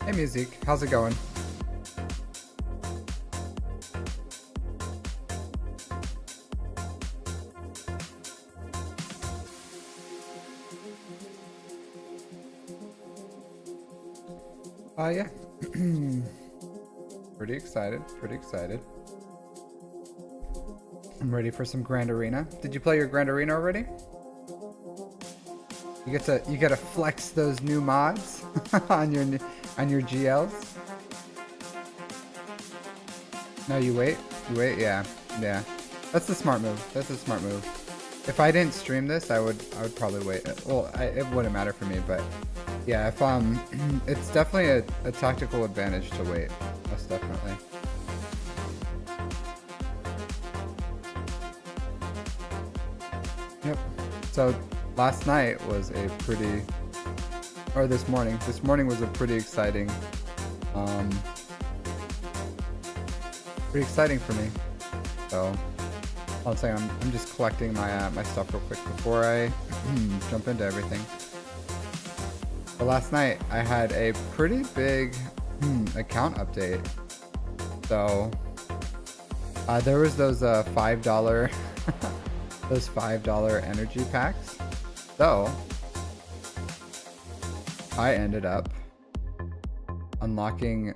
Hey Music, how's it going? Yeah. Pretty excited, pretty excited. I'm ready for some Grand Arena. Did you play your Grand Arena already? You get to flex those new mods on your GLs. No, you wait. You wait. Yeah, yeah. That's the smart move. That's a smart move. If I didn't stream this, I would probably wait. Well, it wouldn't matter for me, but yeah, if it's definitely a tactical advantage to wait. Most definitely. Yep. So last night was a pretty, or this morning was a pretty exciting for me. So I'll say I'm just collecting my my stuff real quick before I jump into everything. But last night I had a pretty big account update. So there was those $5 those $5 energy packs. So I ended up unlocking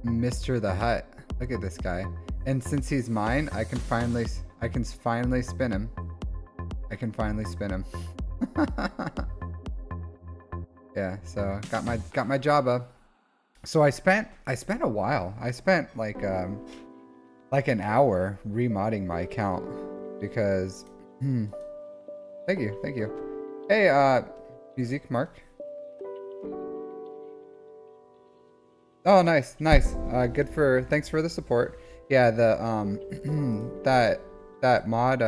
Mr. the Hut. Look at this guy. And since he's mine, I can finally spin him. I can finally spin him. Yeah, so got my Jabba. So I spent a while. I spent like an hour remodding my account because thank you. Hey, Music Mark. Oh, nice. Thanks for the support. Yeah, the that mod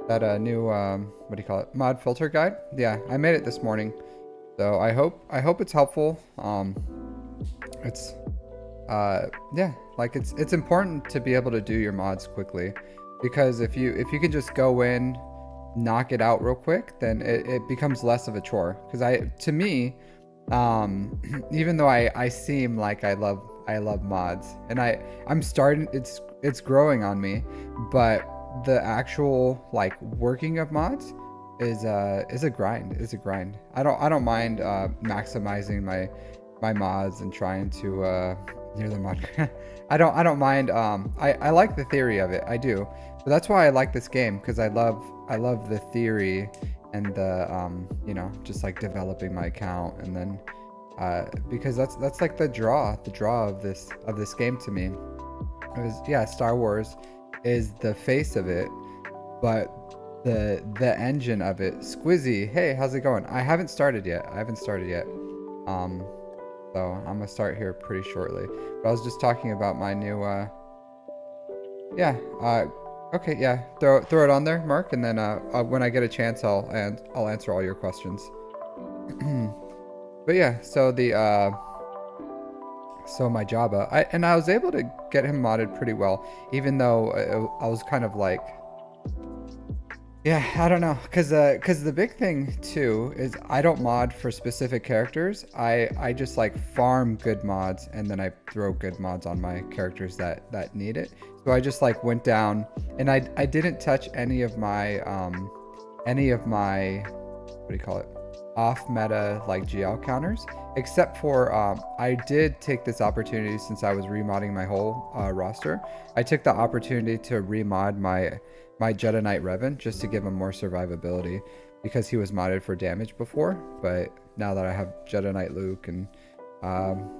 that new what do you call it? Mod filter guide. Yeah, I made it this morning. So I hope it's helpful. It's yeah, like it's important to be able to do your mods quickly, because if you can just go in, knock it out real quick, then it becomes less of a chore. Because to me, even though I seem like I love mods, and I'm starting, it's growing on me, but the actual like working of mods is a grind. I don't mind maximizing my mods and trying to near the mod. I don't mind. I like the theory of it. I do. But that's why I like this game, because I love the theory and the you know, just like developing my account, and then because that's like the draw of this game to me. It was, yeah, Star Wars is the face of it, but the engine of it. Squizzy, hey, how's it going? I haven't started yet. So I'm gonna start here pretty shortly. But I was just talking about my new yeah, okay, yeah, throw it on there, Mark, and then when I get a chance, I'll answer all your questions. But yeah, so so my Jabba, I was able to get him modded pretty well, even though I was kind of like, yeah, I don't know, because the big thing too is I don't mod for specific characters. I just like farm good mods, and then I throw good mods on my characters that need it. So I just like went down, and I didn't touch any of my what do you call it, off meta like GL counters, except for I did take this opportunity, since I was remodding my whole roster. I took the opportunity to remod my Jedi Knight Revan, just to give him more survivability, because he was modded for damage before. But now that I have Jedi Knight Luke, and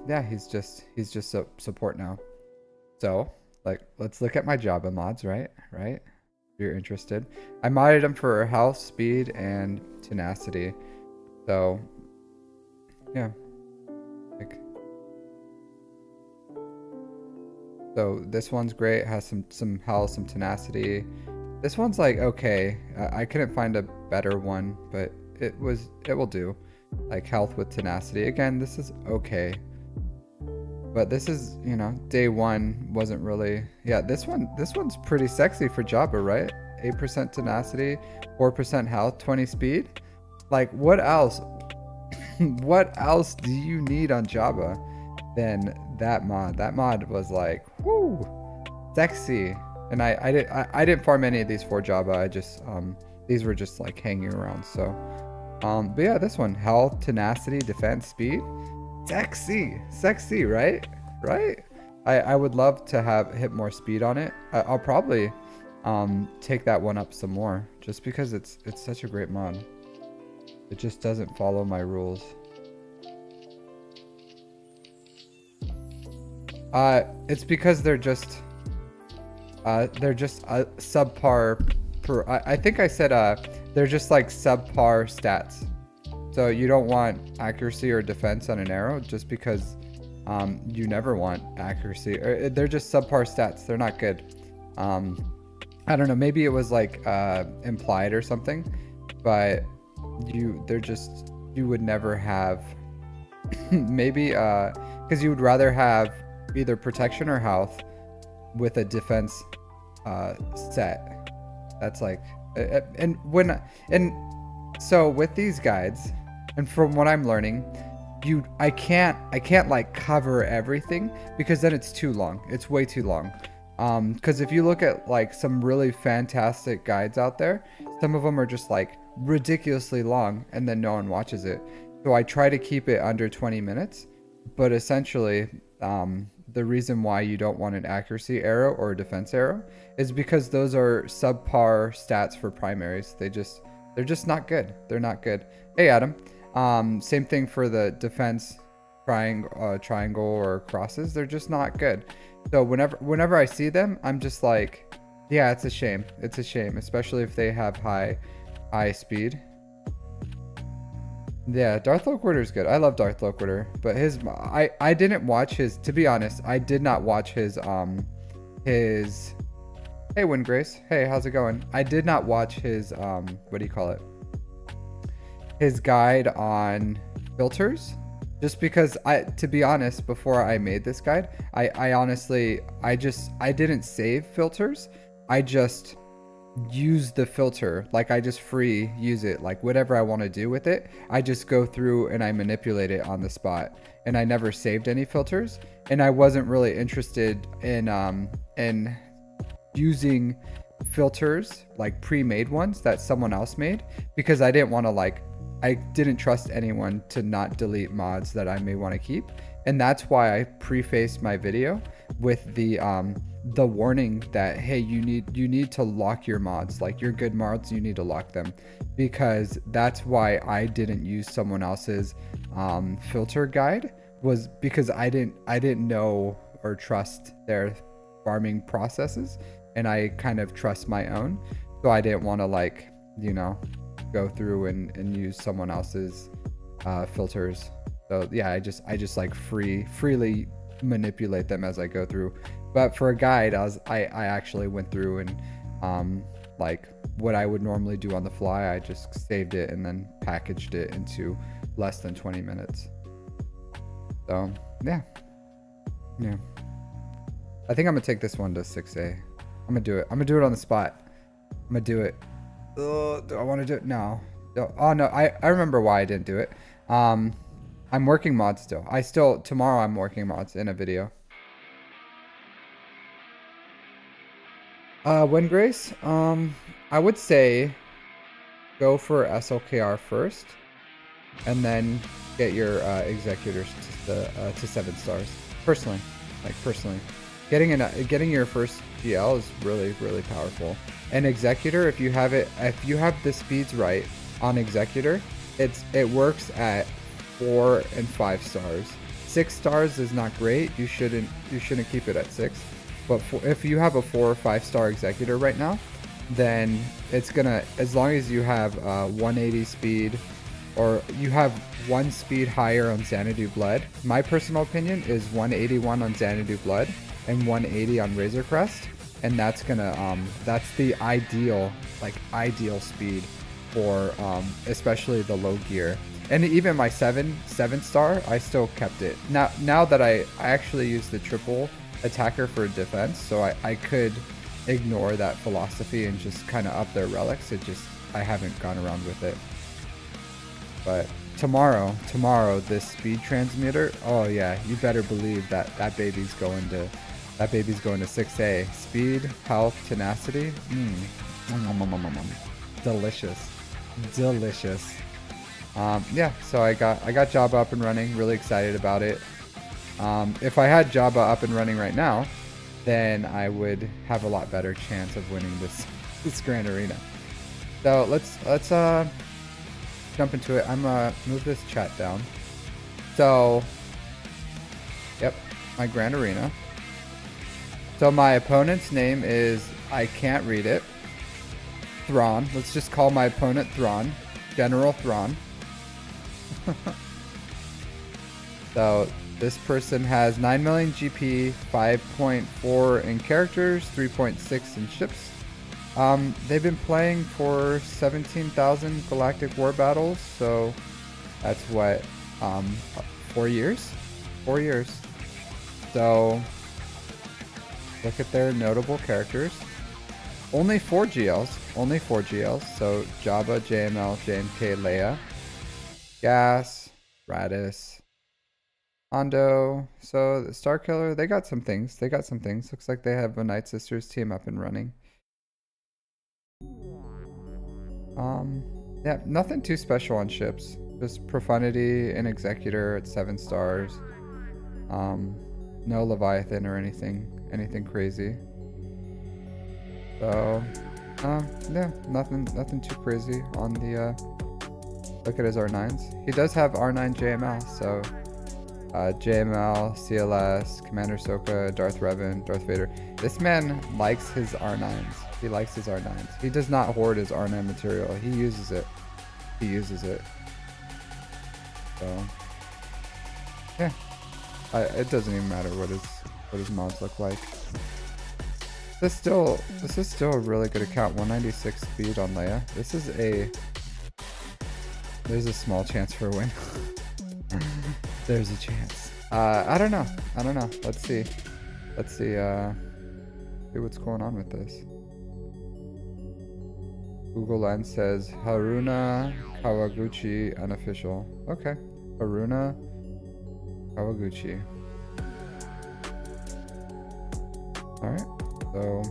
yeah, he's just support now. So like, let's look at my Jabba mods, right? If you're interested, I modded him for health, speed, and tenacity. So yeah, like, so this one's great, has some health, some tenacity. This one's like, okay, I couldn't find a better one, but it will do. Like health with tenacity. Again, this is okay. But this is, you know, day one wasn't really, yeah, this one's pretty sexy for Jabba, right? 8% tenacity, 4% health, 20 speed. Like, what else? what else do you need on Jabba than that mod? That mod was like, whoo, sexy. And I didn't farm any of these for Jabba. I just these were just like hanging around. So but yeah, this one, health, tenacity, defense, speed, sexy, right? I would love to hit more speed on it. I'll probably take that one up some more, just because it's such a great mod. It just doesn't follow my rules. It's because they're just subpar. I think I said they're just like subpar stats. So you don't want accuracy or defense on an arrow, just because you never want accuracy. They're just subpar stats. They're not good. I don't know. Maybe it was like implied or something, but you would never have. Maybe because you would rather have either protection or health with a defense set. That's like, so with these guides, and from what I'm learning, I can't like cover everything, because then it's too long. It's way too long. Because if you look at like some really fantastic guides out there, some of them are just like ridiculously long, and then no one watches it. So I try to keep it under 20 minutes, but essentially, the reason why you don't want an accuracy arrow or a defense arrow is because those are subpar stats for primaries. They're just not good. They're not good. Hey, Adam. Same thing for the defense triangle or crosses. They're just not good. So whenever I see them, I'm just like, yeah, it's a shame. It's a shame, especially if they have high speed. Yeah, Darth Loquitur is good. I love Darth Loquitur, but I didn't watch his, to be honest, I did not watch his hey, Windgrace. Hey, how's it going? I did not watch his what do you call it? His guide on filters, just because to be honest, before I made this guide, I honestly, I didn't save filters. I just use the filter, like I just free use it, like whatever I want to do with it, I just go through and I manipulate it on the spot, and I never saved any filters, and I wasn't really interested in using filters, like pre-made ones that someone else made, because I didn't want to, like, I didn't trust anyone to not delete mods that I may want to keep. And that's why I prefaced my video with the warning that, hey, you need to lock your mods, like your good mods, you need to lock them, because that's why I didn't use someone else's filter guide, was because I didn't know or trust their farming processes, and I kind of trust my own. So I didn't want to, like, you know, go through and use someone else's filters. So yeah, I just like freely manipulate them as I go through. But for a guide, I actually went through and like what I would normally do on the fly, I just saved it and then packaged it into less than 20 minutes. So yeah. I think I'm gonna take this one to 6A. I'm gonna do it on the spot. I'm gonna do it. Do I want to do it? No. Oh no, I remember why I didn't do it. I'm working mods still. Tomorrow I'm working mods in a video. Windgrace, I would say go for SLKR first, and then get your executors to 7 stars. Personally, getting your first GL is really powerful. And executor, if you have the speeds right on executor, it works at 4 and 5 stars. 6 stars is not great. You shouldn't keep it at 6. But if you have a 4 or 5 star executor right now, then it's gonna, as long as you have 180 speed, or you have 1 speed higher on Xanadu Blood. My personal opinion is 181 on Xanadu Blood and 180 on Razor Crest, and that's gonna that's the ideal speed for especially the low gear. And even my 7 star, I still kept it. Now that I actually use the triple attacker for defense, so I could ignore that philosophy and just kind of up their relics. I haven't gone around with it. But tomorrow, this speed transmitter. Oh yeah, you better believe that that baby's going to 6A. Speed, health, tenacity. Delicious, delicious. Yeah, so I got Java up and running. Really excited about it. If I had Java up and running right now, then I would have a lot better chance of winning this Grand Arena. So let's jump into it. I'm gonna move this chat down. So, yep, my Grand Arena. So my opponent's name is, I can't read it, Thrawn. Let's just call my opponent Thrawn, General Thrawn. So this person has 9 million GP, 5.4 in characters, 3.6 in ships. They've been playing for 17,000 galactic war battles, so that's what, 4 years? 4 years. So look at their notable characters. Only 4 GLs, so Jabba, JML, JMK, Leia, Gas, Radis, Hondo. So the Starkiller, they got some things. Looks like they have a Night Sisters team up and running. Yeah, nothing too special on ships. Just Profundity and Executor at 7 stars. No Leviathan or anything crazy. So, yeah, nothing too crazy on the, look at his R9s. He does have R9 JML, so, JML, CLS, Commander Ahsoka, Darth Revan, Darth Vader. This man likes his R9s. He likes his R9s. He does not hoard his R9 material. He uses it. So, yeah. It doesn't even matter what his mods look like. This is still a really good account. 196 speed on Leia. There's a small chance for a win. There's a chance. I don't know. Let's see what's going on with this. Google Lens says Haruna Kawaguchi unofficial. Okay. Haruna Kawaguchi. Alright. So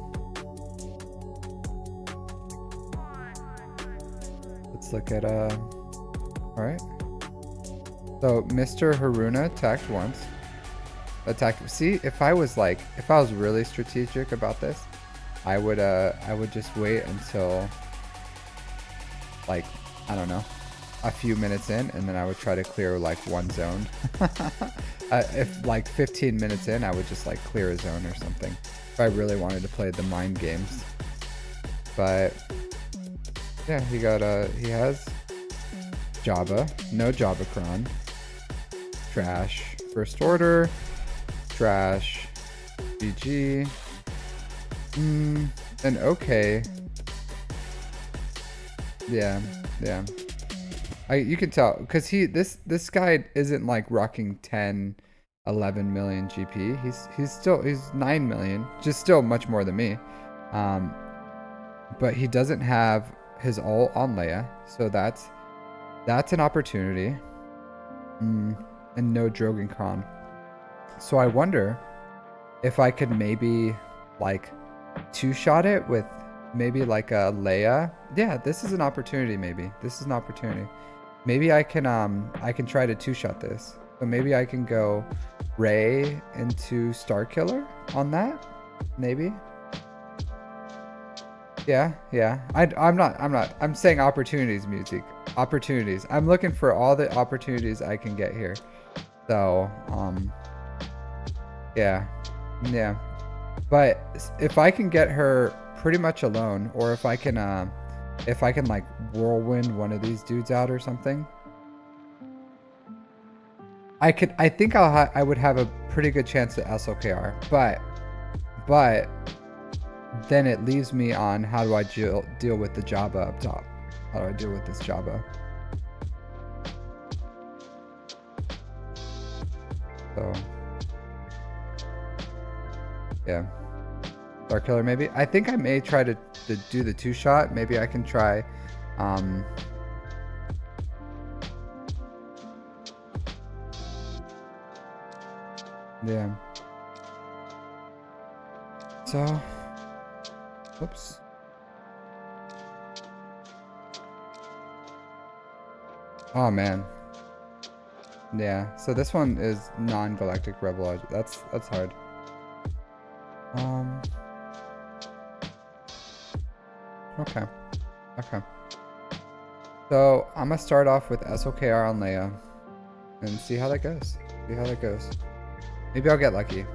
let's look at alright. So Mr. Haruna attacked once. See, if I was really strategic about this, I would just wait until, like, I don't know, a few minutes in, and then I would try to clear like one zone. If like 15 minutes in, I would just like clear a zone or something if I really wanted to play the mind games. But yeah, he has Jabba, no Jabacron, trash, First Order, trash, BG, and okay. Yeah. You can tell because this guy isn't like rocking 10, 11 million GP. He's 9 million, just still much more than me. But he doesn't have his ult on Leia, so that's an opportunity. And no Drogon Khan. So I wonder if I could maybe like 2-shot it with maybe like a Leia. Yeah, this is an opportunity. Maybe I can try to 2-shot this. So maybe I can go Rey into Starkiller on that. Maybe. Yeah. I'm saying opportunities, music. Opportunities. I'm looking for all the opportunities I can get here. So, yeah. But if I can get her pretty much alone, or if I can like whirlwind one of these dudes out or something, I think I would have a pretty good chance at SLKR. But then it leaves me on how do I deal with the Jabba up top? How do I deal with this Jabba? So yeah, Starkiller maybe. I think I may try to do the 2-shot. Maybe I can try Yeah. So, whoops. Oh man. Yeah. So this one is non-galactic rebel. That's hard. Okay. Okay. So I'm gonna start off with SOKR on Leia and see how that goes. See how that goes. Maybe I'll get lucky.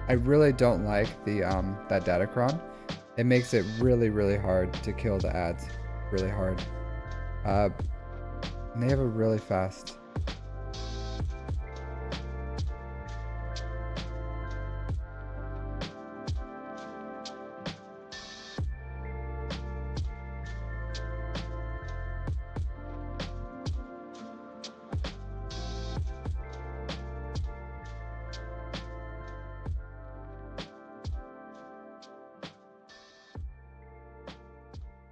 I really don't like the that Datacron. It makes it really, really hard to kill the ads. Really hard. And they have a really fast.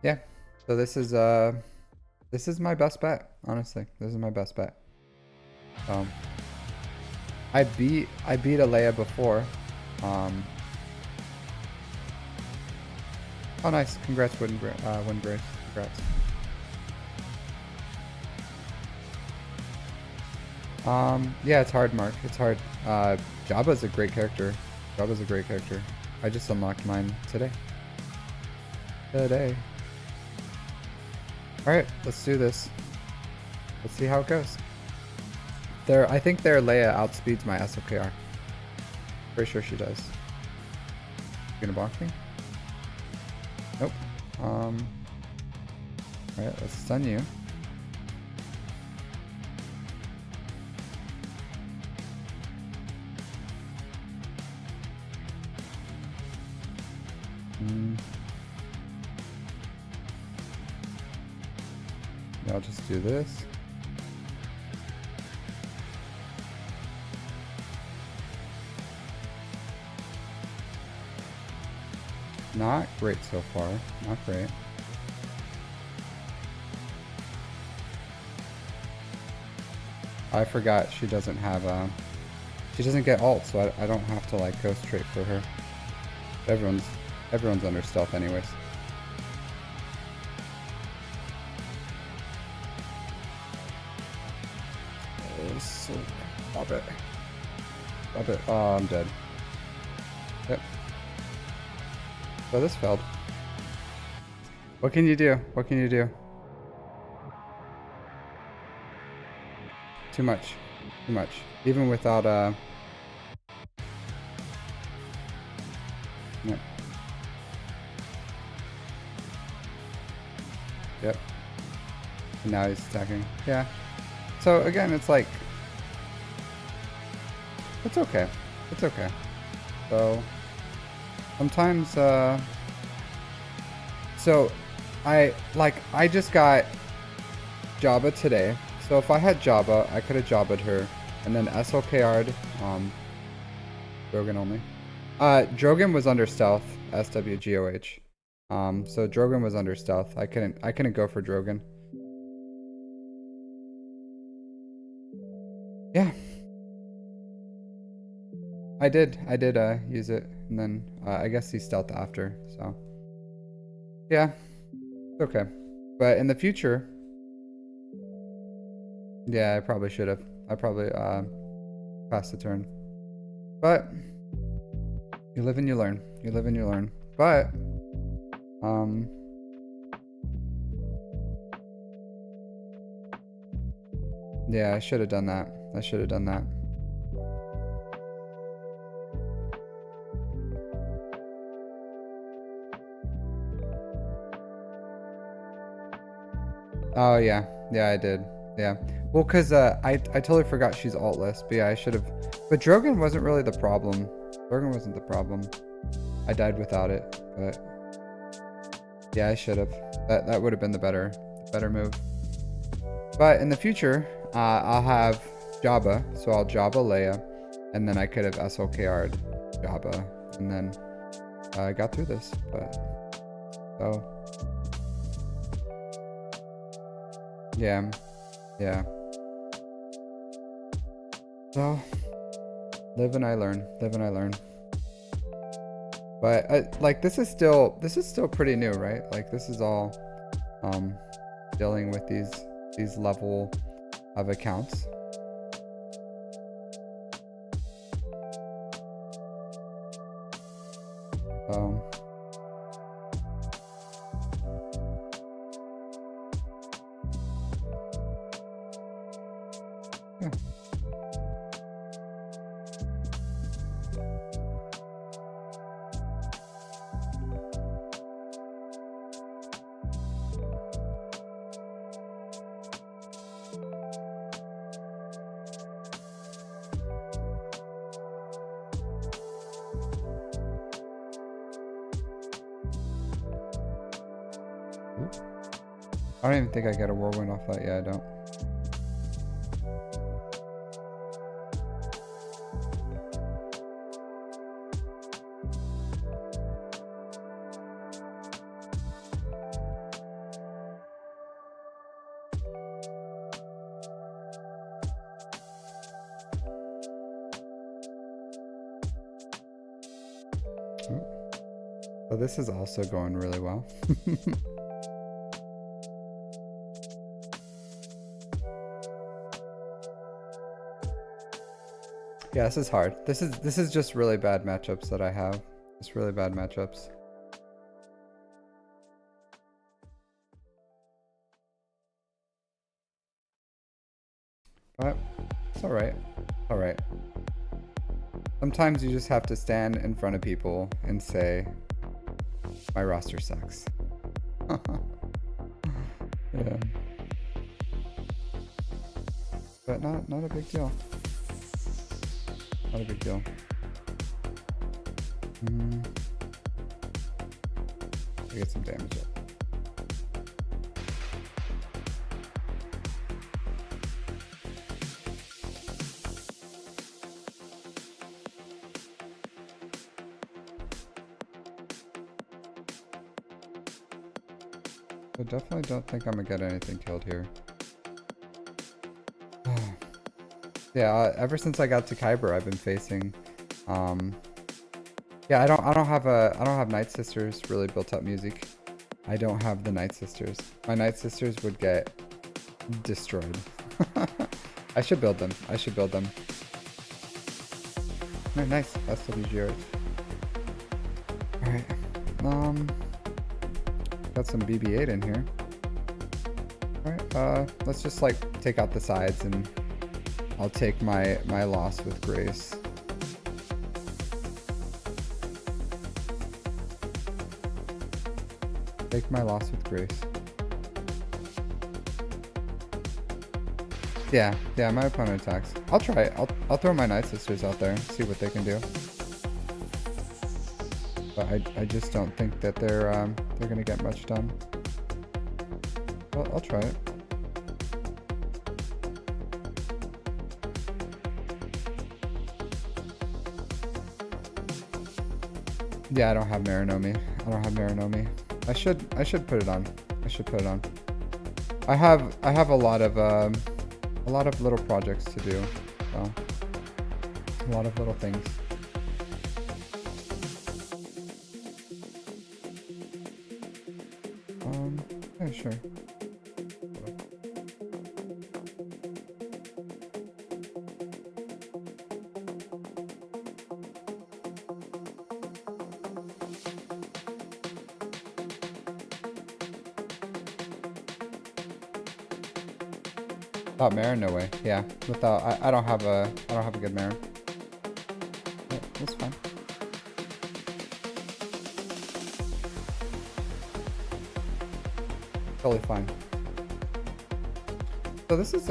Yeah. So this is my best bet, honestly. This is my best bet. I beat a Leia before. Oh nice. Congrats, Windgrace. Congrats. Yeah, it's hard, Mark. It's hard. Jabba's a great character. Jabba's a great character. I just unlocked mine today. Alright, let's do this. Let's see how it goes. I think their Leia outspeeds my SOKR. Pretty sure she does. You gonna block me? Nope. Alright, let's stun you. I'll just do this. Not great so far. Not great. I forgot she doesn't have she doesn't get ult, so I don't have to like go straight for her. Everyone's under stealth anyways. So, stop it. Stop it. Oh, I'm dead. Yep. So this failed. What can you do? What can you do? Too much. Too much. Even without Yep. Yep. And now he's attacking. Yeah. So again, it's like, it's okay. It's okay. So sometimes, so I just got Jabba today. So if I had Jabba, I could have Jabba'd her and then SOKR'd, Drogon only. Drogon was under stealth, SWGOH. So Drogon was under stealth. I couldn't go for Drogon. Yeah. I did use it, and then I guess he stealthed after, so yeah, it's okay. But in the future, yeah, I probably should have. I probably passed the turn. But you live and you learn. You live and you learn. But yeah, I should have done that. I should have done that. Oh yeah, yeah, I did. Yeah, well, cause I totally forgot she's altless. But yeah, I should have. But Drogon wasn't really the problem. Drogon wasn't the problem. I died without it, but yeah, I should have. That would have been the better move. But in the future, I'll have Jabba, so I'll Jabba Leia, and then I could have SOKR'd Jabba, and then I got through this. But so yeah. So Live and I learn. Live and I learn. But like this is still pretty new, right? Like this is all dealing with these level of accounts. Yeah. I don't even think I get a whirlwind off that. Yeah, I don't. So this is also going really well. Yeah, this is hard. This is just really bad matchups that I have. It's really bad matchups. But it's alright. Alright. Sometimes you just have to stand in front of people and say, my roster sucks. Yeah. But not a big deal. Not a big deal. I get some damage up. I definitely don't think I'm gonna get anything killed here. Yeah, ever since I got to Kyber, I've been facing. Yeah, I don't have Night Sisters really built up music. I don't have the Night Sisters. My Night Sisters would get destroyed. I should build them. I should build them. Oh, nice. SWGOH. Alright. Got some BB-8 in here. Alright, let's just like take out the sides and I'll take my loss with grace. Take my loss with grace. Yeah, my opponent attacks. I'll try it. I'll throw my Night Sisters out there and see what they can do. But I just don't think that they're gonna get much done. Well, I'll try it. Yeah, I don't have Marinomi. I don't have Marinomi. I should put it on. I should put it on. I have a lot of little projects to do. So a lot of little things. Yeah, sure. Without Marin, no way. Yeah, without I don't have a good Marin. Yeah, that's fine. Totally fine. So this is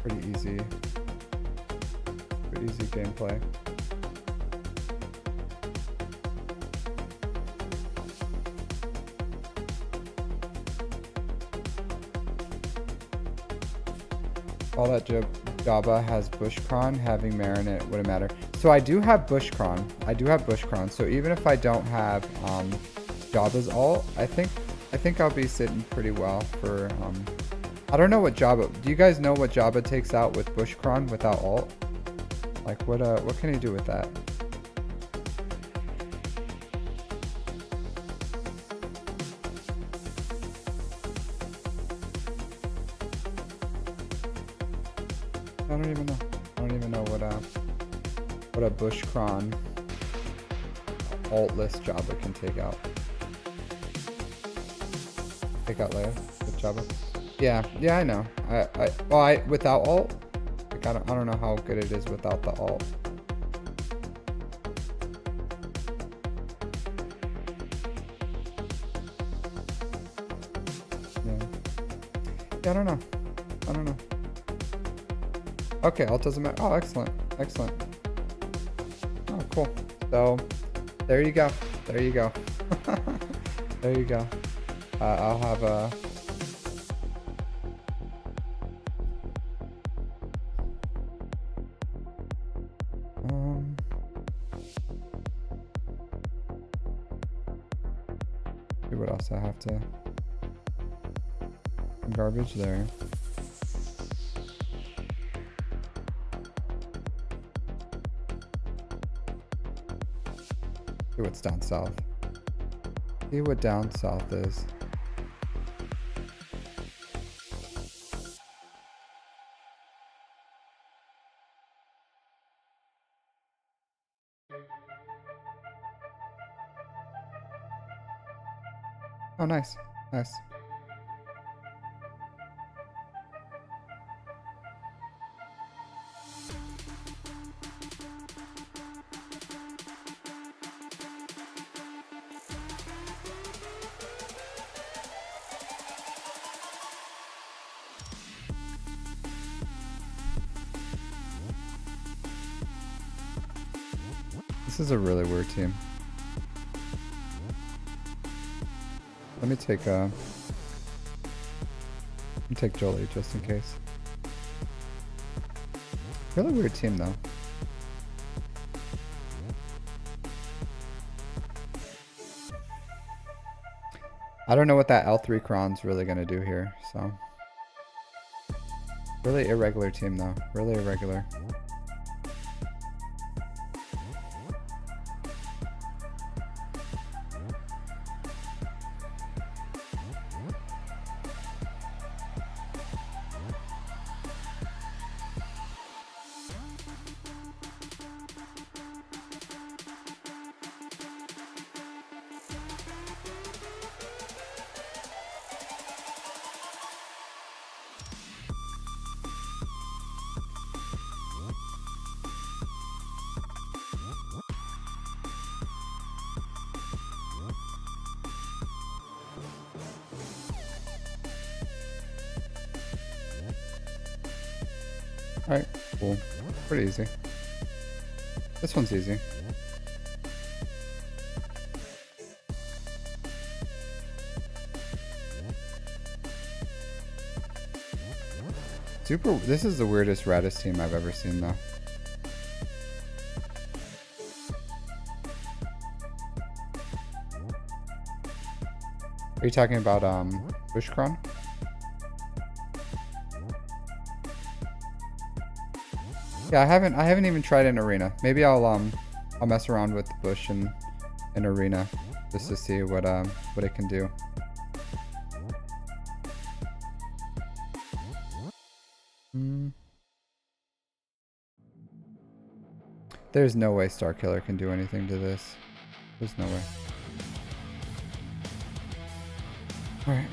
pretty easy. Pretty easy gameplay. All that Jabba has Bushcron, having Marinate wouldn't matter. So I do have Bushcron. So even if I don't have Jabba's ult, I think I'll be sitting pretty well for I don't know what Jabba. Do you guys know what Jabba takes out with Bushcron without ult? Like what can he do with that? I don't even know. I don't even know what a Bush Cron altless Jabba can take out. Take out Leia with Jabba. Yeah, I know. Well, without alt, like I don't know how good it is without the alt. Yeah, I don't know. Okay, alt doesn't matter. Oh, excellent. Oh, cool. So, there you go. There you go. I'll have a... see what else I have to... Garbage there. See what's down south. See what down south is. Oh, nice. This is a really weird team. Let me take Jolie just in case. Really weird team though. I don't know what that L3 Cron's really gonna do here, so. Really irregular team though. Really irregular. Alright, cool. Pretty easy. This one's easy. This is the weirdest Radis team I've ever seen though. Are you talking about Bushcron? Yeah, I haven't even tried an arena. Maybe I'll mess around with Bush and an arena just to see what it can do. There's no way Starkiller can do anything to this. There's no way. Alright.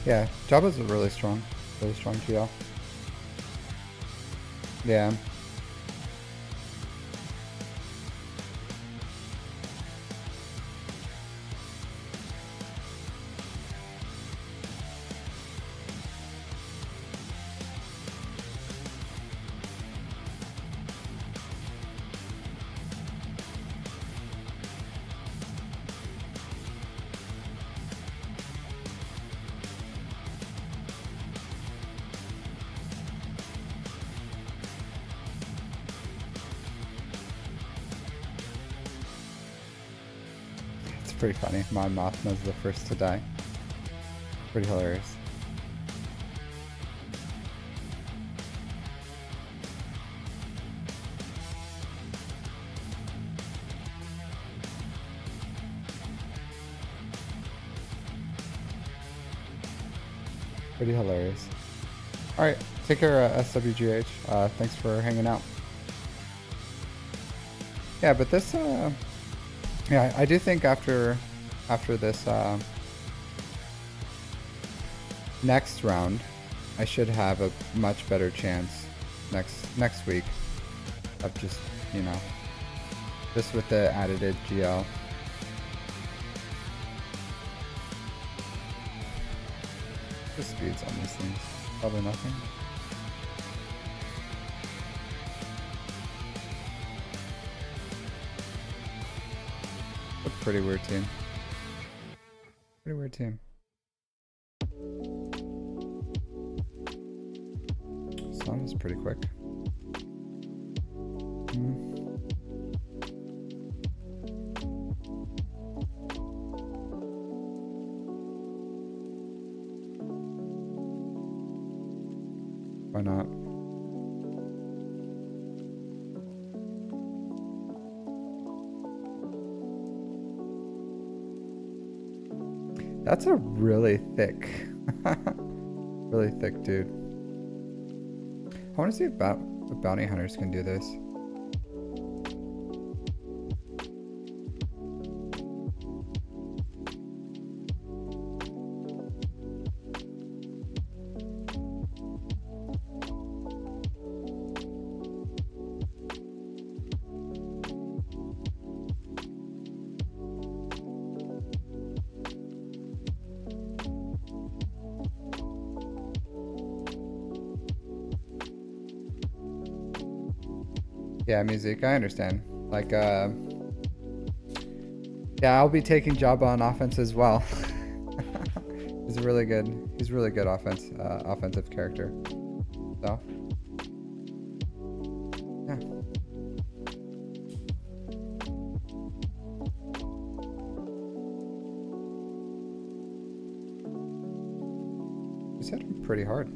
Yeah, Jabba's a really strong GL. Yeah. pretty funny. Mon Mothma's the first to die. Pretty hilarious. Pretty hilarious. Alright, take care, SWGH. Thanks for hanging out. Yeah, but this, yeah, I do think after this, next round, I should have a much better chance next week of just, you know, just with the added GL. The speeds on these things, probably nothing. A pretty weird team. Pretty weird team. Sun is pretty quick. Why not? That's a really thick, really thick dude. I want to see if bounty hunters can do this. Yeah, music, I understand. Like, yeah, I'll be taking Jabba on offense as well. He's really good offensive character. So, yeah. He's hit him pretty hard.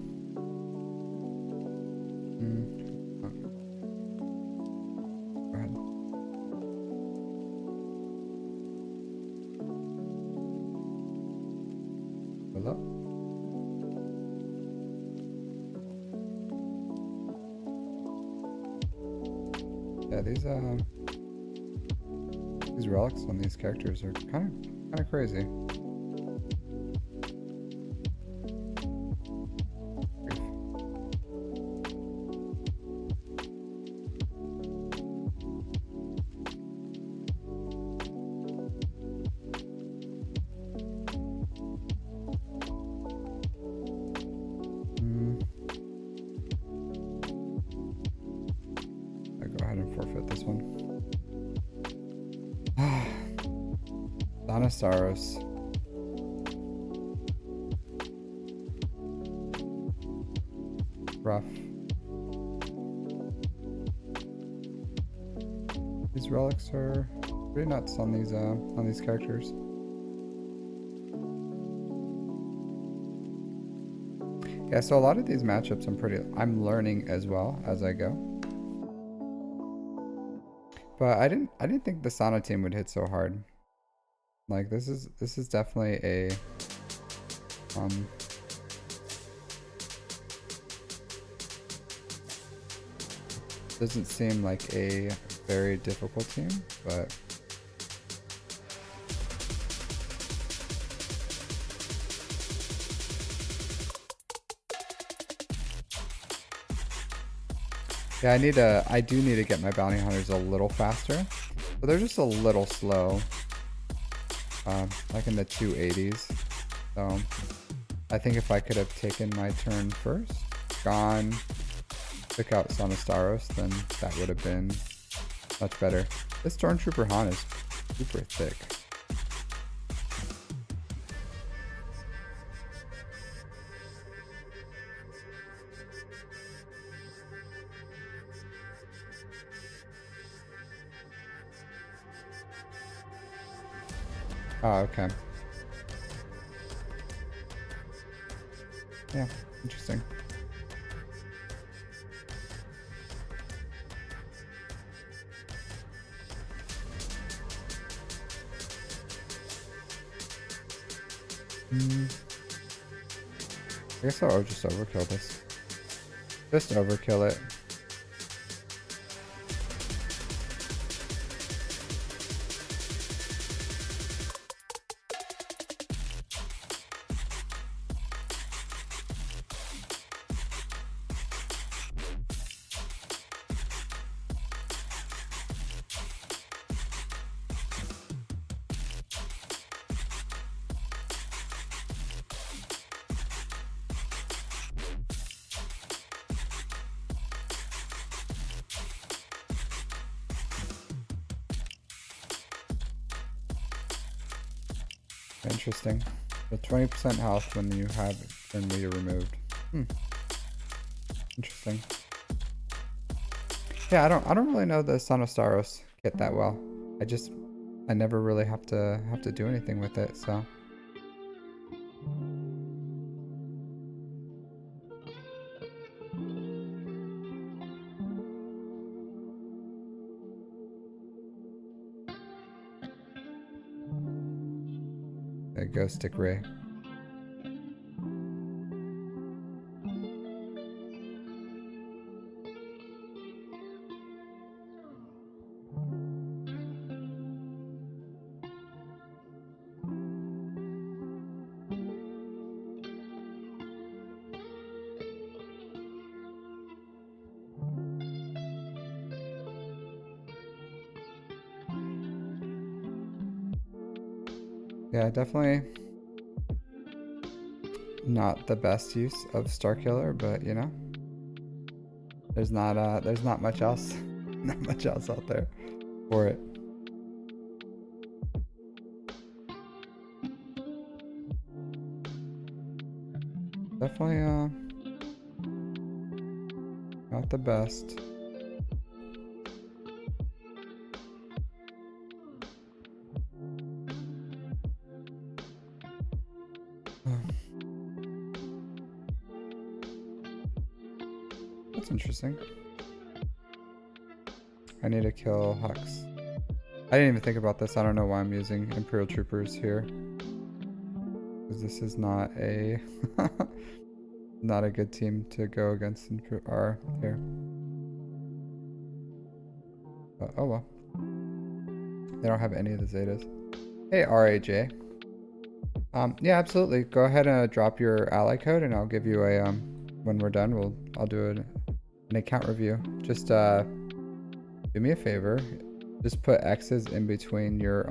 Yeah, these relics on these characters are kind of crazy. Go ahead and forfeit this one. Dinosaurus. Rough. These relics are pretty nuts on these characters. Yeah, so a lot of these matchups I'm learning as well as I go. But I didn't think the Sana team would hit so hard. Like this is definitely a doesn't seem like a very difficult team, but yeah, I do need to get my bounty hunters a little faster. But they're just a little slow. Like in the 280s. So I think if I could have taken my turn first, gone, took out Sonostaros, then that would have been much better. This Stormtrooper Han is super thick. Oh, okay. Yeah, interesting. I guess I'll just overkill this. Just overkill it. Interesting. The 20% health when you have when you're removed. Interesting. Yeah, I don't really know the Sonostaros kit that well. I never really have to do anything with it, so. There goes Stick Ray. Yeah, definitely not the best use of Starkiller, but you know, there's not much else, not much else out there for it. Definitely not the best. That's interesting. I need to kill Hux. I didn't even think about this. I don't know why I'm using Imperial Troopers here. Because this is not a not a good team to go against R here. But oh well. They don't have any of the Zetas. Hey RAJ. Yeah, absolutely. Go ahead and drop your ally code and I'll give you a when we're done I'll do an account review. Just do me a favor. Just put X's in between your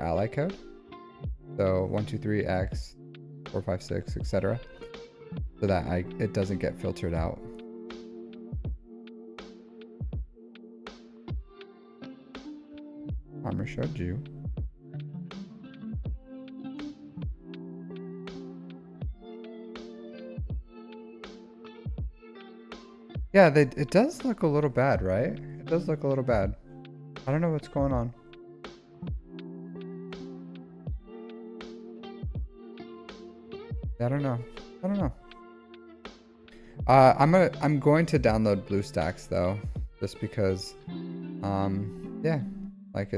ally code. So 123X 456, etc. So that it doesn't get filtered out. Armor showed you. Yeah, it does look a little bad, right? It does look a little bad. I don't know what's going on. I don't know. I don't know. I'm going to download BlueStacks though, just because yeah, like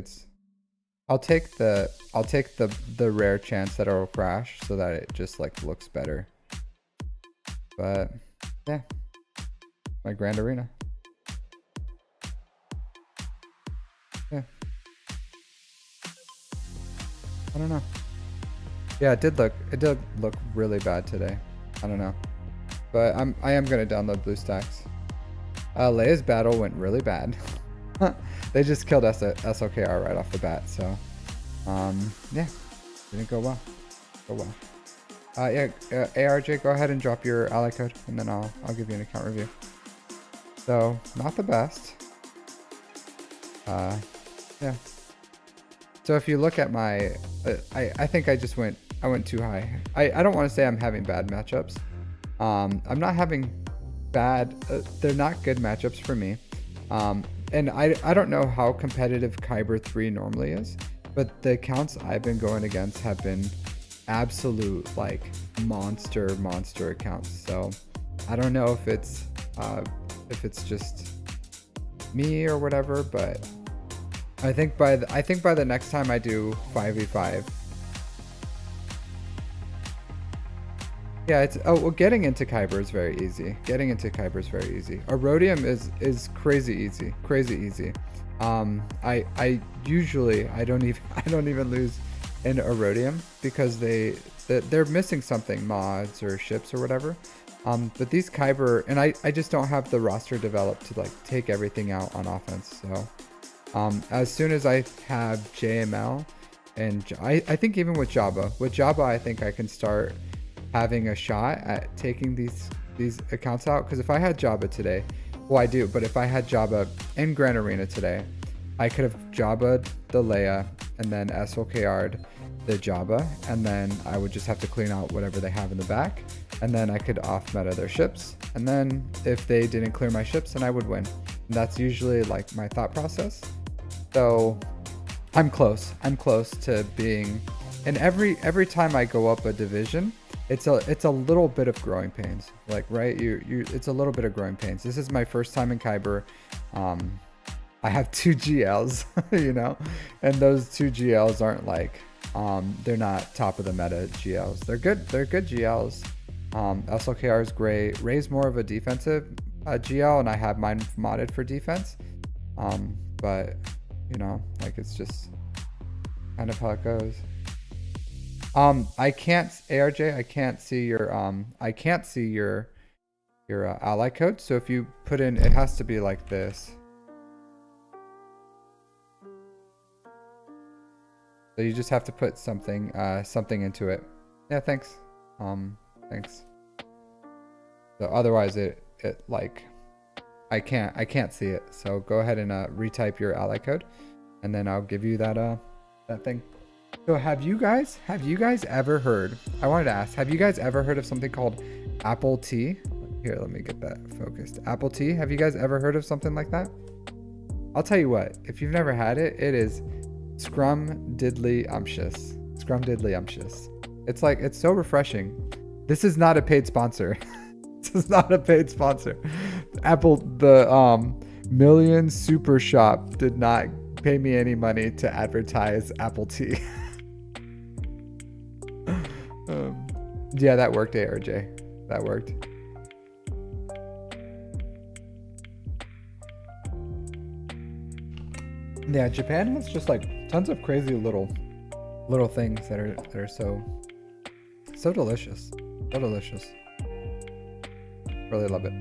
I'll take the rare chance that it'll crash so that it just like looks better. But yeah. My Grand Arena. Yeah. I don't know. Yeah, it did look really bad today. I don't know. But I am gonna download BlueStacks. Leia's battle went really bad. They just killed SLKR right off the bat, so yeah. Didn't go well. Yeah, ARJ, go ahead and drop your ally code and then I'll give you an account review. So, not the best. Yeah. So if you look at my, I think I went too high. I don't want to say I'm having bad matchups. I'm not having bad, they're not good matchups for me. And I don't know how competitive Kyber 3 normally is. but the accounts I've been going against have been absolute like monster accounts. So I don't know if it's just me or whatever, but I think by the next time I do 5v5. Yeah, it's well, getting into Kyber is very easy. Erodium is crazy easy. I usually I don't even lose in Erodium because they're missing something, mods or ships or whatever. But these Kyber, and I just don't have the roster developed to like take everything out on offense. So as soon as I have JML, and I think even with Jabba, I think I can start having a shot at taking these accounts out. Because if I had Jabba today, well, I do, but if I had Jabba in Grand Arena today, I could have Jabba the Leia and then SWGOH'd the Jabba, and then I would just have to clean out whatever they have in the back, and then I could off meta their ships, and then if they didn't clear my ships, then I would win. And that's usually like my thought process. So I'm close to being, and every time I go up a division, it's a little bit of growing pains, like, right? It's a little bit of growing pains. This is my first time in Kyber. I have 2 GLs, you know, and those 2 GLs aren't like, they're not top of the meta GLs. They're good GLs. SLKR is great. Ray's more of a defensive GL, and I have mine modded for defense. But you know, like, it's just kind of how it goes. I can't, ARJ, I can't see your ally code. So if you put in, it has to be like this. So you just have to put something into it. Yeah, thanks. Thanks. So otherwise it like, I can't see it. So go ahead and retype your ally code, and then I'll give you that thing. So have you guys ever heard, I wanted to ask, have you guys ever heard of something called apple tea? Here, let me get that focused. Apple tea. Have you guys ever heard of something like that? I'll tell you what, if you've never had it, it is scrumdiddlyumptious. It's like, it's so refreshing. This is not a paid sponsor. This is not a paid sponsor. Apple, the Million Super Shop did not pay me any money to advertise apple tea. Yeah, that worked, ARJ. That worked. Yeah, Japan has just like tons of crazy little things that are so delicious. So delicious. Really love it.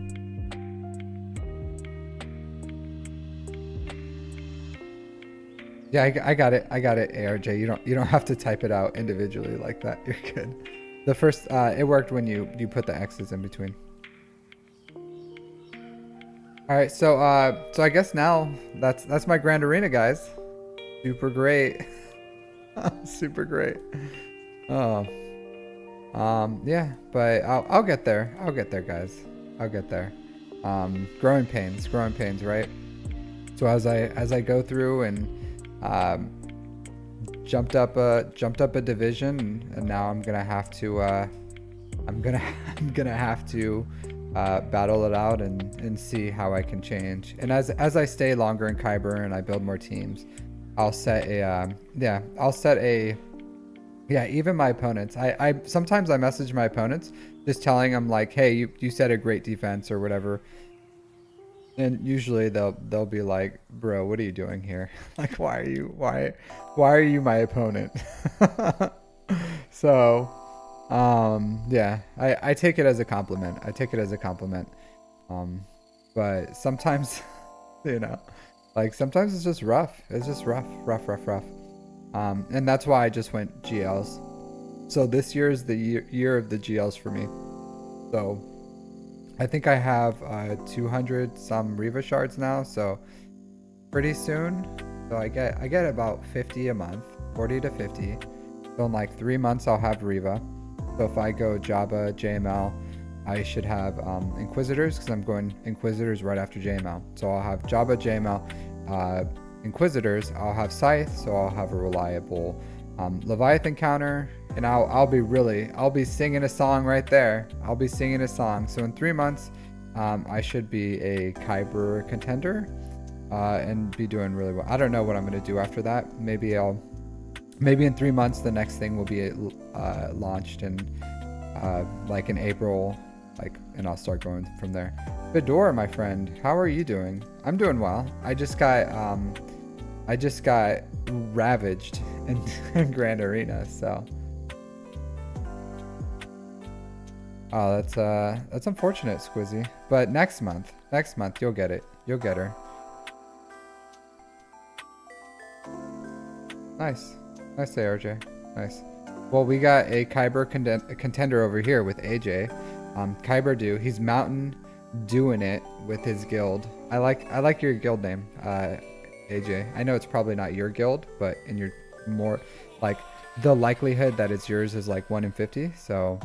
Yeah, I got it, ARJ. You don't have to type it out individually like that. You're good. The first it worked when you put the X's in between. All right, so I guess now that's my Grand Arena, guys. Super great. Super great. Oh. Yeah, but I'll get there. I'll get there, guys. I'll get there. Growing pains, right? So as I go through and jumped up a division, and now I'm gonna have to battle it out and see how I can change. And as I stay longer in Kyber and I build more teams, I'll set a even my opponents. I sometimes I message my opponents just telling them like, hey, you set a great defense or whatever. And usually they'll be like, bro, what are you doing here? Like, why are you my opponent? So, yeah, I take it as a compliment. But sometimes, you know, like sometimes it's just rough. It's just rough. And that's why I just went GLs. So this year is the year of the GLs for me. So I think I have 200 some Riva shards now, so pretty soon. So I get about 50 a month, 40 to 50. So in like 3 months I'll have Riva. So if I go Jabba, JML, I should have Inquisitors, because I'm going Inquisitors right after JML. So I'll have Jabba, JML, Inquisitors, I'll have Scythe, so I'll have a reliable Leviathan counter, and I'll be singing a song right there. I'll be singing a song. So in 3 months, I should be a Kyber contender and be doing really well. I don't know what I'm gonna do after that. Maybe in 3 months the next thing will be launched in like in April, and I'll start going from there. Fedora, my friend, how are you doing? I'm doing well. I just got ravaged in Grand Arena, so. Oh, that's unfortunate, Squizzy. But next month you'll get it. You'll get her. Nice, ARJ. Nice. Well, we got a Kyber contender over here with AJ. Kyber Do. He's Mountain doing it with his guild. I like your guild name, AJ. I know it's probably not your guild, but in your more like the likelihood that it's yours is like 1 in 50. So,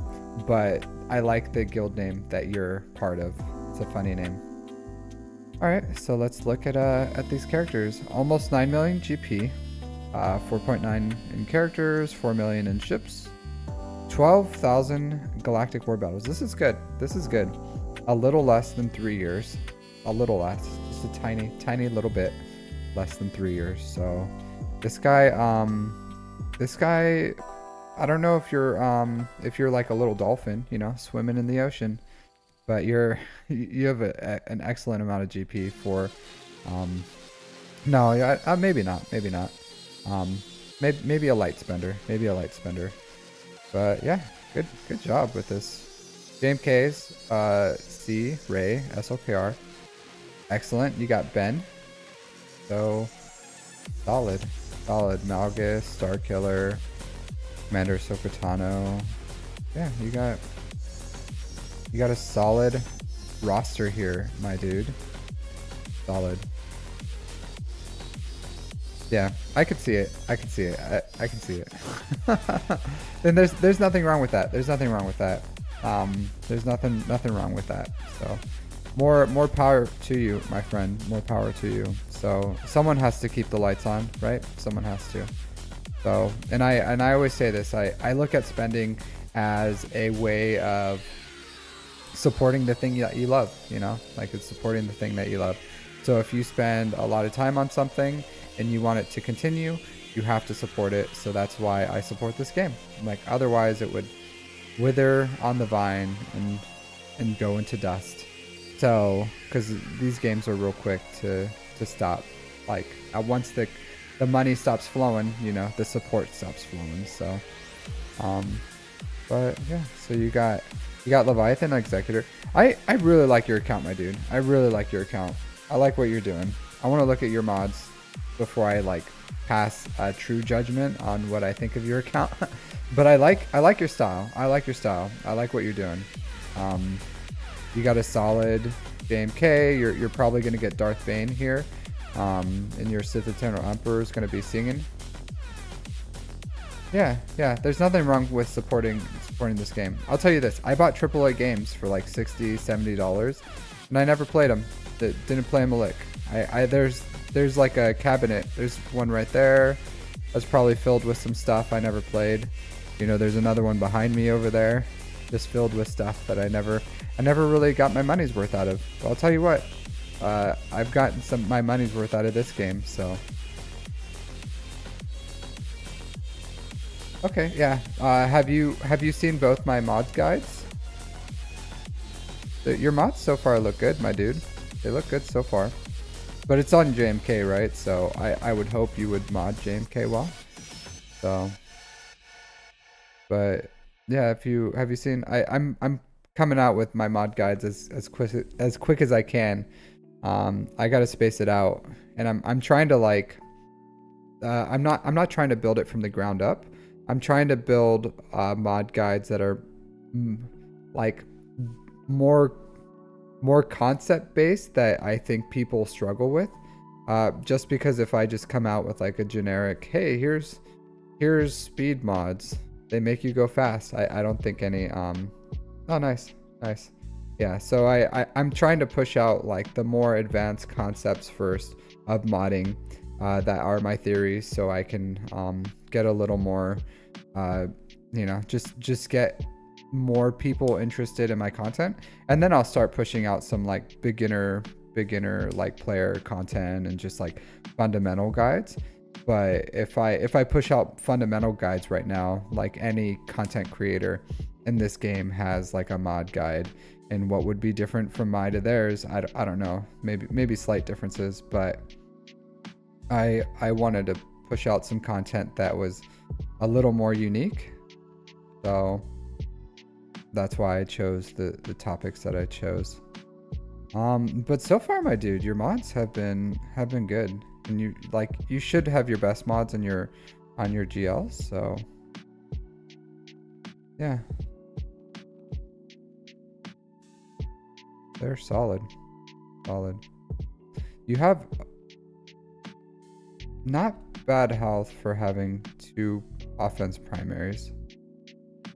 but I like the guild name that you're part of. It's a funny name. All right, so let's look at these characters. Almost 9 million GP, 4.9 in characters, 4 million in ships, 12,000 galactic war battles. This is good. This is good. A little less than 3 years. A little less. Just a tiny little bit less than 3 years. So this guy, I don't know if you're like a little dolphin, you know, swimming in the ocean, but you have an excellent amount of GP for, no, maybe not, maybe a light spender, but yeah, good job with this. Game K's, C, Ray, SLKR, excellent. You got Ben, so solid, Malgus, Starkiller, Commander Sokotano. Yeah, you got a solid roster here, my dude. Solid. Yeah, I could see it. I can see it. Then there's nothing wrong with that. There's nothing wrong with that. So more power to you, my friend. More power to you. So someone has to keep the lights on, right? Someone has to. So, and I always say this, I look at spending as a way of supporting the thing that you love, you know, like it's supporting the thing that you love. So if you spend a lot of time on something and you want it to continue, you have to support it. So that's why I support this game. Like otherwise it would wither on the vine and go into dust. So, because these games are real quick to stop. Like once the money stops flowing, you know, the support stops flowing. So, but yeah, so you got Leviathan Executor. I really like your account, my dude. I really like your account. I like what you're doing. I want to look at your mods before I like pass a true judgment on what I think of your account. But I like your style. I like what you're doing. You got a solid JMK. You're probably gonna get Darth Bane here. And your Sith Eternal Emperor is gonna be singing. Yeah. There's nothing wrong with supporting this game. I'll tell you this. I bought AAA games for like $60, $70, and I never played them. Didn't play them a lick. There's like a cabinet. There's one right there. That's probably filled with some stuff I never played. You know, there's another one behind me over there, just filled with stuff that I never really got my money's worth out of. But I'll tell you what, I've gotten my money's worth out of this game. So, okay, yeah. Have you seen both my mod guides? Your mods so far look good, my dude. They look good so far. But it's on JMK, right? So I would hope you would mod JMK well. So, but yeah, have you seen? I'm coming out with my mod guides as quick as I can. I gotta space it out, and I'm trying to like. I'm not trying to build it from the ground up. I'm trying to build mod guides that are like more concept based that I think people struggle with. Just because if I just come out with like a generic, hey, here's speed mods, they make you go fast. I don't think any oh, nice. Yeah, so I'm trying to push out like the more advanced concepts first of modding, that are my theories, so I can get a little more, just get more people interested in my content, and then I'll start pushing out some like beginner like player content and just like fundamental guides. But if I push out fundamental guides right now, like any content creator in this game has like a mod guide, and what would be different from mine to theirs, I don't know, maybe slight differences, but I wanted to push out some content that was a little more unique, so that's why I chose the topics that I chose. But so far, my dude, your mods have been good, and you should have your best mods on your GLs. So yeah, they're solid. You have not bad health for having 2 offense primaries,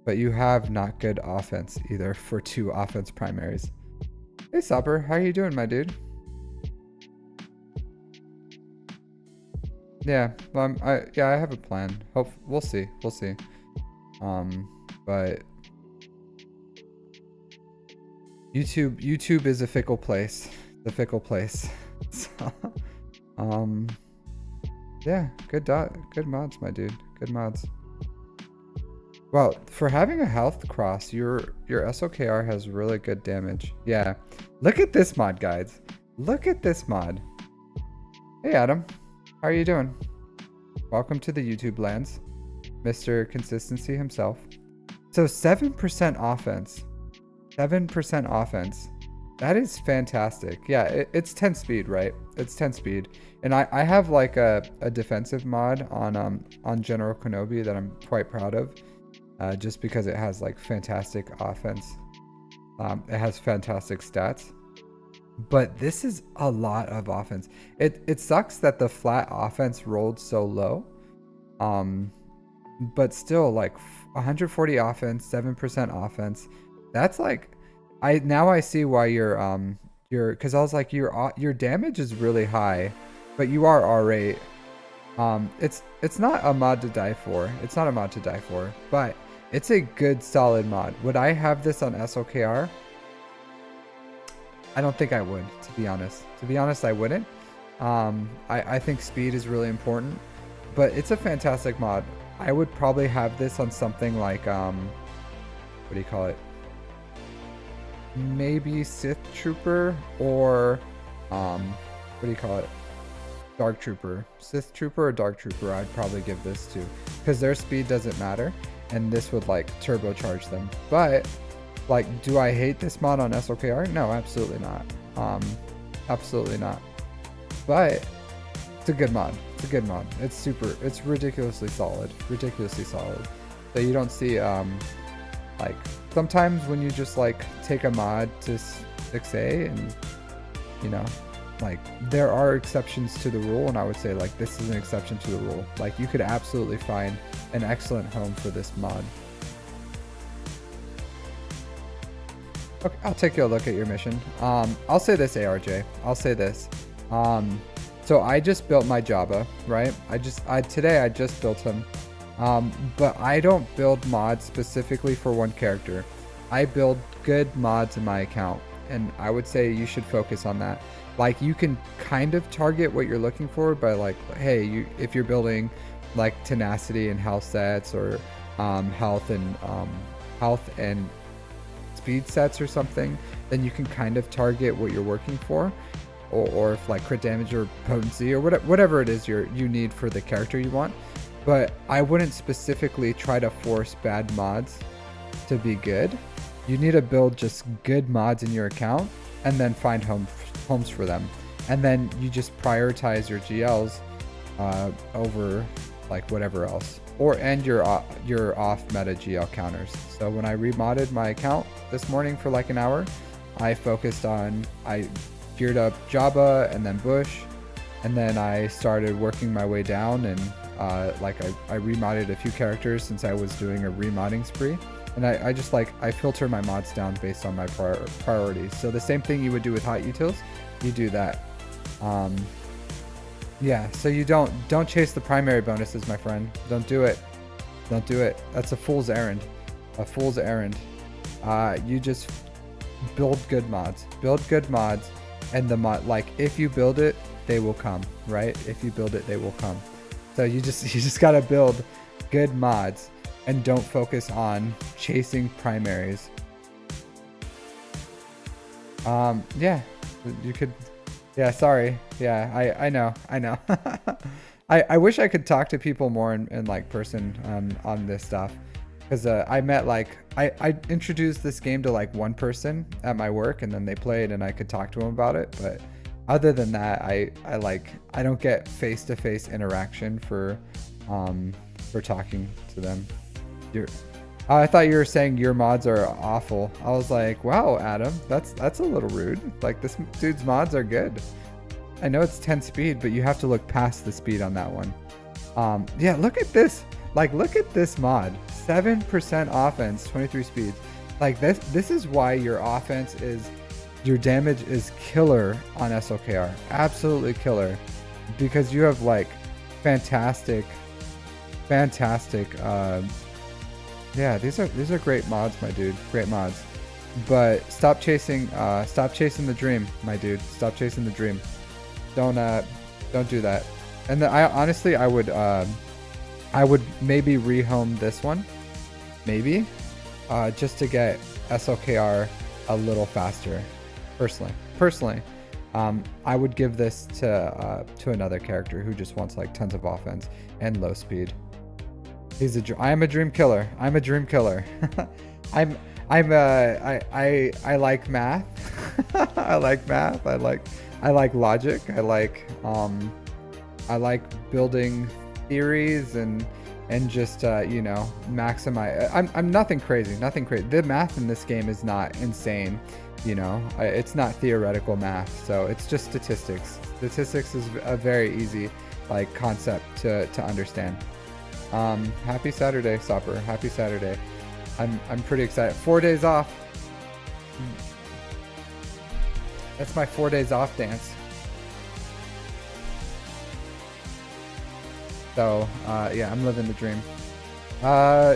but you have not good offense either for 2 offense primaries. Hey Supper, how are you doing, my dude? Yeah, I have a plan. We'll see. But YouTube is a fickle place. So, yeah, good mods, my dude. Good mods. Well, for having a health cross, your SOKR has really good damage. Yeah. Look at this mod, guys. Look at this mod. Hey, Adam. How are you doing? Welcome to the YouTube lands. Mr. Consistency himself. So 7% offense. 7% offense. That is fantastic. Yeah, it's 10 speed, right? It's 10 speed. And I have like a defensive mod on General Kenobi that I'm quite proud of. Just because it has like fantastic offense. It has fantastic stats. But this is a lot of offense. It sucks that the flat offense rolled so low. But still, like 140 offense, 7% offense. That's like, I see why because I was like, your damage is really high, but you are R8. It's not a mod to die for. It's not a mod to die for, but it's a good solid mod. Would I have this on SOKR? I don't think I would, to be honest. I wouldn't. I think speed is really important, but it's a fantastic mod. I would probably have this on something like, what do you call it? Maybe Sith Trooper, or, what do you call it? Dark Trooper. Sith Trooper or Dark Trooper, I'd probably give this to, because their speed doesn't matter, and this would like turbocharge them. But like, do I hate this mod on SOKR? No, absolutely not. Absolutely not. But it's a good mod. It's ridiculously solid. So you don't see, like, sometimes when you just like take a mod to 6A and, you know, like, there are exceptions to the rule, and I would say like this is an exception to the rule. Like, you could absolutely find an excellent home for this mod. Okay, I'll take a look at your mission. I'll say this, ARJ. I'll say this. So I just built my Jabba, right? Today I just built him. But I don't build mods specifically for one character. I build good mods in my account, and I would say you should focus on that. Like, you can kind of target what you're looking for by like, hey, if you're building like tenacity and health sets, or health and speed sets or something, then you can kind of target what you're working for, or if like crit damage or potency or whatever it is you need for the character you want. But I wouldn't specifically try to force bad mods to be good. You need to build just good mods in your account, and then find homes for them, and then you just prioritize your GLs over like whatever else, and your off meta GL counters. So when I remodded my account this morning for like an hour, I geared up Jabba and then Bush, and then I started working my way down, and I remodded a few characters since I was doing a remodding spree. And I filter my mods down based on my priorities. So the same thing you would do with hot utils, you do that. Yeah, so you don't chase the primary bonuses, my friend. Don't do it. Don't do it. That's a fool's errand. A fool's errand. You just build good mods. Build good mods, and the mod, like, if you build it, they will come, right? If you build it, they will come. So you just gotta build good mods and don't focus on chasing primaries. Yeah, you could. Yeah, sorry. Yeah, I know. I wish I could talk to people more in like person on this stuff, because I met like I introduced this game to like one person at my work, and then they played and I could talk to them about it. But other than that, I don't get face-to-face interaction for talking to them. I thought you were saying your mods are awful. I was like, wow, Adam, that's a little rude. Like, this dude's mods are good. I know it's 10 speed, but you have to look past the speed on that one. Yeah, look at this. Like, look at this mod. 7% offense, 23 speeds. Like, this is why your your damage is killer on SWGOH. Absolutely killer. Because you have like fantastic yeah, these are great mods, my dude. Great mods. But stop chasing the dream, my dude. Stop chasing the dream. Don't do that. And then I would maybe rehome this one. Maybe. Just to get SWGOH a little faster. Personally. I would give this to another character who just wants like tons of offense and low speed. I am a dream killer. I'm a dream killer. I like math. I like math. I like logic. I like building theories and just maximize. I'm nothing crazy. The math in this game is not insane. It's not theoretical math, so it's just statistics. Statistics is a very easy like concept to understand. Happy Saturday, Sopper. Happy Saturday. I'm pretty excited. 4 days off. That's my 4 days off dance. So, yeah, I'm living the dream.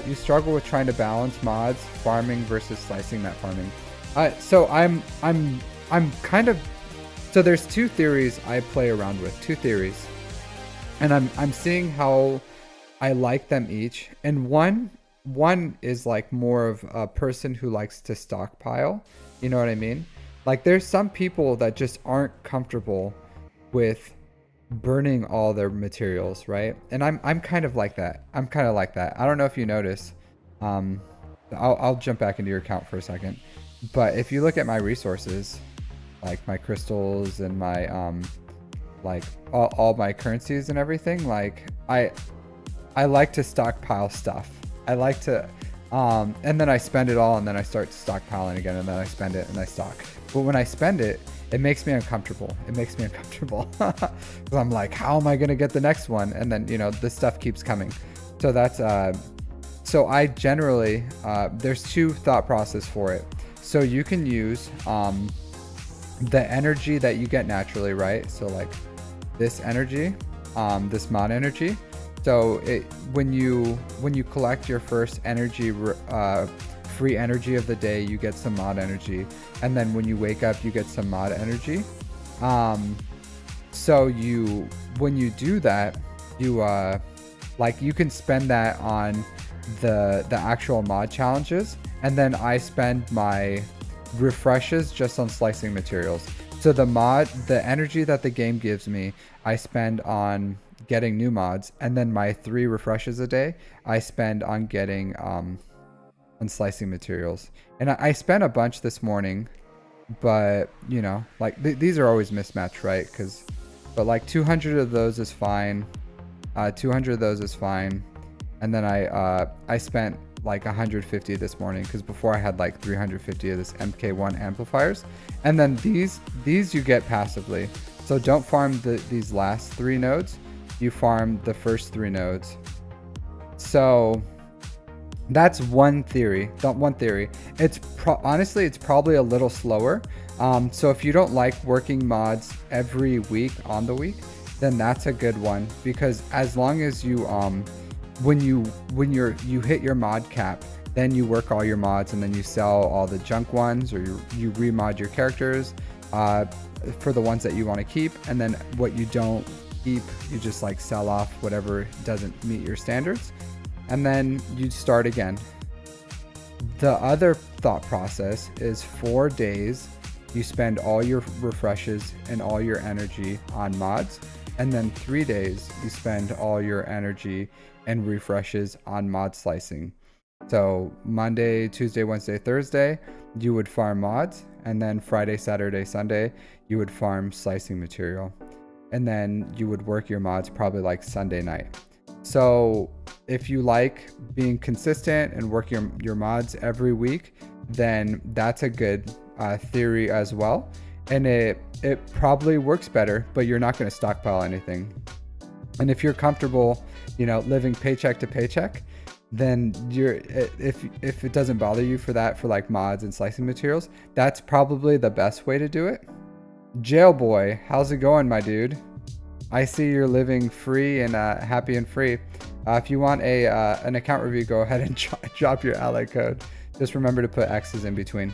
You struggle with trying to balance mods, farming versus slicing that farming. So I'm kind of, so there's two theories I play around with, two theories, and I'm seeing how I like them each. And one is like more of a person who likes to stockpile. You know what I mean? Like, there's some people that just aren't comfortable with burning all their materials, right? And I'm kind of like that. I don't know if you notice. I'll jump back into your account for a second. But if you look at my resources, like my crystals and my like all my currencies and everything, like I like to stockpile stuff. I like to and then I spend it all, and then I start stockpiling again, and then I spend it and I stock. But when I spend it, it makes me uncomfortable. Because I'm like, how am I gonna get the next one? And then this stuff keeps coming. So that's so I generally there's two thought process for it. So you can use the energy that you get naturally, right? So like this energy, this mod energy. So when you collect your first energy, free energy of the day, you get some mod energy, and then when you wake up, you get some mod energy. So when you do that, you like you can spend that on the actual mod challenges, and then I spend my refreshes just on slicing materials. So the energy that the game gives me, I spend on getting new mods, and then my 3 refreshes a day I spend on getting on slicing materials. And I spent a bunch this morning, but like these are always mismatched, right? But like 200 of those is fine. 200 of those is fine. And then I spent like 150 this morning, because before I had like 350 of this MK1 amplifiers. And then these you get passively. So don't farm these last 3 nodes. You farm the first 3 nodes. So that's one theory. It's honestly, it's probably a little slower. So if you don't like working mods every week on the week, then that's a good one, because as long as you when you hit your mod cap, then you work all your mods, and then you sell all the junk ones, or you remod your characters for the ones that you want to keep, and then what you don't keep, you just like sell off whatever doesn't meet your standards, and then you start again. The other thought process is 4 days you spend all your refreshes and all your energy on mods, and then 3 days you spend all your energy and refreshes on mod slicing. So Monday, Tuesday, Wednesday, Thursday, you would farm mods, and then Friday, Saturday, Sunday, you would farm slicing material. And then you would work your mods probably like Sunday night. So if you like being consistent and work your mods every week, then that's a good theory as well. And it probably works better, but you're not going to stockpile anything. And if you're comfortable, living paycheck to paycheck, then if it doesn't bother you for like mods and slicing materials, that's probably the best way to do it. Jailboy, how's it going, my dude? I see you're living free and happy and free. If you want an account review, go ahead and drop your ally code. Just remember to put X's in between.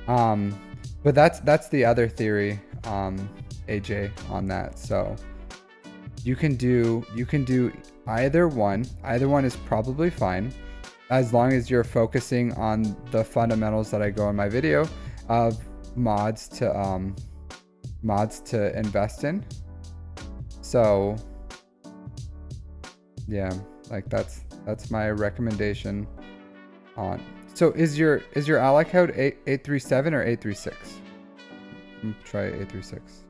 But that's the other theory, AJ, on that. So you can do either one. Either one is probably fine, as long as you're focusing on the fundamentals that I go in my video of mods to invest in. So yeah, like that's my recommendation on. So is your ally code 837 or 836? Try 836.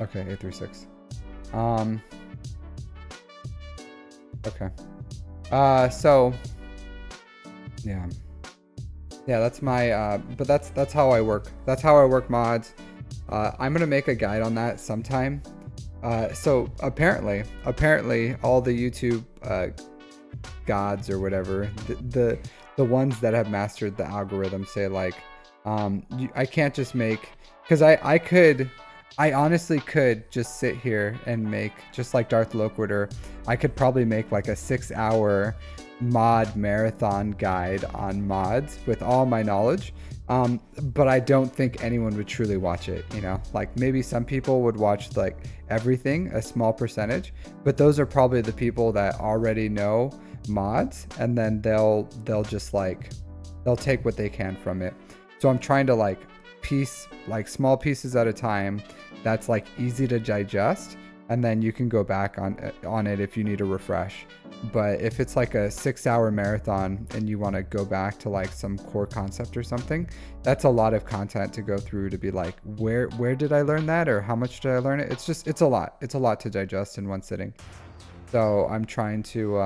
Okay, 836. Okay. So yeah, that's my but that's how I work. That's how I work mods. I'm gonna make a guide on that sometime. So apparently all the YouTube gods or whatever, the ones that have mastered the algorithm say like, I can't just make, because I honestly could just sit here and make, just like Darth Loquitur, I could probably make like a 6-hour mod marathon guide on mods with all my knowledge. But I don't think anyone would truly watch it, like maybe some people would watch like everything, a small percentage, but those are probably the people that already know mods, and then they'll just like, they'll take what they can from it. So I'm trying to like piece, like small pieces at a time, that's like easy to digest, and then you can go back on it if you need a refresh. But if it's like a 6-hour marathon and you want to go back to like some core concept or something, that's a lot of content to go through to be like, where did I learn that, or how much did I learn it? It's a lot to digest in one sitting. So I'm trying to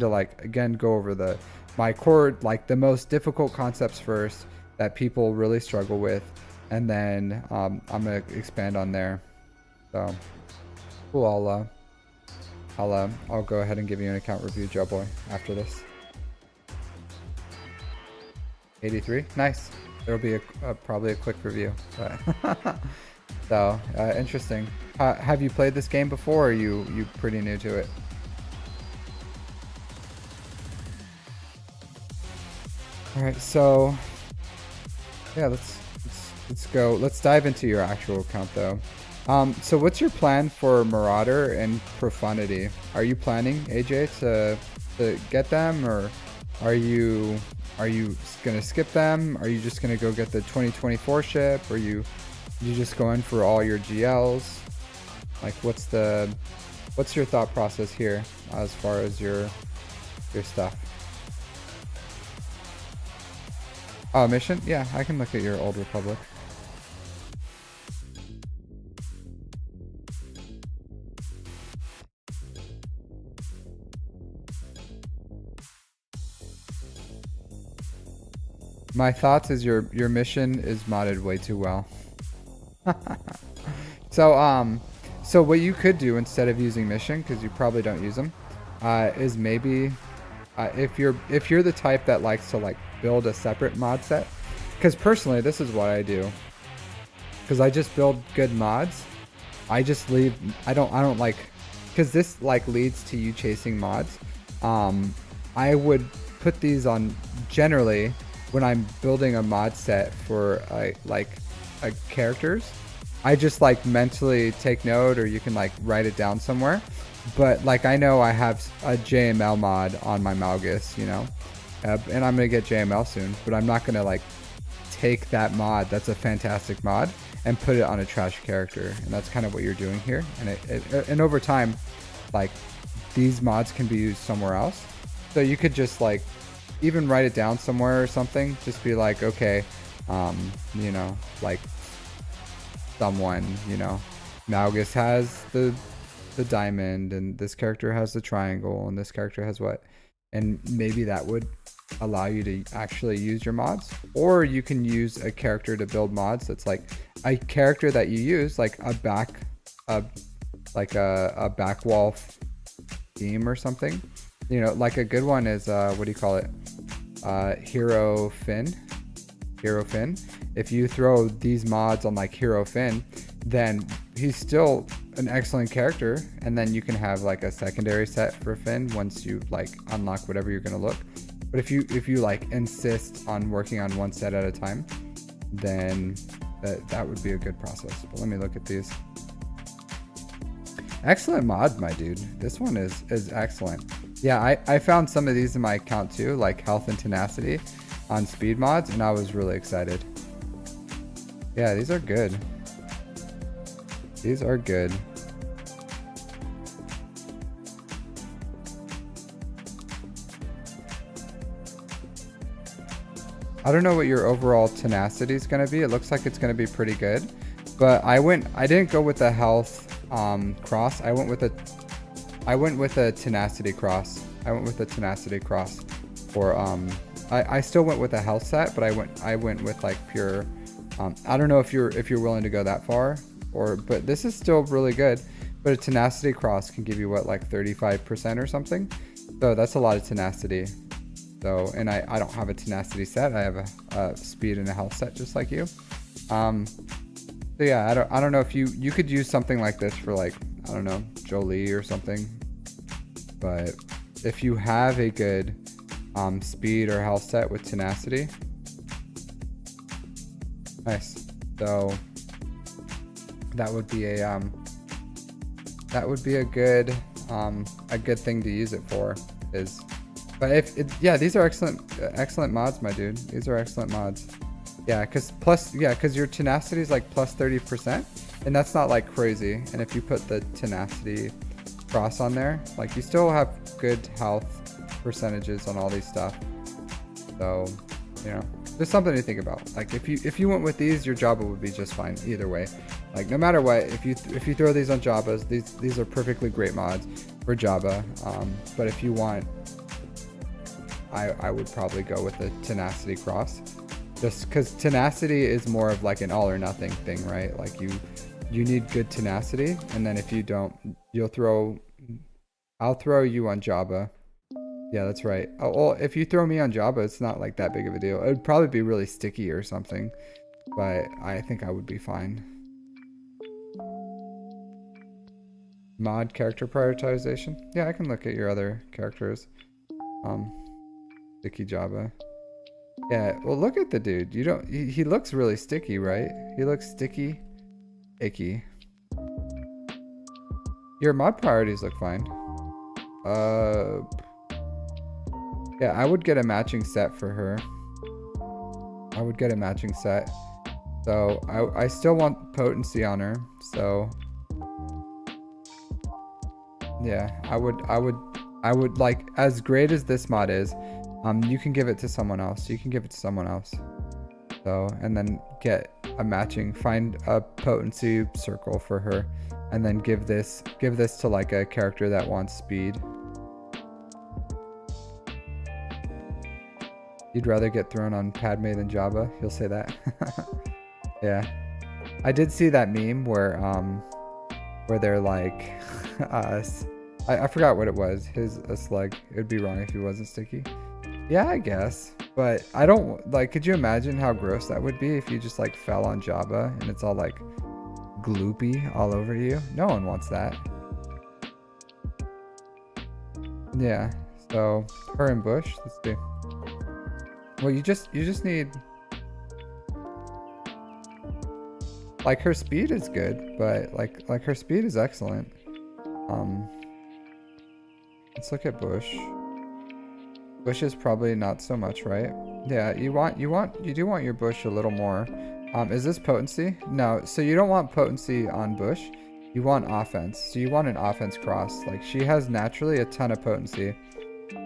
like, again, go over my core, like the most difficult concepts first that people really struggle with, and then I'm gonna expand on there. So cool. I'll go ahead and give you an account review, Jailboy, after this. 83, nice. There'll be probably a quick review. But so interesting. Have you played this game before, or are you pretty new to it? All right, so yeah, let's go. Let's dive into your actual account though. So what's your plan for Marauder and Profundity? Are you planning, AJ, to get them, or are you gonna skip them? Are you just gonna go get the 2024 ship? Or you just going for all your GLs? Like, what's your thought process here as far as your stuff? Oh, mission? Yeah, I can look at your Old Republic. My thoughts is your mission is modded way too well. So what you could do instead of using mission, because you probably don't use them, is maybe if you're the type that likes to like build a separate mod set, because personally this is what I do, because I just build good mods I just leave. I don't like, because this like leads to you chasing mods. I would put these on generally when I'm building a mod set for characters. I just like mentally take note, or you can like write it down somewhere. But like I know I have a JML mod on my Malgus, you know, and I'm gonna get JML soon. But I'm not gonna like take that mod. That's a fantastic mod, and put it on a trash character. And that's kind of what you're doing here. And over time, like these mods can be used somewhere else. So you could just like even write it down somewhere or something. Just be like, okay, you know, like someone, you know, Malgus has the diamond, and this character has the triangle, and this character has what, and maybe that would allow you to actually use your mods. Or you can use a character to build mods that's like a character that you use, like a back wall theme or something, you know. Like a good one is what do you call it, Hero Finn. If you throw these mods on like Hero Finn, then he's still an excellent character, and then you can have like a secondary set for Finn once you like unlock whatever you're gonna look. But if you like insist on working on one set at a time, then that would be a good process. But let me look at these. Excellent mod, my dude. This one is excellent. Yeah, I found some of these in my account too, like health and tenacity on speed mods, and I was really excited. Yeah, these are good. These are good. I don't know what your overall tenacity is going to be. It looks like it's going to be pretty good, but I didn't go with the health cross. I went with a tenacity cross. For I still went with a health set, but I went with like pure. I don't know if you're willing to go that far, but this is still really good. But a tenacity cross can give you what, like 35% or something. So that's a lot of tenacity. So, and I don't have a tenacity set. I have a speed and a health set just like you. So yeah, I don't know if you could use something like this for like, I don't know, Jolie or something. But if you have a good speed or health set with tenacity, nice. So that would be a good thing to use it for. But these are excellent mods, my dude. These are excellent mods. Yeah, because your tenacity is like plus 30%, and that's not like crazy. And if you put the tenacity cross on there, like you still have good health percentages on all these stuff. So, you know, there's something to think about. Like if you went with these, your Jabba would be just fine either way. Like no matter what, if you throw these on Jabbas, these are perfectly great mods for Jabba. But if you want, I would probably go with the tenacity cross, just because tenacity is more of like an all or nothing thing, right? Like you need good tenacity, and then if you don't, I'll throw you on Jabba. Yeah, that's right. Oh, well, if you throw me on Jabba, it's not like that big of a deal. It would probably be really sticky or something, but I think I would be fine. Mod character prioritization. Yeah, I can look at your other characters. Sticky Jabba. Yeah, well, look at the dude. He looks really sticky, right? He looks sticky, icky. Your mod priorities look fine. Yeah, I would get a matching set for her. I would get a matching set. So I still want potency on her. So yeah, I would like, as great as this mod is, you can give it to someone else. So, and then get a matching, find a potency circle for her, and then give this to like a character that wants speed. You'd rather get thrown on Padme than Jabba? He'll say that. Yeah. I did see that meme where they're like, I forgot what it was. A slug. It would be wrong if he wasn't sticky. Yeah, I guess. But I don't, like, could you imagine how gross that would be if you just like fell on Jabba and it's all like gloopy all over you. No one wants that. Yeah, so her and Bush, let's see. Well, you just need, like, her speed is good, but like her speed is excellent. Let's look at Bush. Bush is probably not so much, right? Yeah, you do want your Bush a little more. Is this potency? No, so you don't want potency on Bush. You want offense. So you want an offense cross. Like, she has naturally a ton of potency.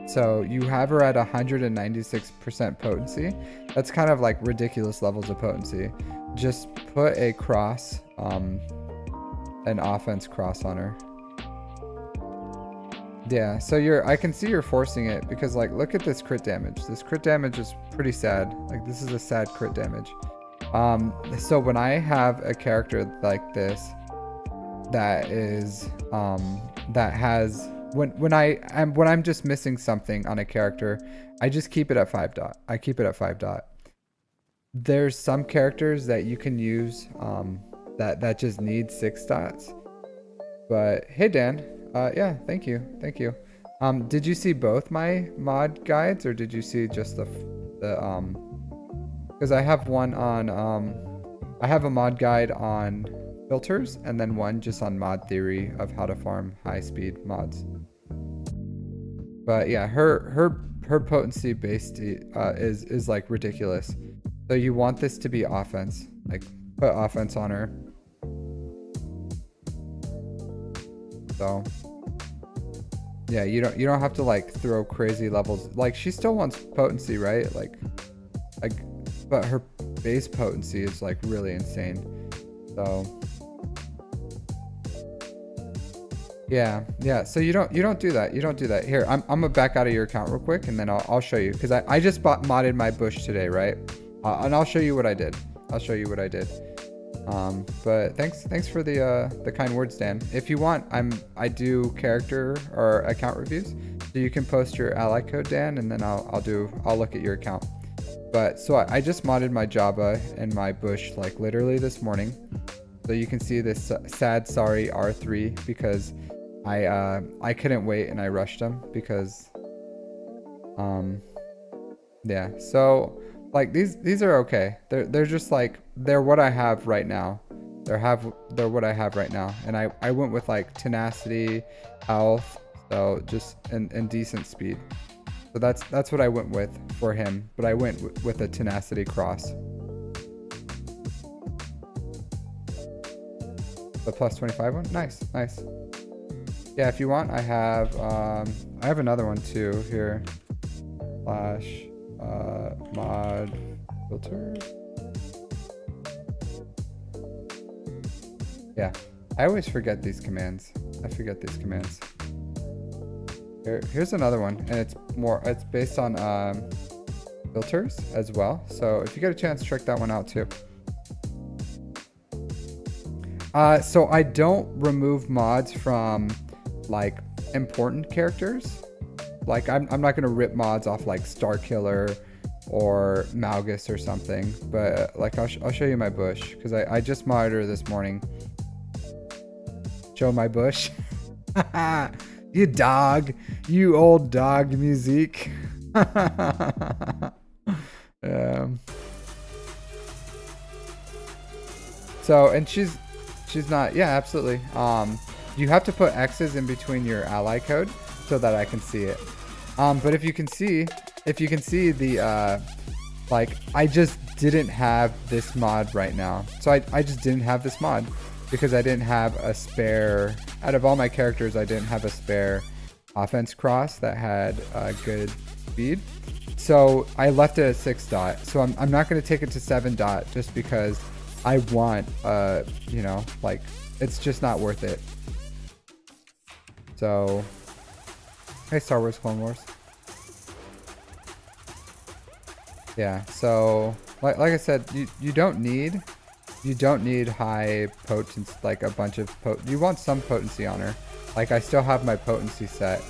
So you have her at 196% potency. That's kind of like ridiculous levels of potency. Just put a cross, an offense cross on her. Yeah, so I can see you're forcing it because, like, look at this crit damage. This crit damage is pretty sad. Like, this is a sad crit damage. So when I have a character like this that is, that has, when I'm just missing something on a character, I just keep it at 5 dot. I keep it at 5 dot. There's some characters that you can use, that just need 6 dots. But hey, Dan. Yeah, thank you. Did you see both my mod guides, or did you see just the because I have one on, I have a mod guide on filters and then one just on mod theory of how to farm high speed mods. But yeah, her potency based is like ridiculous. So you want this to be offense, like put offense on her. So yeah, you don't have to like throw crazy levels. Like, she still wants potency, right? Like but her base potency is like really insane. So yeah. So you don't do that. You don't do that. Here, I'm gonna back out of your account real quick, and then I'll show you, because I just modded my bush today, right? And I'll show you what I did. But thanks for the kind words, Dan. If you want, I do character or account reviews, so you can post your ally code, Dan, and then I'll look at your account. But so I just modded my Java and my bush like literally this morning, so you can see this sad sorry R3 because I couldn't wait and I rushed them because yeah. So like these are okay. They're just like, they're what I have right now. They're what I have right now. And I went with like tenacity, health, so just and decent speed. So that's what I went with for him. But I went with a tenacity cross. The plus 25 one? Nice. Yeah, if you want, I have another one too here. Slash mod filter. Yeah, I always forget these commands. Here's another one, and it's based on filters as well. So if you get a chance, check that one out too. So I don't remove mods from like important characters. Like I'm not gonna rip mods off like Starkiller or Malgus or something, but like I'll show you my bush, because I just modded her this morning. Show my bush. You dog, you old dog music. So, and she's not, yeah, absolutely. You have to put X's in between your ally code so that I can see it. But if you can see the, like, I just didn't have this mod right now. So I just didn't have this mod because I didn't have a spare, out of all my characters, I didn't have a spare offense cross that had good speed. So I left it at 6 dot. So I'm not going to take it to 7 dot just because I want, you know, like, it's just not worth it. So, hey, Star Wars Clone Wars. Yeah, so like I said, you don't need high potency, like a bunch of you want some potency on her. Like I still have my potency set.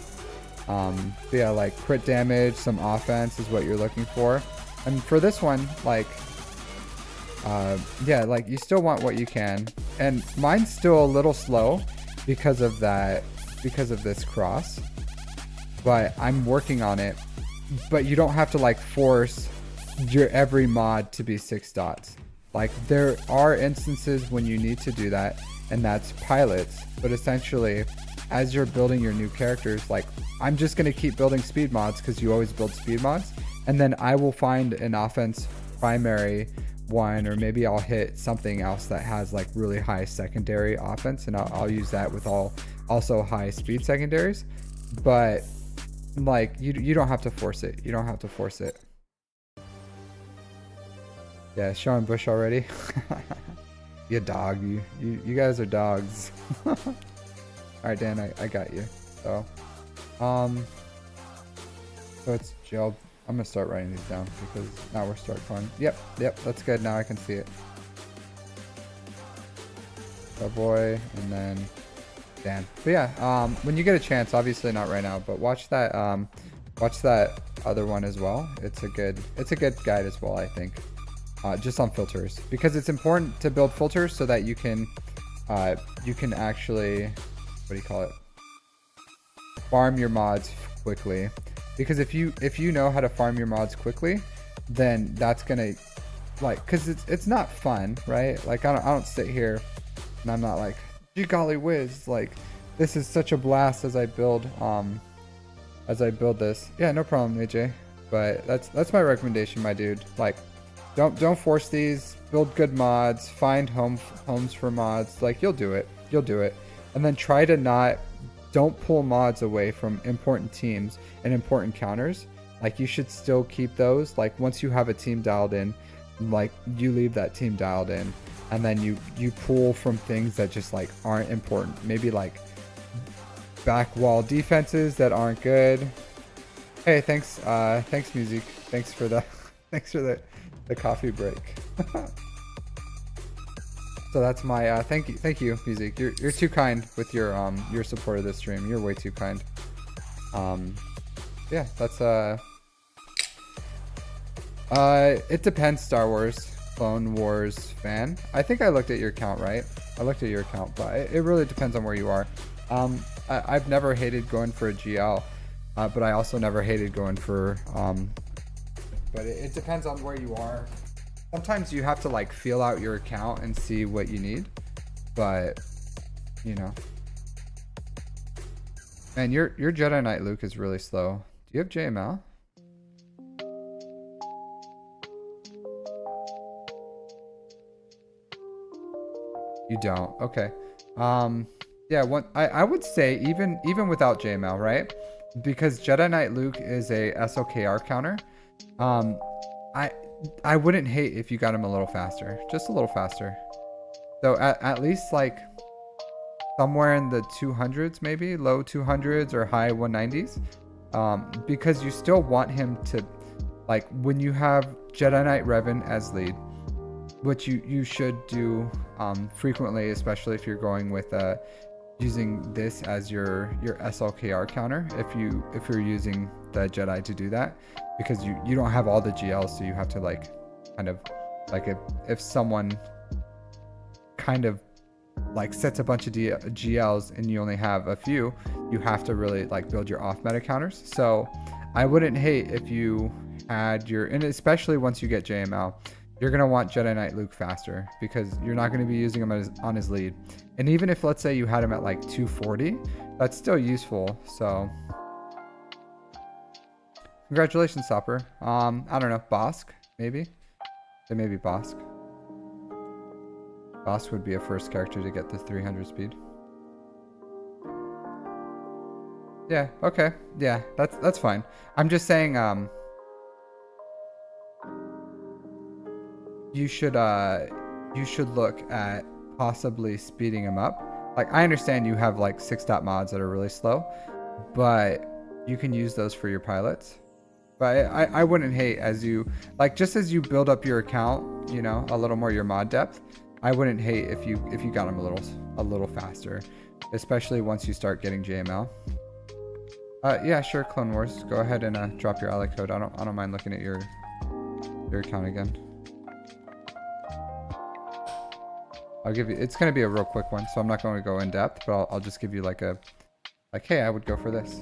But yeah, like crit damage, some offense is what you're looking for. And for this one, like yeah, like you still want what you can. And mine's still a little slow because of that, because of this cross. But I'm working on it. But you don't have to like force your every mod to be 6 dots. Like there are instances when you need to do that, and that's pilots. But essentially, as you're building your new characters, like I'm just gonna keep building speed mods because you always build speed mods, and then I will find an offense primary one, or maybe I'll hit something else that has like really high secondary offense, and I'll use that with also high speed secondaries. But like you don't have to force it. You don't have to force it. Yeah, showing Bush already. You dog. You guys are dogs. All right, Dan, I got you. So, so it's jail. I'm gonna start writing these down because now we're start fun. Yep, that's good. Now I can see it. Boy, and then Dan. But yeah, when you get a chance, obviously not right now, but watch that other one as well. It's a good guide as well, I think. Just on filters, because it's important to build filters so that you can actually, what do you call it, farm your mods quickly. Because if you know how to farm your mods quickly, then that's gonna, like, because it's not fun, right? Like I don't sit here and I'm not like, gee golly whiz, like this is such a blast as I build this. Yeah, no problem, AJ. But that's my recommendation, my dude. Like, don't force these. Build good mods. Find homes for mods. Like, you'll do it. And then try to don't pull mods away from important teams and important counters. Like, you should still keep those. Like, once you have a team dialed in, like, you leave that team dialed in, and then you pull from things that just like aren't important. Maybe like back wall defenses that aren't good. Hey, thanks music. Thanks for the coffee break. So that's my thank you music. You're too kind with your support of this stream. You're way too kind. Yeah, that's it depends. Star Wars, Clone Wars fan. I think I looked at your account, right? I looked at your account, but it really depends on where you are. I've never hated going for a GL, but I also never hated going for but it depends on where you are. Sometimes you have to like feel out your account and see what you need, but you know. Man, your Jedi Knight Luke is really slow. Do you have JML? You don't. Okay. Yeah, I would say even without JML, right? Because Jedi Knight Luke is a SLKR counter. I wouldn't hate if you got him a little faster, just a little faster. So at least like somewhere in the 200s, maybe low 200s or high 190s, because you still want him to, like, when you have Jedi Knight Revan as lead, which you should do frequently, especially if you're going with using this as your SLKR counter, if you're using the Jedi to do that, because you don't have all the GLs, so you have to like kind of like if someone kind of like sets a bunch of GLs and you only have a few, you have to really like build your off meta counters. So I wouldn't hate if you had and especially once you get JML, you're going to want Jedi Knight Luke faster, because you're not going to be using him on his lead. And even if, let's say, you had him at like 240, that's still useful. So congratulations, Sopper. I don't know, Bosk, maybe? So maybe Bosk. Bosk would be a first character to get the 300 speed. Yeah, okay. Yeah, that's fine. I'm just saying, you should look at possibly speeding him up. Like, I understand you have like 6-dot mods that are really slow, but you can use those for your pilots. But I wouldn't hate, as you like, just as you build up your account, you know, a little more your mod depth, I wouldn't hate if you got him a little faster, especially once you start getting JML. Yeah, sure, Clone Wars. Go ahead and drop your ally code. I don't mind looking at your account again. I'll give you, it's going to be a real quick one, so I'm not going to go in depth, but I'll just give you like a, like, hey, I would go for this.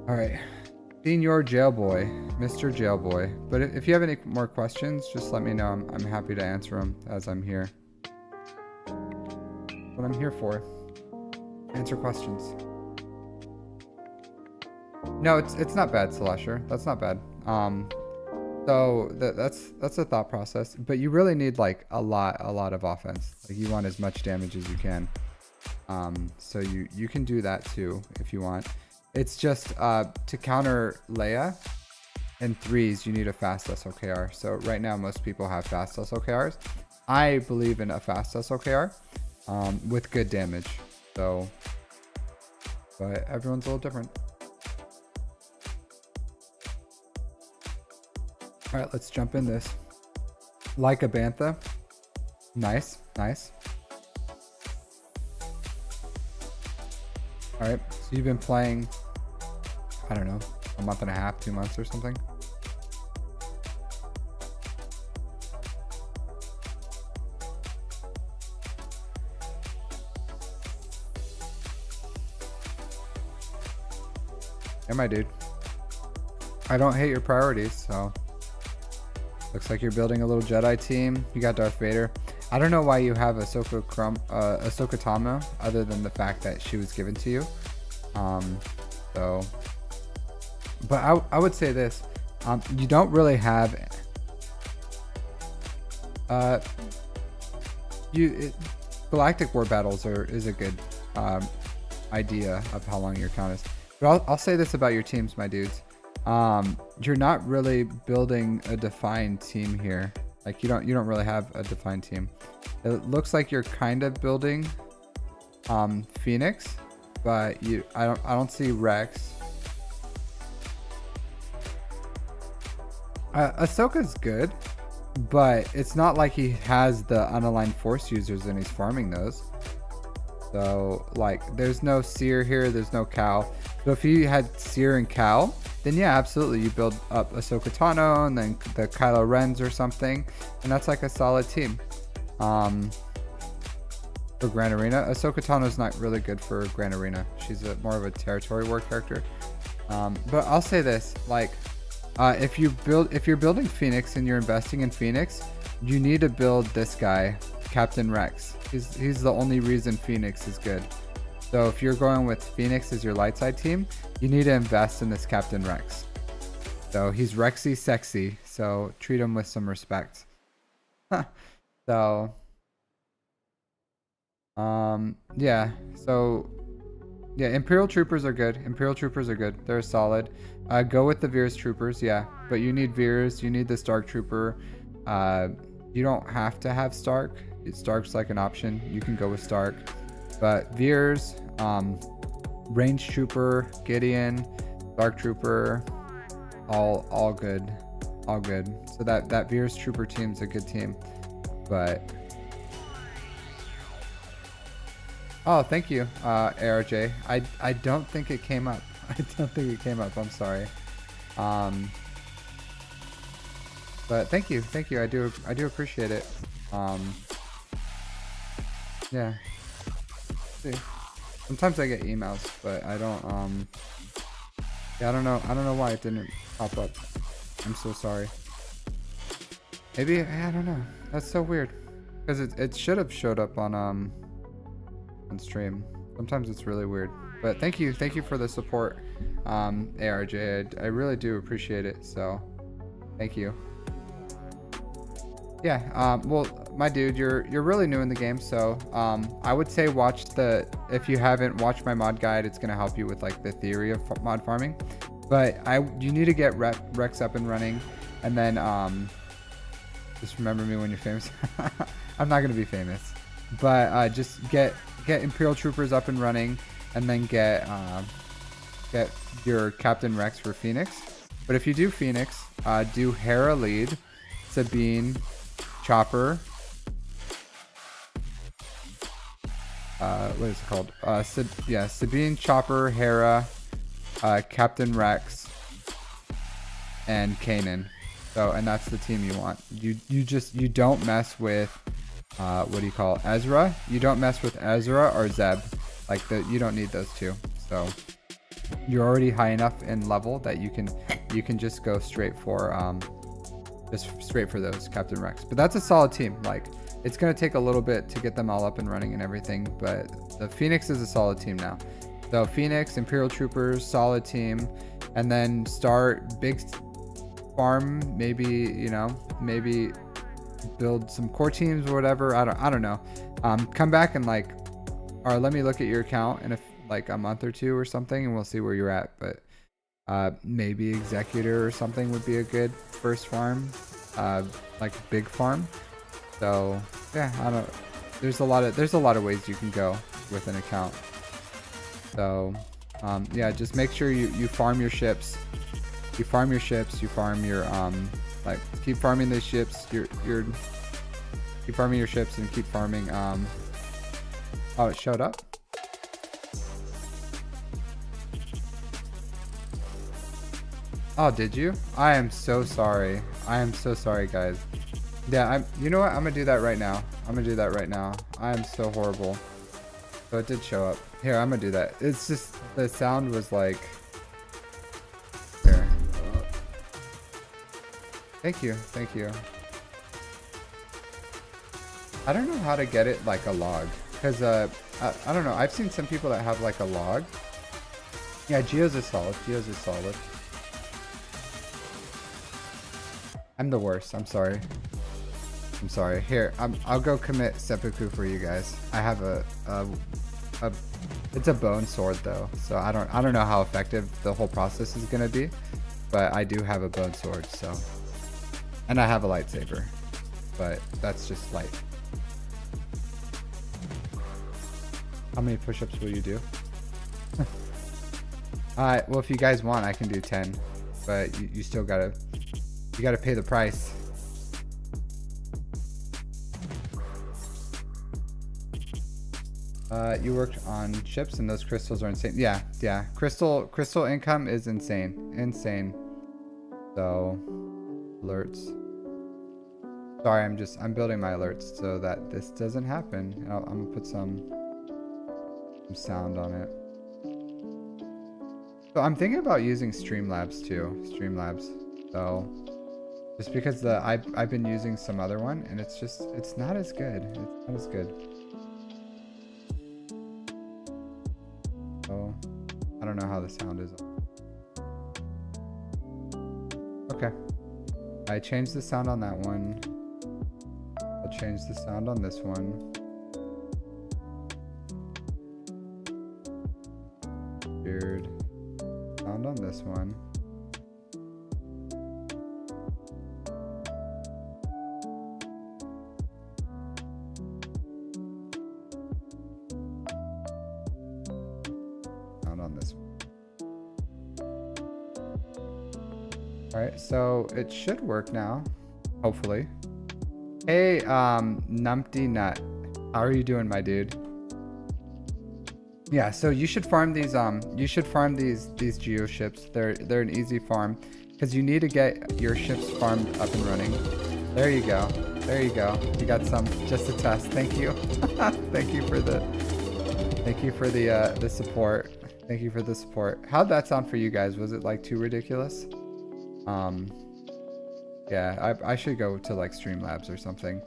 All right. Senior Jailboy, Mr. Jailboy. But if you have any more questions, just let me know. I'm happy to answer them as I'm here. What I'm here for. Answer questions. No, it's not bad, Celestia. That's not bad. So that's a thought process. But you really need like a lot of offense. Like you want as much damage as you can. So you can do that too if you want. It's just to counter Leia in 3s, you need a fast SOKR. So right now, most people have fast SOKRs. I believe in a fast SOKR with good damage. So, but everyone's a little different. All right, let's jump in this. Like a Bantha. Nice, nice. All right, so you've been playing, I don't know, a month and a half, 2 months or something. Yeah, my dude. I don't hate your priorities, so. Looks like you're building a little Jedi team. You got Darth Vader. I don't know why you have Ahsoka Tano, other than the fact that she was given to you. So, but I would say this. You don't really have. Galactic War Battles is a good idea of how long your count is. But I'll say this about your teams, my dudes. You're not really building a defined team here. Like you don't really have a defined team. It looks like you're kind of building Phoenix, but I don't see Rex. Ahsoka's good, but it's not like he has the unaligned force users and he's farming those. So like there's no Seer here, there's no Cal. So if you had Seer and Cal, then yeah, absolutely, you build up Ahsoka Tano and then the Kylo Rens or something, and that's like a solid team. For Grand Arena, Ahsoka Tano is not really good for Grand Arena. She's more of a territory war character. But I'll say this, like, if you're building Phoenix and you're investing in Phoenix, you need to build this guy, Captain Rex. He's the only reason Phoenix is good. So if you're going with Phoenix as your light side team, you need to invest in this Captain Rex. So he's Rexy sexy, so treat him with some respect. So, yeah. So, yeah, Imperial Troopers are good. Imperial Troopers are good. They're solid. Go with the Veers Troopers, yeah. But you need Veers. You need the Stark Trooper. You don't have to have Stark. Stark's like an option. You can go with Stark. But Veers, Range Trooper, Gideon, Dark Trooper, all good. All good. So that Veers Trooper team's a good team. But oh, thank you, ARJ. I don't think it came up. I don't think it came up. I'm sorry. But thank you. I do appreciate it. Yeah. See. Sometimes I get emails, but I don't yeah, I don't know why it didn't pop up. I'm so sorry. Maybe I don't know. That's so weird. Because it should have showed up on stream. Sometimes it's really weird. But thank you for the support, ARJ. I really do appreciate it. So thank you. Yeah, well, my dude, you're really new in the game, so I would say if you haven't watched my mod guide, it's gonna help you with like the theory of mod farming. But you need to get Rex up and running, and then just remember me when you're famous. I'm not gonna be famous, but just get Imperial Troopers up and running, and then get your Captain Rex for Phoenix. But if you do Phoenix, do Hera lead, Sabine, Chopper, what is it called? Sabine, Chopper, Hera, Captain Rex, and Kanan. So, and that's the team you want. You don't mess with what do you call it? Ezra. You don't mess with Ezra or Zeb. Like you don't need those two. So you're already high enough in level that you can just go straight for those Captain Rex. But that's a solid team. Like it's gonna take a little bit to get them all up and running and everything, but the Phoenix is a solid team now. So Phoenix, Imperial Troopers, solid team, and then start big farm. Maybe maybe build some core teams or whatever. I don't know. Come back and let me look at your account in a month or two or something, and we'll see where you're at. But maybe Executor or something would be a good first farm, like a big farm. So yeah, there's a lot of ways you can go with an account. So yeah, just make sure you farm your ships. You farm your keep farming these ships. Keep farming your ships and keep farming. Oh, it showed up. Oh, did you? I am so sorry. I am so sorry, guys. Yeah, you know what? I'm gonna do that right now. I am so horrible. So it did show up. Here, I'm gonna do that. It's just the sound was like. Here. Thank you. I don't know how to get it like a log, because I don't know. I've seen some people that have like a log. Yeah, Geos is solid. I'm the worst. I'm sorry. Here, I'll go commit seppuku for you guys. I have it's a bone sword though, so I don't know how effective the whole process is gonna be, but I do have a bone sword. So, and I have a lightsaber, but that's just light. How many push-ups will you do? Alright, well if you guys want, I can do 10, but you still gotta pay the price. You worked on ships and those crystals are insane. Yeah. Crystal income is insane. So alerts. Sorry, I'm building my alerts so that this doesn't happen. I'm gonna put some sound on it. So I'm thinking about using Streamlabs too. So just because I've been using some other one and it's not as good. So I don't know how the sound is. Okay. I changed the sound on that one. I'll change the sound on this one. Weird sound on this one. Sound on this one. Alright, so it should work now. Hopefully. Hey, Numpty Nut. How are you doing, my dude? Yeah, so you should farm these these geo ships. They're an easy farm because you need to get your ships farmed up and running. There you go. You got some just to test. Thank you. Thank you for the support. Thank you for the support. How'd that sound for you guys? Was it like too ridiculous? Yeah, I should go to like Streamlabs or something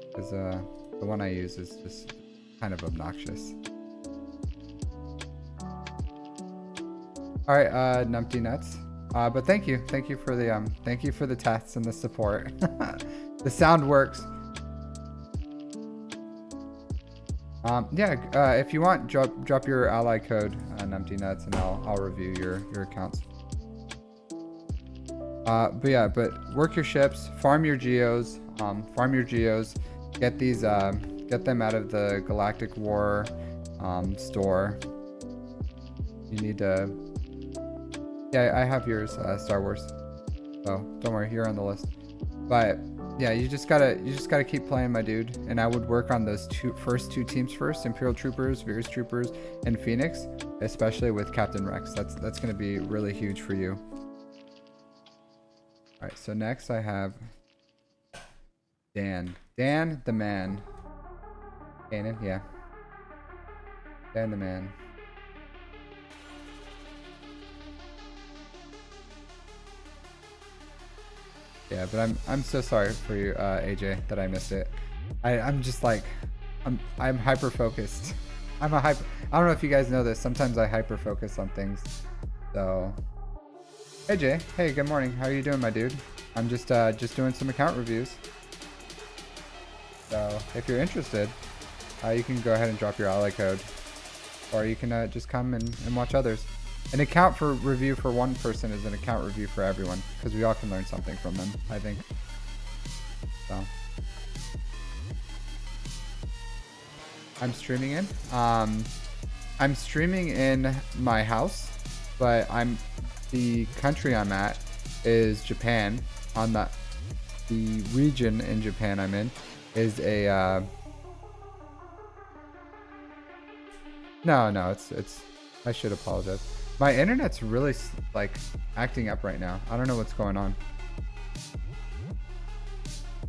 because the one I use is just kind of obnoxious. All right, Numpty Nuts. But thank you for the tests and the support. The sound works. Yeah, if you want, drop your ally code, Numpty Nuts, and I'll review your accounts. But work your ships, farm your geos, get them out of the Galactic War store. You need to. Yeah, I have yours, Star Wars. So don't worry, you're on the list. But yeah, you just gotta keep playing, my dude. And I would work on those first two teams first: Imperial Troopers, Veers Troopers, and Phoenix, especially with Captain Rex. That's gonna be really huge for you. Alright, so next I have Dan. Dan the man. Kanan, yeah. Dan the man. Yeah, but I'm so sorry for you, AJ, that I missed it. I'm just like, I'm hyper focused. I don't know if you guys know this. Sometimes I hyper focus on things. So, hey Jay, hey, good morning. How are you doing, my dude? I'm just doing some account reviews. So if you're interested, you can go ahead and drop your ally code, or you can just come and watch others. An account for review for one person is an account review for everyone, because we all can learn something from them, I think. So I'm streaming in. I'm streaming in my house, but the country I'm at is Japan. On the region in Japan I'm in is a no, it's I should apologize. My internet's really like acting up right now. I don't know what's going on.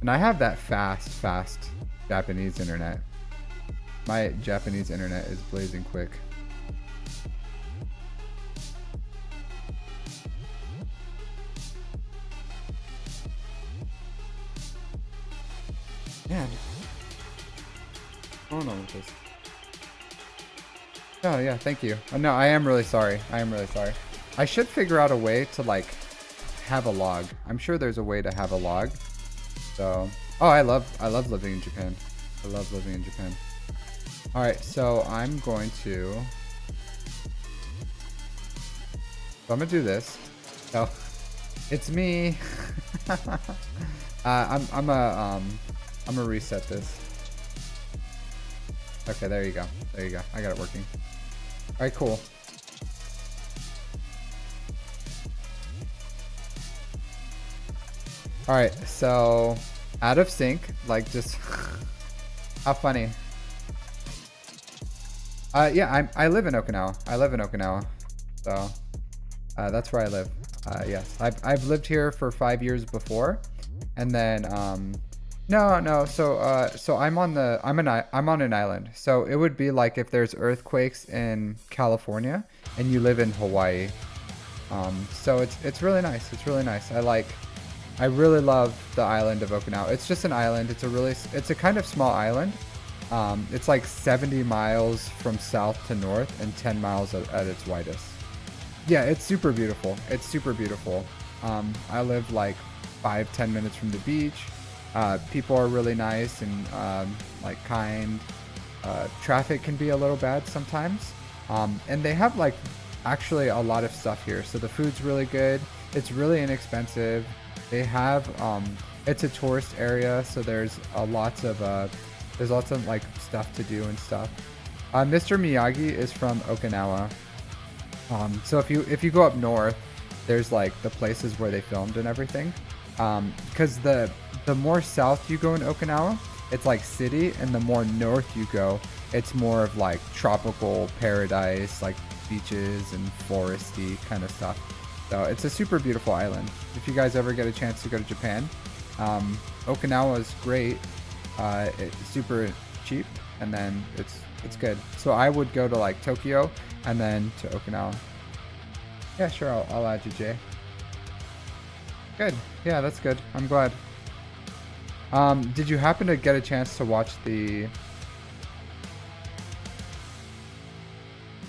And I have that fast Japanese internet. My Japanese internet is blazing quick. Man, what's going on with this? Oh yeah, thank you. No, I am really sorry. I am really sorry. I should figure out a way to like have a log. I'm sure there's a way to have a log. So, oh, I love living in Japan. I love living in Japan. All right, so I'm going to do this. So, it's me. I'm gonna reset this. Okay, there you go. There you go. I got it working. All right, cool. All right, so out of sync, like just how funny. Yeah, I live in Okinawa. I live in Okinawa, so that's where I live. Yes, I've lived here for 5 years before, and then no. So I'm on an island. So it would be like if there's earthquakes in California and you live in Hawaii. So it's really nice. It's really nice. I really love the island of Okinawa. It's just an island. It's a kind of small island. It's like 70 miles from south to north and 10 miles at its widest. Yeah, it's super beautiful. It's super beautiful. I live like 5-10 minutes from the beach. People are really nice and like kind. Traffic can be a little bad sometimes. And they have like actually a lot of stuff here. So the food's really good. It's really inexpensive. They have it's a tourist area, so there's lots of like stuff to do and stuff. Mr. Miyagi is from Okinawa. So if you go up north, there's like the places where they filmed and everything. Because the more south you go in Okinawa, it's like city, and the more north you go, it's more of like tropical paradise, like beaches and foresty kind of stuff. So it's a super beautiful island. If you guys ever get a chance to go to Japan, Okinawa is great. It's super cheap, and then it's good. So I would go to like Tokyo and then to Okinawa. Yeah, sure. I'll add you, Jay. Good. Yeah, that's good. I'm glad. Did you happen to get a chance to watch the...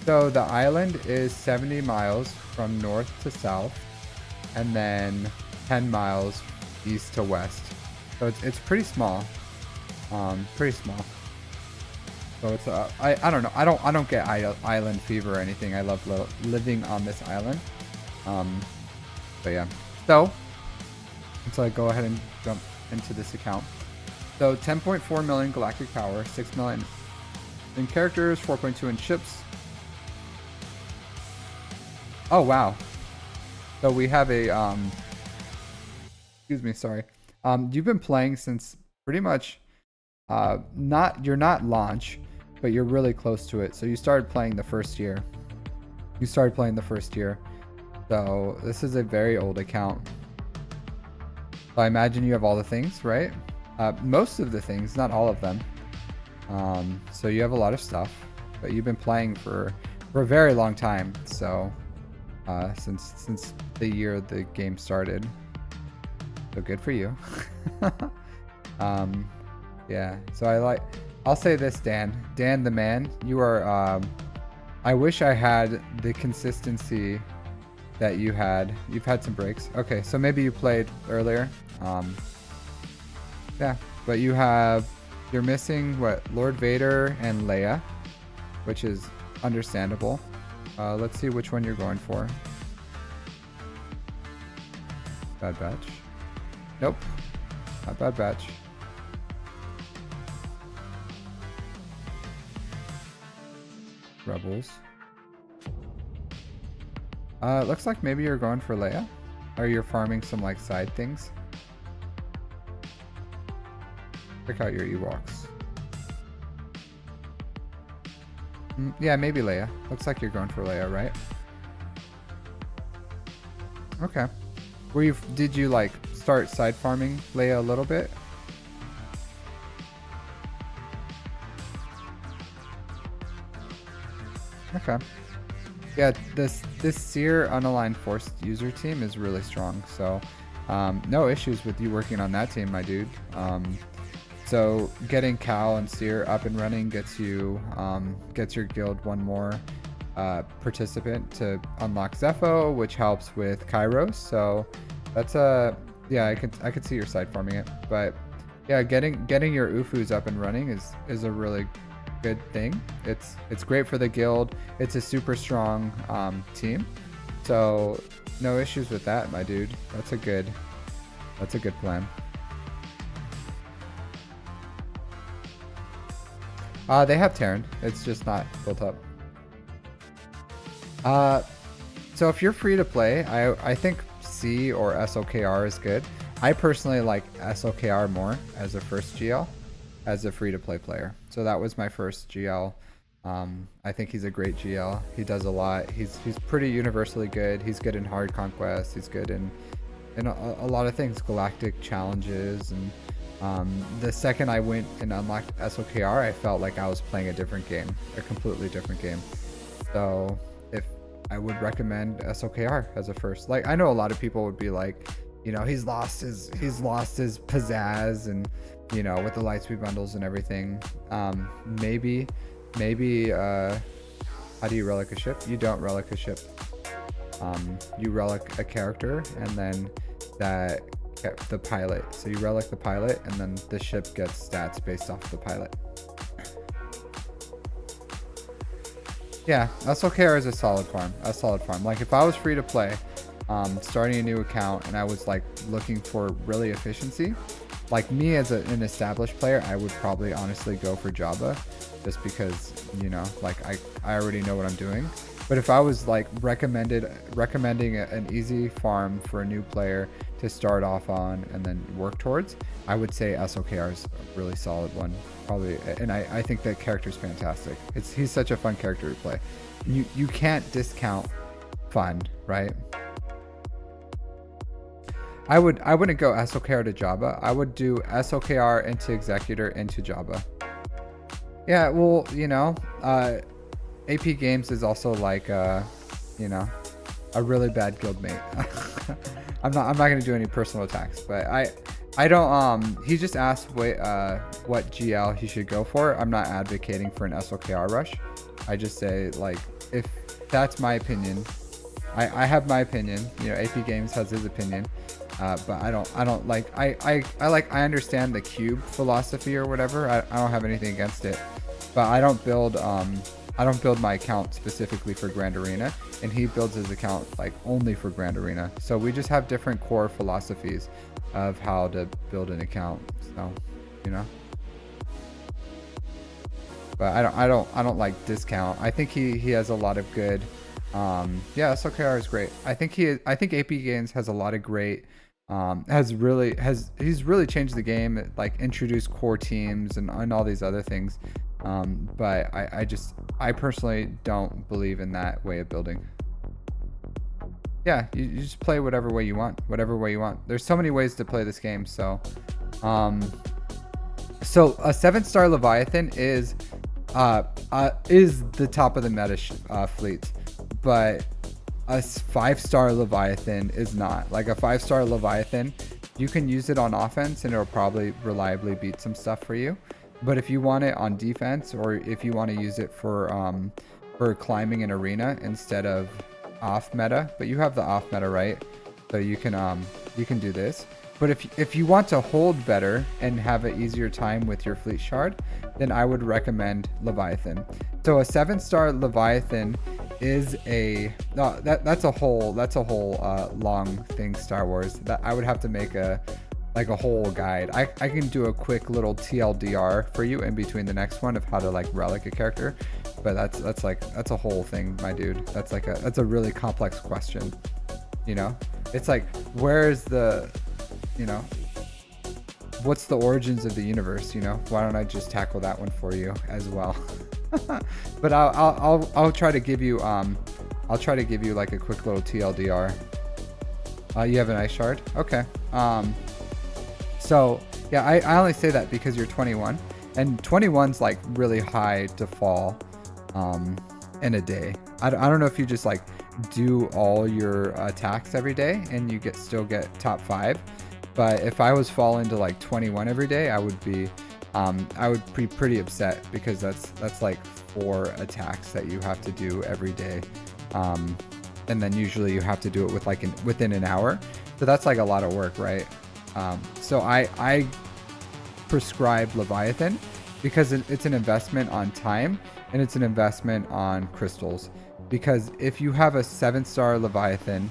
So the island is 70 miles from north to south, and then 10 miles east to west. So it's pretty small. Pretty small. So it's I don't know. I don't get island fever or anything. I love living on this island. But yeah. So I go ahead and jump into this account. So 10.4 million galactic power, 6 million in characters, 4.2 in ships. Oh wow. So we have a excuse me, sorry. You've been playing since pretty much you're not launch, but you're really close to it. So you started playing the first year. So this is a very old account. So I imagine you have all the things, right? Most of the things, not all of them. So you have a lot of stuff, but you've been playing for a very long time. So since the year the game started, so good for you. Yeah. So I'll say this, Dan the man, you are. I wish I had the consistency that you had. You've had some breaks. Okay, so maybe you played earlier. Yeah, but you're missing what, Lord Vader and Leia, which is understandable. Let's see which one you're going for. Bad Batch. Nope, not Bad Batch. Rebels. It looks like maybe you're going for Leia, or you're farming some like side things. Check out your Ewoks. Yeah, maybe Leia. Looks like you're going for Leia, right? Okay. Did you like start side farming Leia a little bit? Okay. Yeah, this Seer unaligned force user team is really strong, so no issues with you working on that team, my dude. So getting Cal and Seer up and running gets your guild one more participant to unlock Zepho, which helps with Kairos. So that's yeah, I could see your side farming it, but yeah, getting your Ufus up and running is a really good thing. It's great for the guild. It's a super strong team, so no issues with that, my dude. That's a good plan. They have Terran. It's just not built up. So if you're free to play, I think C or SOKR is good. I personally like SOKR more as a first GL, as a free to play player. So that was my first GL. I think he's a great GL. He does a lot. He's pretty universally good. He's good in hard conquest. He's good in a lot of things, galactic challenges, and the second I went and unlocked SOKR, I felt like I was playing a different game, a completely different game. So if I would recommend SOKR as a first, like, I know a lot of people would be like, you know, he's lost his pizzazz, and you know, with the lightspeed bundles and everything. Maybe how do you relic a ship? You don't relic a ship. You relic a character, and then the pilot. So you relic the pilot, and then the ship gets stats based off the pilot. Yeah, SLKR is a solid farm. Like if I was free to play, starting a new account, and I was like looking for really efficiency, like me as an established player, I would probably honestly go for Jabba, just because, you know, like I already know what I'm doing. But if I was like recommending an easy farm for a new player to start off on and then work towards, I would say SOKR is a really solid one, probably. And I think that character's fantastic. He's such a fun character to play. You can't discount fun, right? I wouldn't go SOKR to Jabba. I would do SOKR into Executor into Jabba. Yeah, well, you know, AP Games is also like, you know, a really bad guildmate. I'm not gonna do any personal attacks, but I don't. He just asked what GL he should go for. I'm not advocating for an SOKR rush. I just say, like, if that's my opinion, I have my opinion. You know, AP Games has his opinion, but I don't like. I understand the cube philosophy or whatever. I don't have anything against it, but I don't build my account specifically for Grand Arena, and he builds his account like only for Grand Arena. So we just have different core philosophies of how to build an account. So, you know. But I don't like discount. I think he has a lot of good. Yeah, SOKR is great. I think AP Games has a lot of great. He's really changed the game, like introduced core teams and all these other things. But I personally don't believe in that way of building. yeah, you just play whatever way you want, whatever way you want. There's so many ways to play this game. So um so a 7-star Leviathan is the top of the meta fleet, but a 5-star Leviathan is not. Like a 5-star Leviathan, you can use it on offense and it'll probably reliably beat some stuff for you. But if you want it on defense, or if you want to use it for climbing an arena instead of off meta, but you have the off meta, right? So you can do this. But if you want to hold better and have an easier time with your fleet shard, then I would recommend Leviathan. So a 7-star Leviathan is that's a whole long thing, Star Wars, that I would have to make a whole guide. I can do a quick little TLDR for you in between the next one of how to like relic a character, but that's a whole thing, my dude. That's a really complex question, you know. It's like, where's the, you know, what's the origins of the universe, you know? Why don't I just tackle that one for you as well? But I'll try to give you like a quick little TLDR. You have an ice shard? Okay. So yeah, I only say that because you're 21, and 21's like really high to fall in a day. I don't know if you just like do all your attacks every day and you still get top 5, but if I was falling to like 21 every day, I would be pretty upset, because that's like 4 attacks that you have to do every day, and then usually you have to do it within an hour, so that's like a lot of work, right? So I prescribe Leviathan because it's an investment on time and it's an investment on crystals. Because if you have a 7-star Leviathan,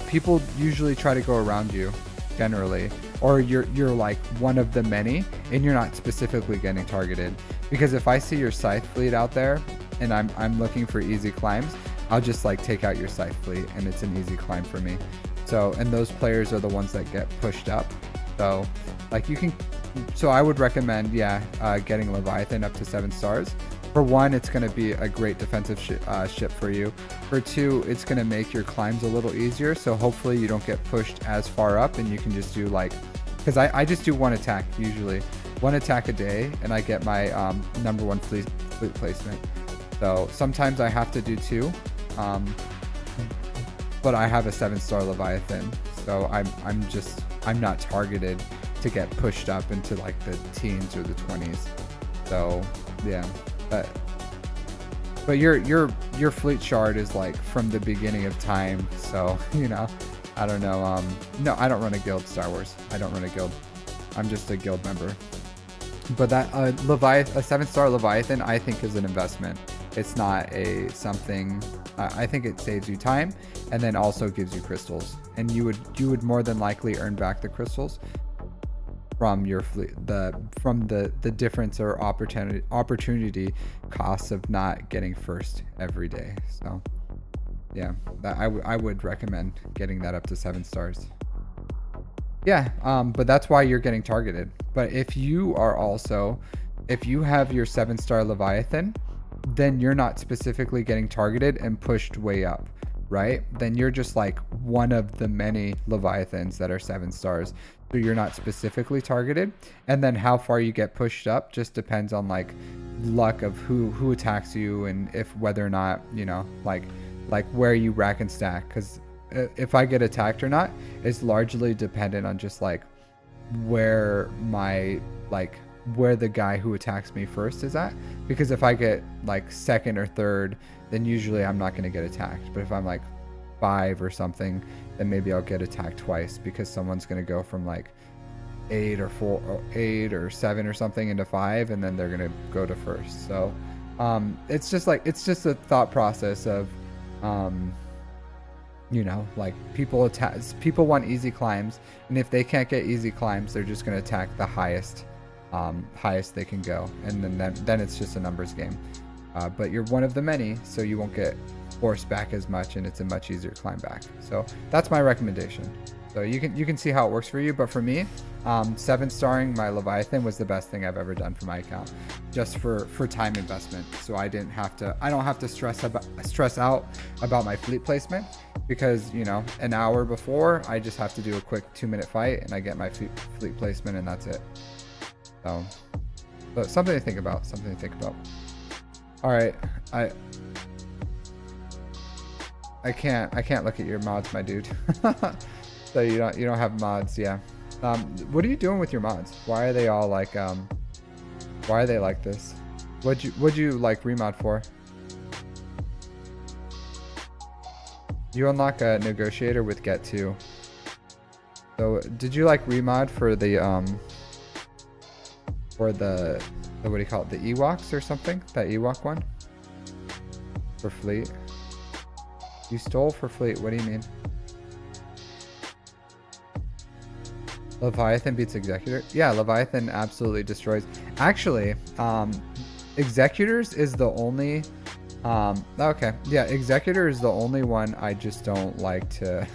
people usually try to go around you generally, or you're like one of the many and you're not specifically getting targeted. Because if I see your scythe fleet out there and I'm looking for easy climbs, I'll just like take out your scythe fleet and it's an easy climb for me. So, and those players are the ones that get pushed up. So like so I would recommend, getting Leviathan up to 7 stars. For 1, it's going to be a great defensive ship for you. For 2, it's going to make your climbs a little easier. So hopefully you don't get pushed as far up, and you can just do like, because I just do 1 attack usually. 1 attack a day, and I get my number 1 fleet placement. So sometimes I have to do 2. But I have a 7-star Leviathan, so I'm not targeted to get pushed up into like the teens or the 20s. So yeah, but your fleet shard is like from the beginning of time. So you know, I don't know. No, I don't run a guild, Star Wars. I don't run a guild. I'm just a guild member. But that a 7-star Leviathan, I think, is an investment. It's not something. I think it saves you time, and then also gives you crystals, and you would more than likely earn back the crystals from your fleet, from the difference or opportunity costs of not getting first every day. So yeah, I would recommend getting that up to 7 stars. Yeah, but that's why you're getting targeted. But if you have your 7-star Leviathan, then you're not specifically getting targeted and pushed way up, right? Then you're just like one of the many Leviathans that are 7 stars. So you're not specifically targeted. And then how far you get pushed up just depends on like luck of who attacks you, and if whether or not, you know, like where you rack and stack. Because if I get attacked or not is largely dependent on just like where the guy who attacks me first is at. Because if I get like 2nd or 3rd, then usually I'm not going to get attacked. But if I'm like 5 or something, then maybe I'll get attacked twice, because someone's going to go from like 8 or 7 or something into 5, and then they're going to go to 1st. So it's just a thought process of you know, like people want easy climbs, and if they can't get easy climbs, they're just going to attack the highest they can go, and then it's just a numbers game. But you're one of the many, so you won't get force back as much, and it's a much easier climb back. So that's my recommendation. So you can see how it works for you, but for me, 7-starring my Leviathan was the best thing I've ever done for my account, just for time investment. So I don't have to stress out about my fleet placement, because you know, an hour before I just have to do a quick 2-minute fight and I get my fleet placement, and that's it. So something to think about. All right, I can't look at your mods, my dude. So you don't have mods, yeah. What are you doing with your mods? Why are they all like why are they like this? What'd you like remod for? You unlock a negotiator with get 2. So did you like remod for the what do you call it, the Ewoks or something? That Ewok one? For fleet? You stole for fleet, what do you mean? Leviathan beats Executor? Yeah, Leviathan absolutely destroys. Actually, Executors is the only... okay, yeah, Executor is the only one I just don't like to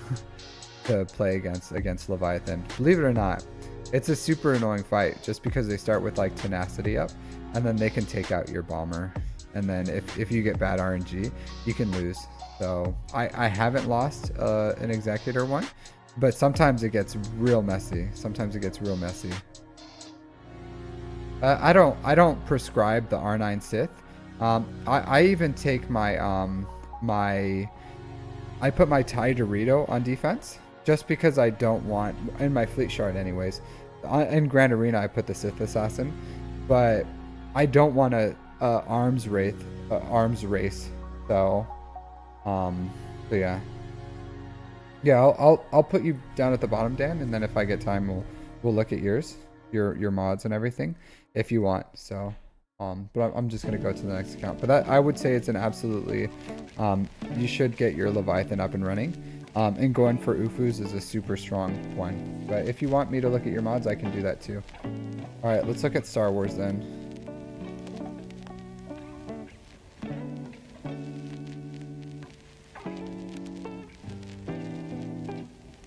to play against Leviathan. Believe it or not, it's a super annoying fight, just because they start with like tenacity up, and then they can take out your bomber. And then if you get bad RNG, you can lose. So I haven't lost an Executor one. But sometimes it gets real messy. I don't prescribe the R9 Sith. I even take my I put my Thai Dorito on defense, just because I don't want, in my fleet shard anyways. In Grand Arena I put the Sith Assassin, but I don't want a arms race. So yeah. Yeah, I'll put you down at the bottom, Dan, and then if I get time, we'll look at your mods and everything, if you want. So, but I'm just gonna go to the next account. But I would say it's an absolutely, you should get your Leviathan up and running, and going for Ufus is a super strong one. But if you want me to look at your mods, I can do that too. All right, let's look at Star Wars then.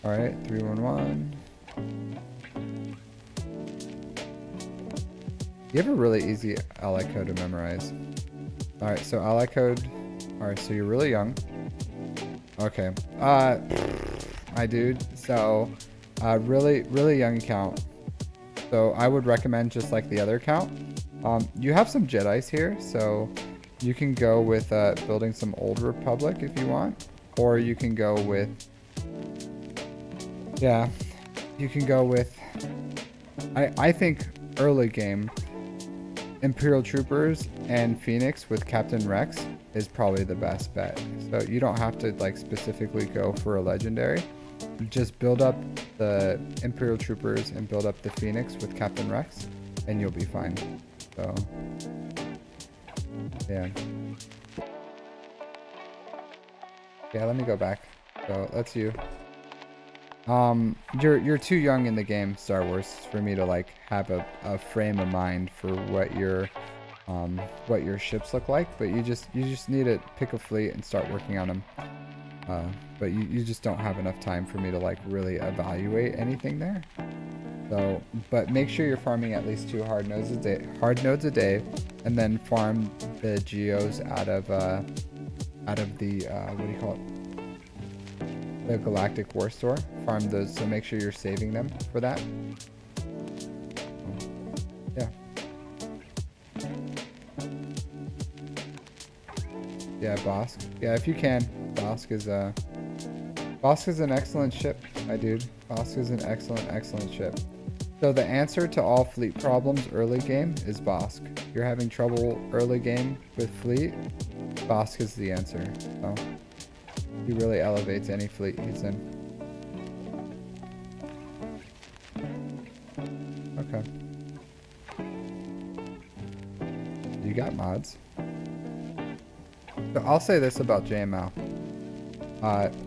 Alright, 311. You have a really easy ally code to memorize. Alright, so ally code. Alright, so you're really young. Okay. My dude. So, really young account. So I would recommend just like the other account. You have some Jedis here, so you can go with building some Old Republic if you want. Or you can go with... Yeah, you can go with, I think early game, Imperial Troopers and Phoenix with Captain Rex is probably the best bet. So you don't have to like specifically go for a legendary. Just build up the Imperial Troopers and build up the Phoenix with Captain Rex, and you'll be fine. So, yeah. Yeah, let me go back. So that's you. You're too young in the game, Star Wars, for me to like have a frame of mind for what your ships look like. But you just need to pick a fleet and start working on them. But you just don't have enough time for me to like really evaluate anything there. So, but make sure you're farming at least 2 hard nodes a day, and then farm the geos out of the what do you call it? The Galactic War Store. Farm those, so make sure you're saving them for that. Yeah. Yeah, Bosk. Yeah, if you can. Bosk is an excellent ship, my dude. Bosk is an excellent ship. So the answer to all fleet problems early game is Bosk. If you're having trouble early game with fleet, Bosk is the answer. So he really elevates any fleet he's in. Okay. You got mods. So I'll say this about JML.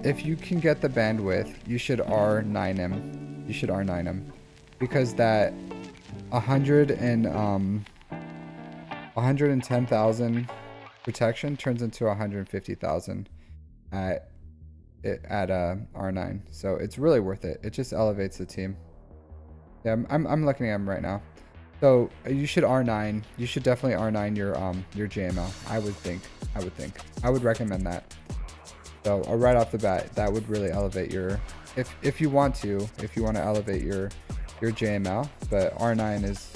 If you can get the bandwidth, you should R9 him. You should R9 him. Because that 110,000 protection turns into 150,000 at R9. So it's really worth it. It just elevates the team. Yeah, I'm looking at him right now. So you should R9. You should definitely R9 your JML. I would think. I would recommend that. So right off the bat, that would really elevate your, if you want to elevate your JML. But R9 is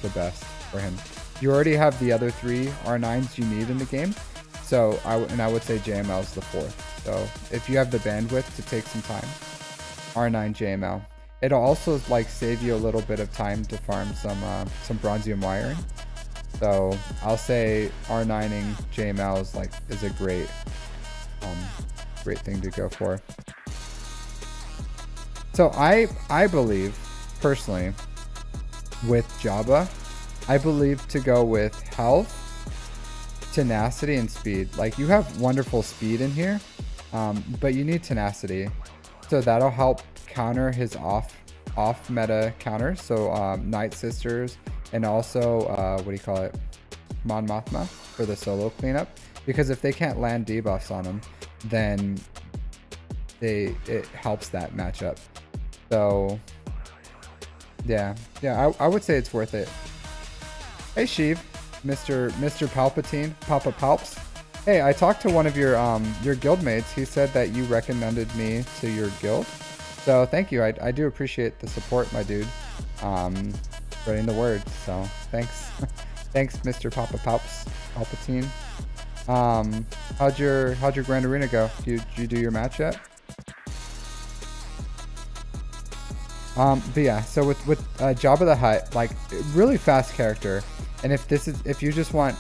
the best for him. You already have the other 3 R9s you need in the game. So I would say JML is the 4th. So if you have the bandwidth to take some time, R9 JML. It'll also like save you a little bit of time to farm some bronzium wiring. So I'll say R9ing JML is a great thing to go for. So I believe personally with Jabba, I believe to go with health, tenacity, and speed. Like you have wonderful speed in here, but you need tenacity. So that'll help counter his off meta counters. So Night Sisters and also what do you call it? Mon Mothma for the solo cleanup. Because if they can't land debuffs on him, then it helps that matchup. So yeah, I would say it's worth it. Hey Sheev, Mr. Palpatine, Papa Palps. Hey, I talked to one of your guildmates. He said that you recommended me to your guild. So thank you. I do appreciate the support, my dude. Spreading the word. So thanks. Thanks, Mr. Papa Palpatine. How'd your Grand Arena go? Did you do your match yet? But yeah, so with Jabba the Hutt, like really fast character, and if you just want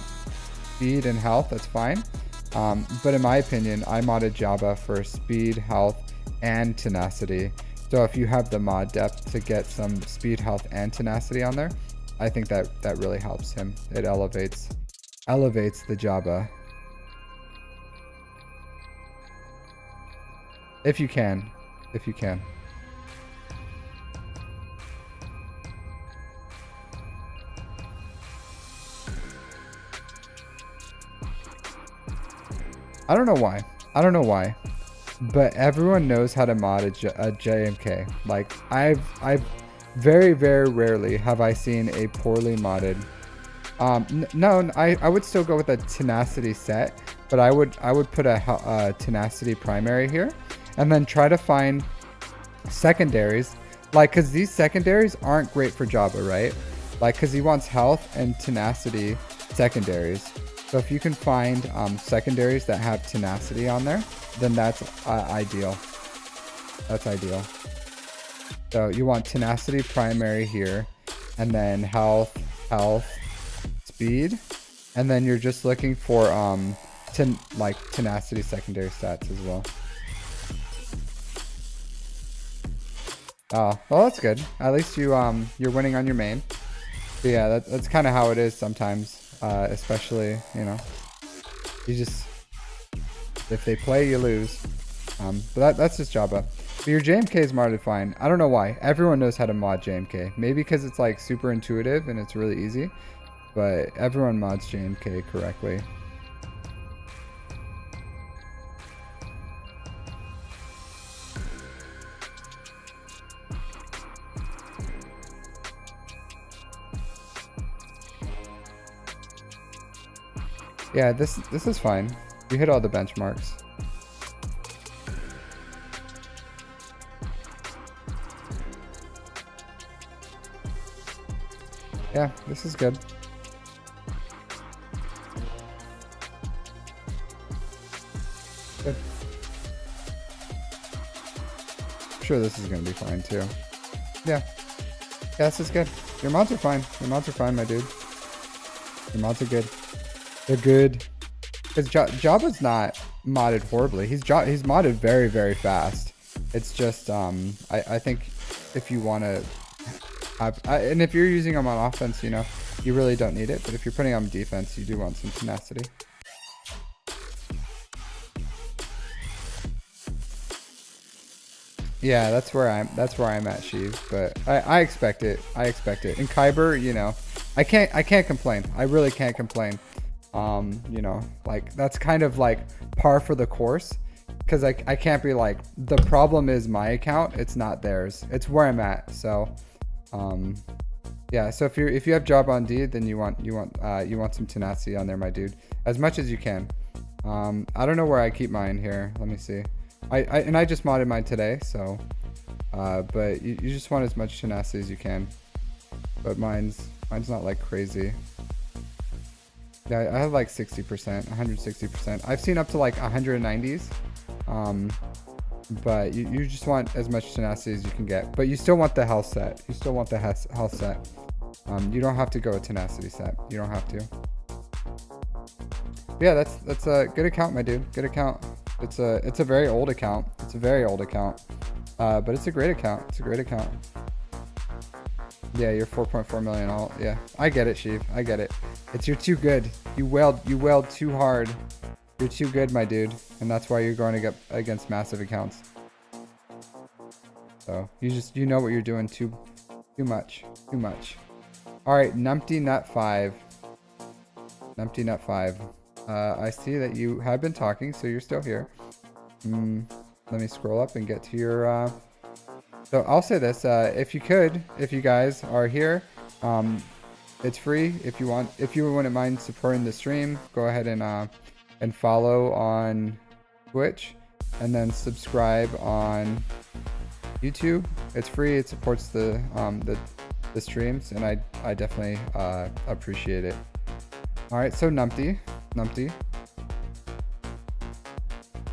speed and health, that's fine. But in my opinion, I modded Jabba for speed, health, and tenacity. So if you have the mod depth to get some speed, health, and tenacity on there, I think that really helps him. It elevates the Jabba. If you can. I don't know why, but everyone knows how to mod a JMK. Like I've very, very rarely have I seen a poorly modded. No, I would still go with a tenacity set, but I would put a tenacity primary here, and then try to find secondaries. Like, cause these secondaries aren't great for Jabba, right? Like, cause he wants health and tenacity secondaries. So if you can find secondaries that have tenacity on there, then that's ideal. That's ideal. So you want tenacity primary here, and then health, speed, and then you're just looking for tenacity secondary stats as well. Oh, well, that's good. At least you're winning on your main. But yeah, that's kind of how it is sometimes. Especially, you know, if they play, you lose. But that's just Jabba. But your JMK is modded fine. I don't know why. Everyone knows how to mod JMK. Maybe because it's like super intuitive and it's really easy. But everyone mods JMK correctly. Yeah, this is fine. You hit all the benchmarks. Yeah, this is good. Good. I'm sure this is gonna be fine too. Yeah. Yeah, this is good. Your mods are fine. Your mods are fine, my dude. Your mods are good. They're good. Because Jabba's not modded horribly. He's modded very, very fast. It's just, I think if you want to have... and if you're using him on offense, you know, you really don't need it. But if you're putting on defense, you do want some tenacity. Yeah, that's where I'm at, Sheev. But I expect it. And Kyber, you know, I can't complain. I really can't complain. You know, like that's kind of like par for the course, because I can't be like, the problem is my account, it's not theirs, it's where I'm at. So yeah, so if you have job on D, then you want some tenacity on there, my dude, as much as you can. I don't know where I keep mine here. Let me see. I just modded mine today, so but you just want as much tenacity as you can. But mine's not like crazy. Yeah, I have like 60%, 160%. I've seen up to like 190s. But you just want as much tenacity as you can get. But you still want the health set. You still want the health set. You don't have to go a tenacity set. You don't have to. Yeah, that's a good account, my dude. Good account. It's a very old account. It's a very old account. But it's a great account. It's a great account. Yeah, you're 4.4 million alt. Yeah, I get it, Sheev. I get it. You're too good. You wailed too hard. You're too good, my dude, and that's why you're going to get against massive accounts. So you know what you're doing too much. All right, Numpty Nut 5. Numpty Nut 5. I see that you have been talking, so you're still here. Let me scroll up and get to your. So I'll say this: if you guys are here, it's free. If you wouldn't mind supporting the stream, go ahead and follow on Twitch, and then subscribe on YouTube. It's free. It supports the streams, and I definitely appreciate it. All right, so Numpty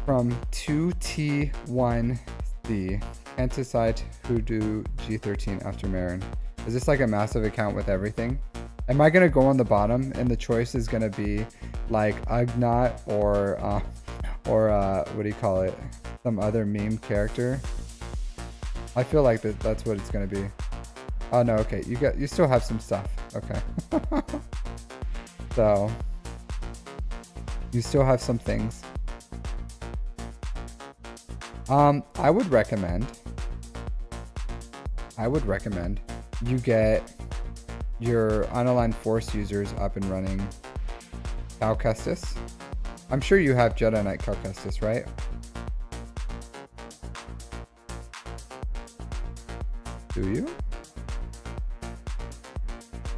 from 2T1C. Anticite Hoodoo G13 after Marin. Is this like a massive account with everything? Am I gonna go on the bottom and the choice is gonna be like Ugnaught or what do you call it? Some other meme character? I feel like that's what it's gonna be. Oh no, okay. You still have some stuff. Okay. So you still have some things. I would recommend you get your unaligned force users up and running. Cal Kestis. I'm sure you have Jedi Knight Cal Kestis, right? Do you?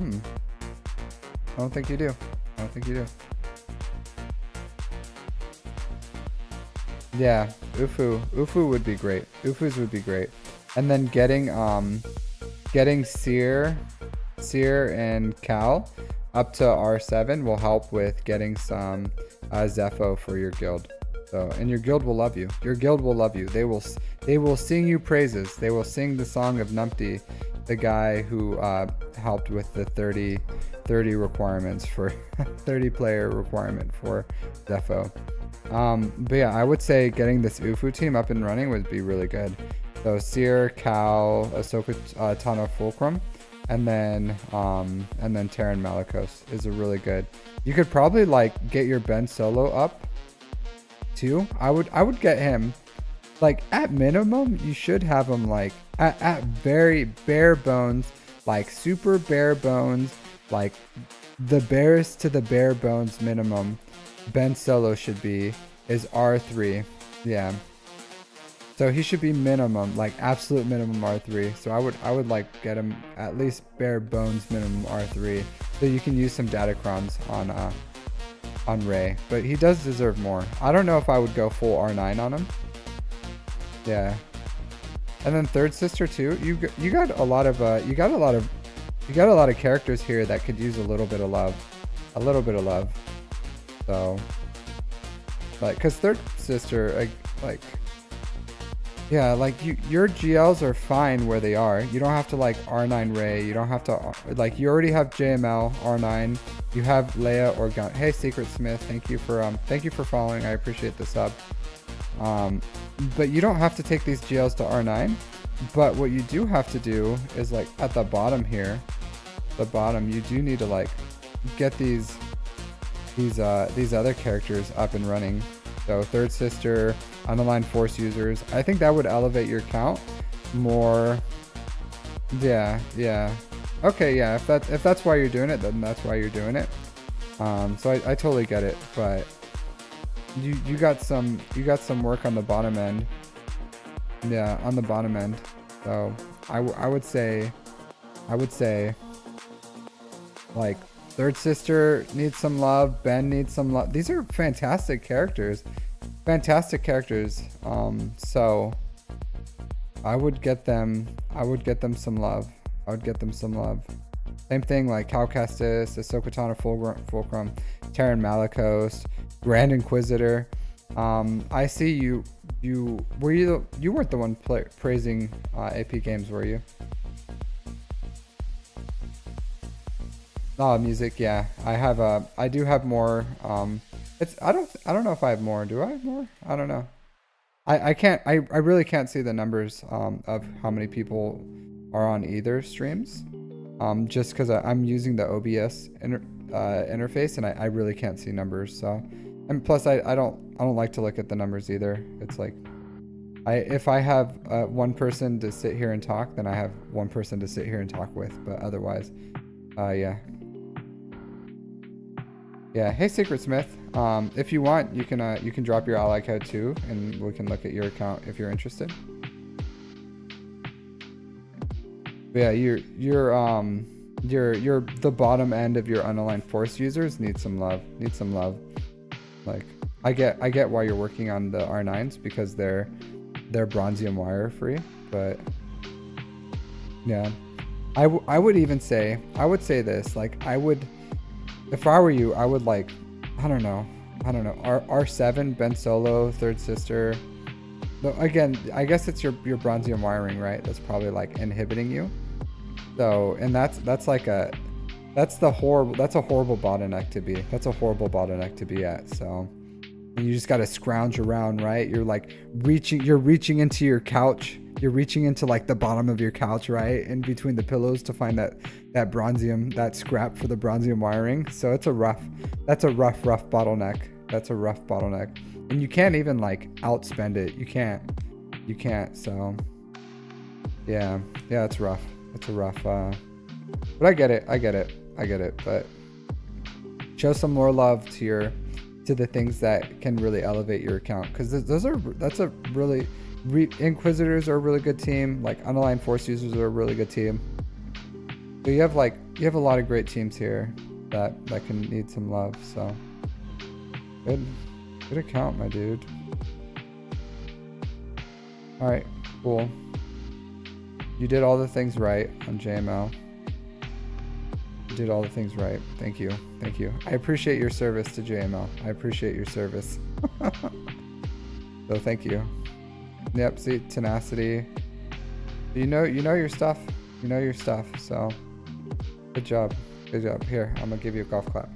I don't think you do. Yeah, Ufu would be great. Ufus would be great. And then getting Seer and Cal up to R7 will help with getting some Zepho for your guild. So, and your guild will love you. Your guild will love you. They will sing you praises. They will sing the song of Numpty, the guy who helped with the 30 requirements for 30 player requirement for Zepho. But yeah, I would say getting this Ufu team up and running would be really good. So Seer, Cal, Ahsoka Tano Fulcrum, and then Terran Malicos is a really good. You could probably like get your Ben Solo up too. I would get him. Like at minimum, you should have him like at very bare bones, like super bare bones, like the barest to the bare bones minimum. Ben Solo is R3. Yeah. So he should be minimum, like absolute minimum R3. So I would like get him at least bare bones minimum R3, so you can use some datacrons on Rey. But he does deserve more. I don't know if I would go full R9 on him. Yeah. And then third sister too. You got a lot of characters here that could use a little bit of love. So like, cause third sister, like yeah, like your GLs are fine where they are. You don't have to like R9 Rey. You don't have to like, you already have JML R9. You have Leia or Gun. Hey, Secret Smith, thank you for following. I appreciate the sub. But you don't have to take these GLs to R9. But what you do have to do is like at the bottom here, you do need to like get these other characters up and running. So third sister, unaligned force users. I think that would elevate your count more. Yeah. Okay, yeah. If that's why you're doing it, then that's why you're doing it. So I totally get it, but you got some work on the bottom end. Yeah, on the bottom end. So I would say like Third Sister needs some love, Ben needs some love. These are fantastic characters. Fantastic characters. So I would get them some love. I would get them some love. Same thing like Cal Kestis, Ahsoka Tano Fulcrum, Terran Malicos, Grand Inquisitor. I see you weren't the one praising AP Games, were you? Oh, music, yeah. I do have more. I don't know if I have more. Do I have more? I don't know. I really can't see the numbers of how many people are on either streams. Just because I'm using the OBS interface and I really can't see numbers. So, and plus I don't like to look at the numbers either. It's like if I have one person to sit here and talk, then I have one person to sit here and talk with. But otherwise, yeah. Yeah. Hey, Secret Smith. If you want, you can drop your ally code too, and we can look at your account if you're interested. But yeah, you're the bottom end of your unaligned force users need some love. Need some love. Like I get why you're working on the R9s because they're bronzium wire free, but yeah, I would say this, like if I were you, I would like I don't know R7 Ben Solo Third Sister. But again, I guess it's your bronzium wiring, right? That's probably like inhibiting you. So, and that's a horrible bottleneck to be. That's a horrible bottleneck to be at. So, and you just got to scrounge around, right? You're like reaching into your couch. You're reaching into like the bottom of your couch, right? In between the pillows to find that bronzium, that scrap for the bronzium wiring. So that's a rough bottleneck. That's a rough bottleneck. And you can't even like outspend it. You can't. So yeah, it's rough. It's a rough, but I get it. But show some more love to the things that can really elevate your account, because Inquisitors are a really good team. Like unaligned force users are a really good team. So you have a lot of great teams here that can need some love. So good account, my dude. All right, cool. You did all the things right on JML. You did all the things right. Thank you. I appreciate your service to JML. I appreciate your service. So thank you. Yep, see, tenacity. You know your stuff. You know your stuff. So good job. Here, I'm gonna give you a golf clap.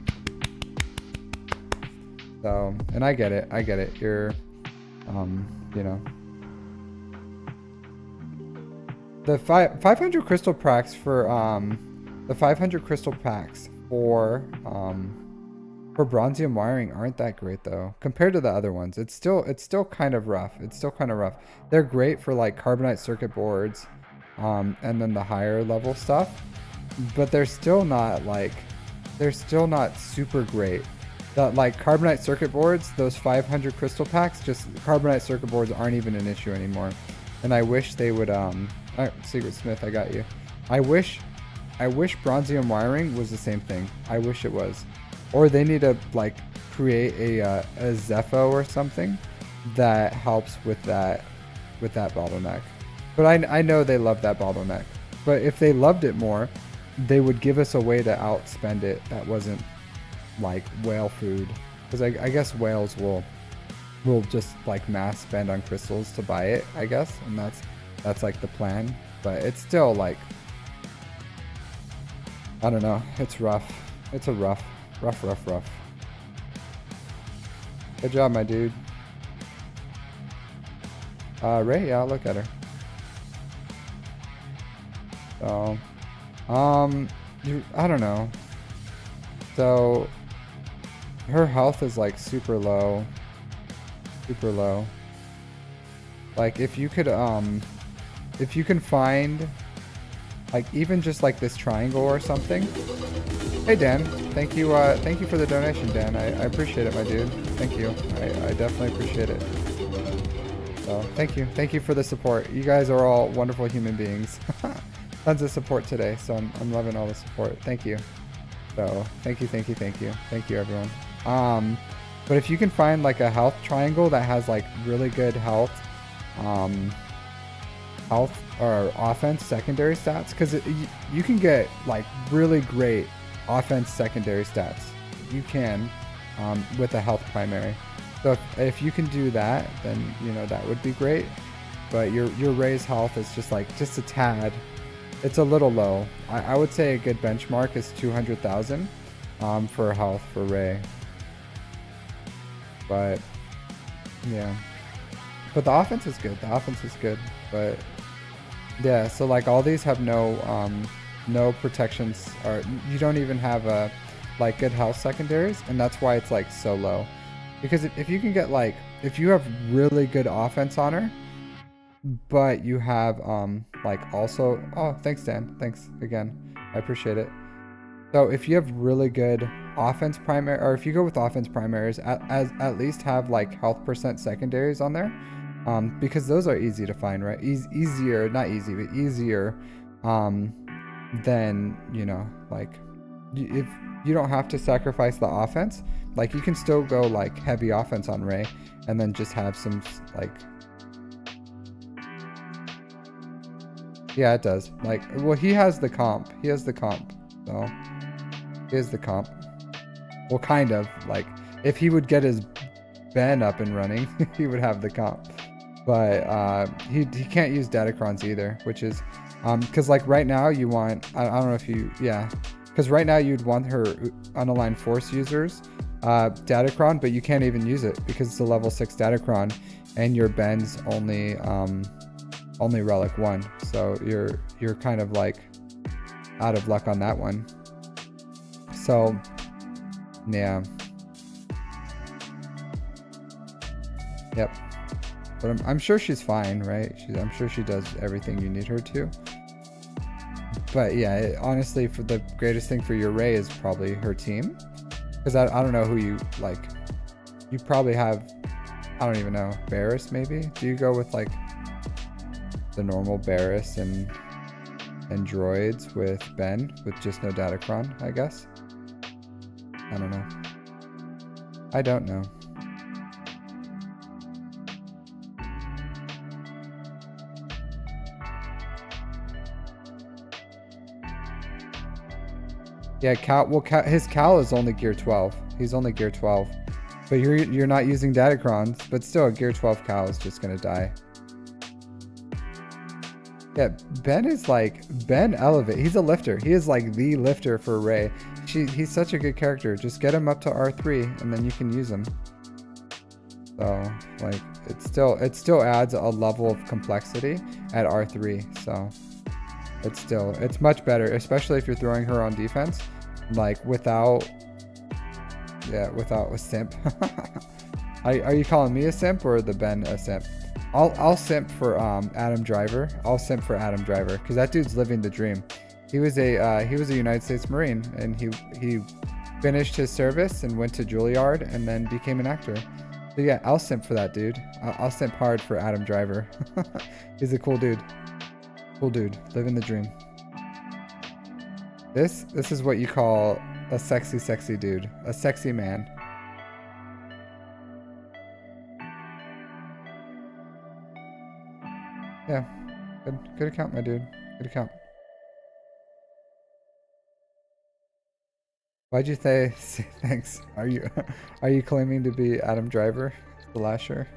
So, and I get it. You're, you know. The 500 crystal packs for the 500 crystal packs for bronzium wiring aren't that great though compared to the other ones. It's still kind of rough. They're great for like carbonite circuit boards, and then the higher level stuff, but they're still not super great. The like carbonite circuit boards, those 500 crystal packs, just carbonite circuit boards aren't even an issue anymore. And I wish they would Secret Smith, I got you. I wish bronzium wiring was the same thing. I wish it was. Or they need to like create a Zepho or something that helps with that bottleneck. But I know they love that bottleneck. But if they loved it more, they would give us a way to outspend it that wasn't like whale food. Because I guess whales will just like mass spend on crystals to buy it, I guess, and that's like the plan. But it's still like, I don't know, it's rough. It's a rough. Good job, my dude. Ray, yeah, I'll look at her. So, I don't know. So, her health is like super low. Like if you can find like even just like this triangle or something. Hey Dan. Thank you for the donation, Dan. I appreciate it, my dude. Thank you. I definitely appreciate it. So thank you for the support. You guys are all wonderful human beings. Tons of support today, so I'm loving all the support. Thank you. So thank you everyone. But if you can find like a health triangle that has like really good health or offense secondary stats, because you can get like really great offense secondary stats. You can with a health primary. So if you can do that, then you know that would be great. But your Ray's health is just a tad. It's a little low. I would say a good benchmark is 200,000 for health for Ray. But yeah, but the offense is good. But yeah, so like all these have no protections, or you don't even have a like good health secondaries, and that's why it's like so low. Because if you can get like, if you have really good offense on her, but you have like also, oh thanks Dan, thanks again, I appreciate it. So if you have really good offense primary, or if you go with offense primaries, at least have like health percent secondaries on there, because those are easy to find, right? Easier, not easy, but easier than, you know, like if you don't have to sacrifice the offense, like you can still go like heavy offense on Ray and then just have some like, yeah, it does. Like, well, he has the comp. So he has the comp. Well, kind of like if he would get his Ben up and running, he would have the comp. But he can't use Datacrons either, which is because like right now you want, I don't know if you, yeah, because right now you'd want her unaligned force users Datacron, but you can't even use it because it's a level 6 Datacron and your Ben's only relic 1, so you're kind of like out of luck on that one. So yeah, yep. But I'm sure she's fine, right? I'm sure she does everything you need her to. But yeah, honestly, for the greatest thing for your Ray is probably her team. Because I don't know who you, like, you probably have, I don't even know, Barris maybe? Do you go with like the normal Barris and droids with Ben with just no Datacron, I guess? I don't know. I don't know. Yeah, his Cal is only gear 12. He's only gear 12. But you're not using Datacrons, but still a gear 12 Cal is just gonna die. Yeah, Ben is like, Ben Elevate. He's a lifter. He is like the lifter for Ray. He's such a good character. Just get him up to R3 and then you can use him. So like it still adds a level of complexity at R3. So it's much better, especially if you're throwing her on defense, like without a simp. Are you calling me a simp or the Ben a simp? I'll simp for Adam Driver. I'll simp for Adam Driver because that dude's living the dream. He was a United States Marine and he finished his service and went to Juilliard and then became an actor. So yeah, I'll simp for that dude. I'll simp hard for Adam Driver. He's a cool dude. Cool dude, living the dream. This is what you call a sexy dude, a sexy man. Yeah, good account, my dude. Good account. Why'd you say thanks? Are you claiming to be Adam Driver, the Lasher?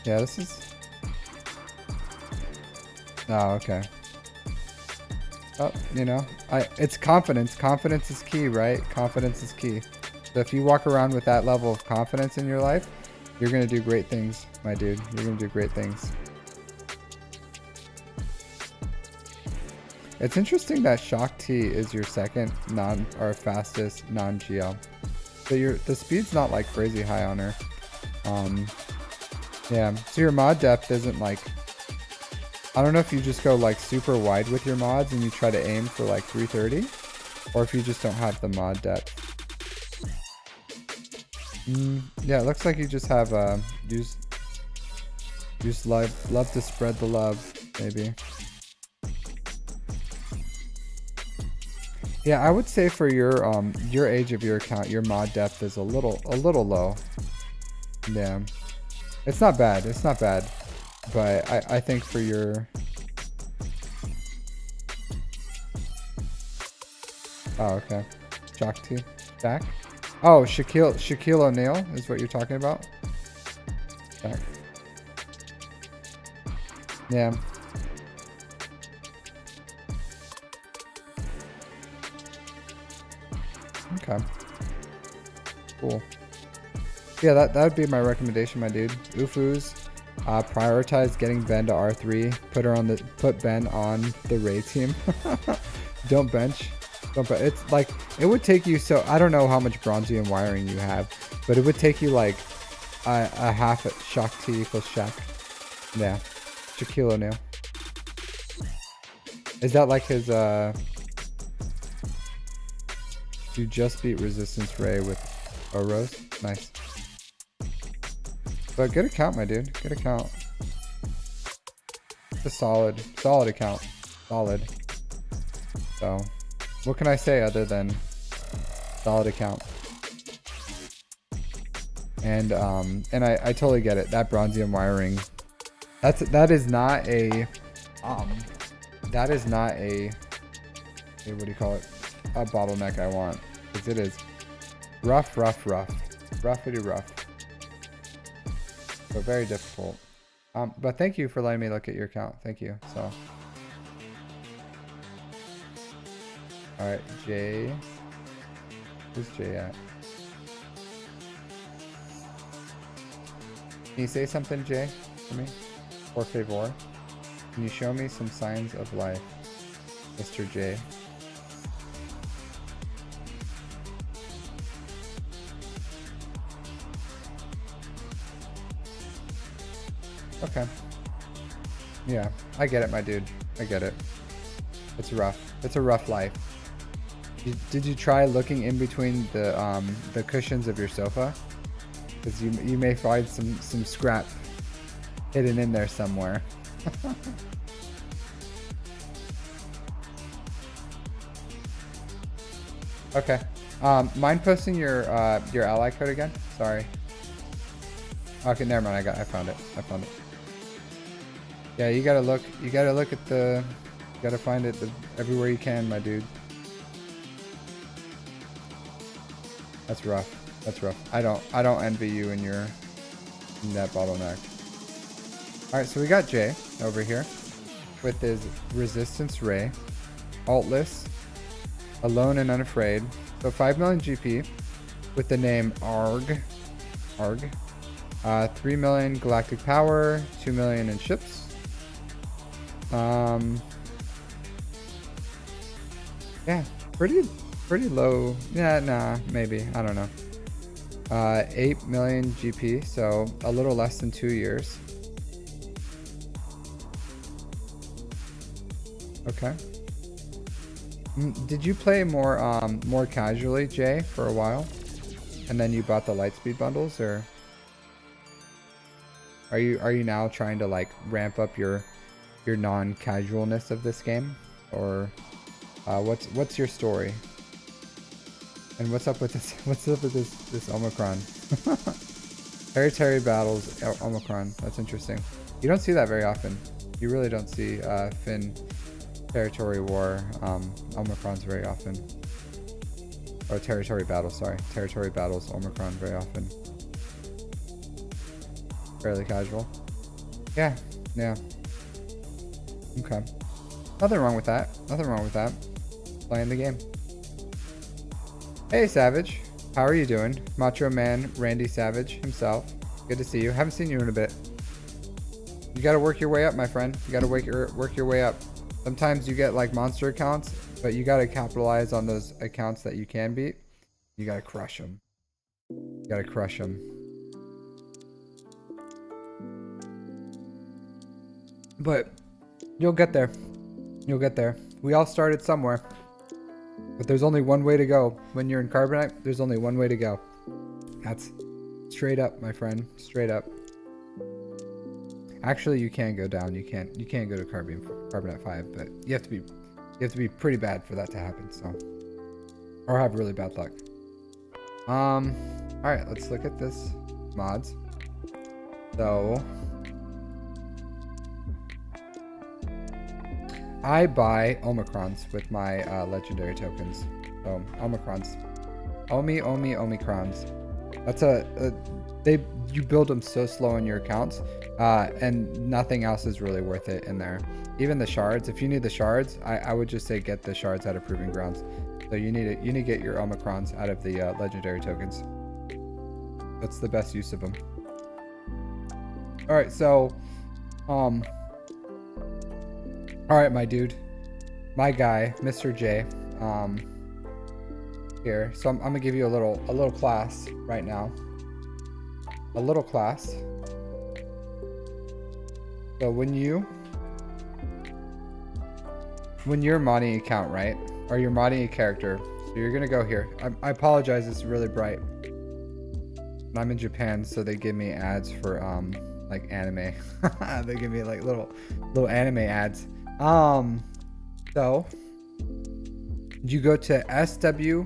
Yeah, this is... Oh, okay. Oh, you know, it's confidence. Confidence is key, right? Confidence is key. So if you walk around with that level of confidence in your life, you're going to do great things, my dude. You're going to do great things. It's interesting that Shock T is your second fastest non-GL. So the speed's not like crazy high on her. Yeah, so your mod depth isn't like, I don't know if you just go like super wide with your mods and you try to aim for like 330, or if you just don't have the mod depth. Yeah, it looks like you just have you just love to spread the love, maybe. Yeah, I would say for your age of your account, your mod depth is a little low. Yeah. It's not bad. It's not bad. But I think for your... Oh, okay. Shakti. Back. Oh, Shaquille O'Neal is what you're talking about? Back. Yeah. Okay. Cool. Yeah, that would be my recommendation, my dude. Ufus, prioritize getting Ben to R3. Put Ben on the Ray team. Don't bench. It's like, it would take you, so I don't know how much bronzium wiring you have, but it would take you like a half at Shakti equals Shaq. Yeah. Shaquille O'Neal. Is that like his you just beat Resistance Ray with Rose? Nice. But good account, my dude. Good account. It's a solid account. Solid. So, what can I say other than solid account? And I totally get it. That bronzium wiring. That is not a what do you call it? A bottleneck I want. Because it is rough. Roughy rough. So very difficult. But thank you for letting me look at your account. Thank you. So, all right, Jay. Who's Jay at? Can you say something, Jay, for me? Por favor. Can you show me some signs of life, Mr. J? Okay. Yeah, I get it, my dude. I get it. It's rough. It's a rough life. Did you try looking in between the cushions of your sofa? Because you may find some scrap hidden in there somewhere. Okay. Mind posting your ally code again? Sorry. Okay, never mind. I found it. Yeah, you gotta look at you gotta find it everywhere you can, my dude. That's rough. I don't envy you in that bottleneck. Alright, so we got Jay over here with his Resistance Ray, altless, alone and unafraid. So 5 million GP with the name ARG. 3 million galactic power, 2 million in ships. Yeah, pretty low. Yeah, nah, maybe. I don't know. 8 million GP, so a little less than 2 years. Okay. Did you play more casually, Jay, for a while? And then you bought the Lightspeed bundles, or are you now trying to like ramp up your non-casualness of this game? Or what's your story? And what's up with this Omicron? Terry battles Omicron. That's interesting. You don't see that very often. You really don't see Finn territory war Omicrons very often. Or territory battles, sorry. Territory battles Omicron very often. Fairly casual. Yeah. Okay. Nothing wrong with that. Playing the game. Hey, Savage. How are you doing? Macho Man Randy Savage himself. Good to see you. Haven't seen you in a bit. You gotta work your way up, my friend. You gotta work your way up. Sometimes you get like monster accounts, but you gotta capitalize on those accounts that you can beat. You gotta crush them. But you'll get there. You'll get there. We all started somewhere. But there's only one way to go. When you're in Carbonite, there's only one way to go. That's straight up, my friend. Straight up. Actually, you can go down. You can't go to Carbonite 5, but you have to be pretty bad for that to happen, so. Or have really bad luck. Alright, let's look at this mods. So I buy Omicrons with my legendary tokens. So Omicrons. Omicrons. That's you build them so slow in your accounts, and nothing else is really worth it in there. Even the shards, if you need the shards, I would just say get the shards out of Proving Grounds. So you need to get your Omicrons out of the legendary tokens. That's the best use of them. All right, so all right, my dude, my guy, Mr. J, here. So I'm gonna give you a little class right now. A little class. So when you're modding account, right? Or you're modding a character. So you're gonna go here. I apologize, it's really bright. I'm in Japan, so they give me ads for like anime. They give me like little anime ads. So you go to SW.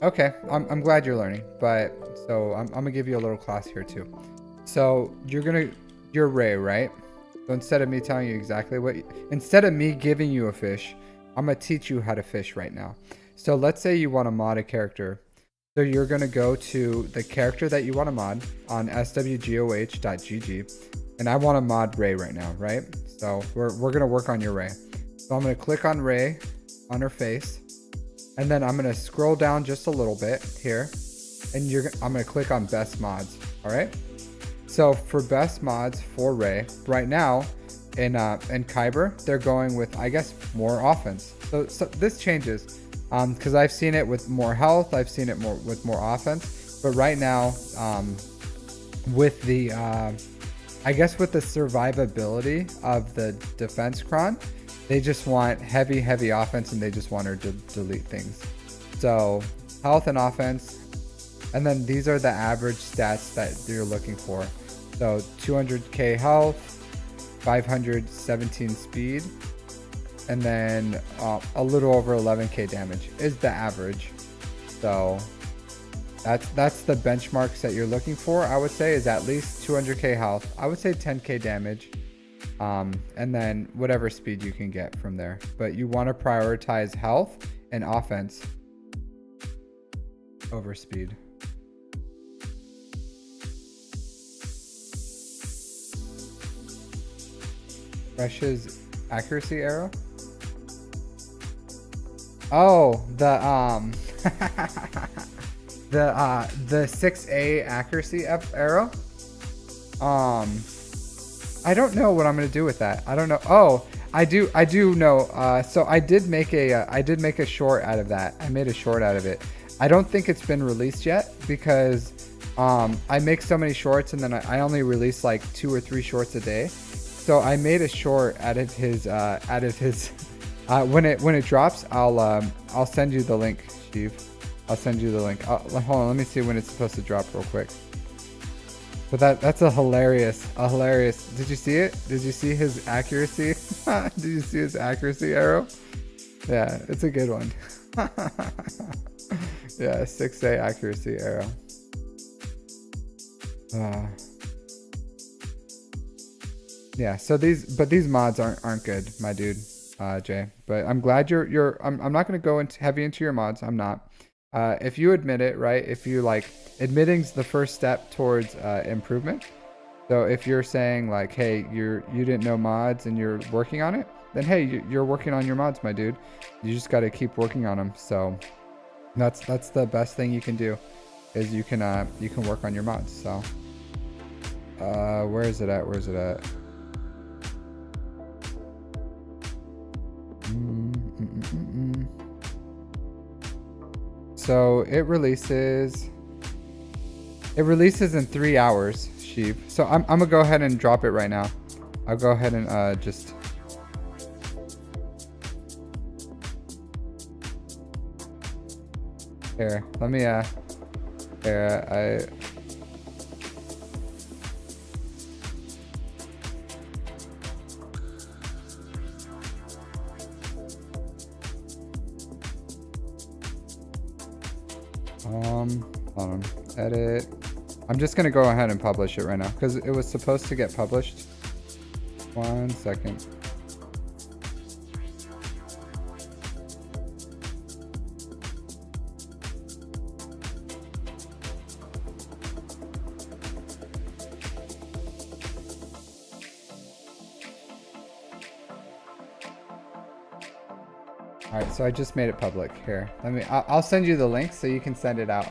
Okay, I'm glad you're learning, but so I'm gonna give you a little class here too. So you're Ray, right? So instead of me telling you exactly instead of me giving you a fish, I'm gonna teach you how to fish right now. So let's say you want to mod a character. So you're gonna go to the character that you want to mod on SWGOH.gg, and I want to mod Ray right now, right? So we're gonna work on your Ray. So I'm gonna click on Ray, on her face, and then I'm gonna scroll down just a little bit here, and I'm gonna click on Best Mods. All right. So for best mods for Ray right now in Kyber, they're going with, I guess, more offense. So this changes because I've seen it with more health, I've seen it with more offense, but right now with the I guess with the survivability of the defense cron, they just want heavy offense, and they just want her to delete things. So health and offense, and then these are the average stats that you're looking for. So 200k health, 517 speed, and then a little over 11k damage is the average. So that's the benchmarks that you're looking for. I would say is at least 200k health. I would say 10k damage, and then whatever speed you can get from there. But you want to prioritize health and offense over speed. Fresh's accuracy arrow. Oh, the the 6A accuracy arrow. I don't know what I'm gonna do with that. I don't know. Oh, I do know. So I did make a short out of that. I made a short out of it. I don't think it's been released yet because I make so many shorts, and then I only release like 2 or 3 shorts a day. So I made a short out of his when it drops, I'll send you the link, Steve. I'll send you the link. Hold on, let me see when it's supposed to drop real quick. But that's a hilarious. Did you see it? Did you see his accuracy? Did you see his accuracy arrow? Yeah, it's a good one. Yeah, 6A accuracy arrow. Yeah, so these mods aren't good, my dude, Jay. But I'm glad I'm not gonna go heavy into your mods. I'm not. If you admit it, right? If you like, admitting's the first step towards improvement. So if you're saying like, hey, you didn't know mods and you're working on it, then hey, you're working on your mods, my dude. You just got to keep working on them. So that's the best thing you can do, is you can work on your mods. So where is it at? So it releases in 3 hours, sheep. So I'm gonna go ahead and drop it right now. I'll go ahead and just. Here, let me here, hold on, edit. I'm just gonna go ahead and publish it right now because it was supposed to get published. 1 second. All right, so I just made it public. Here, I'll send you the link so you can send it out.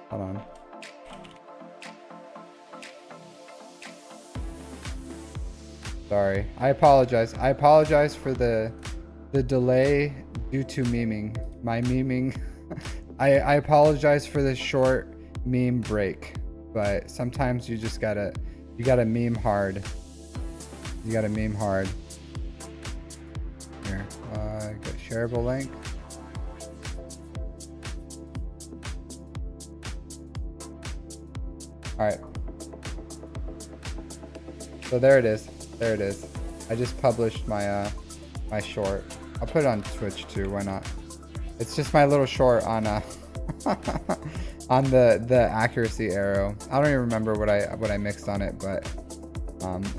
Hold on. Sorry, I apologize. I apologize for the delay due to memeing. My memeing. I apologize for this short meme break, but sometimes you just gotta meme hard. You gotta meme hard. Here, get shareable link. All right. So there it is. There it is. I just published my my short. I'll put it on Twitch too. Why not? It's just my little short on on the accuracy arrow. I don't even remember what I mixed on it, but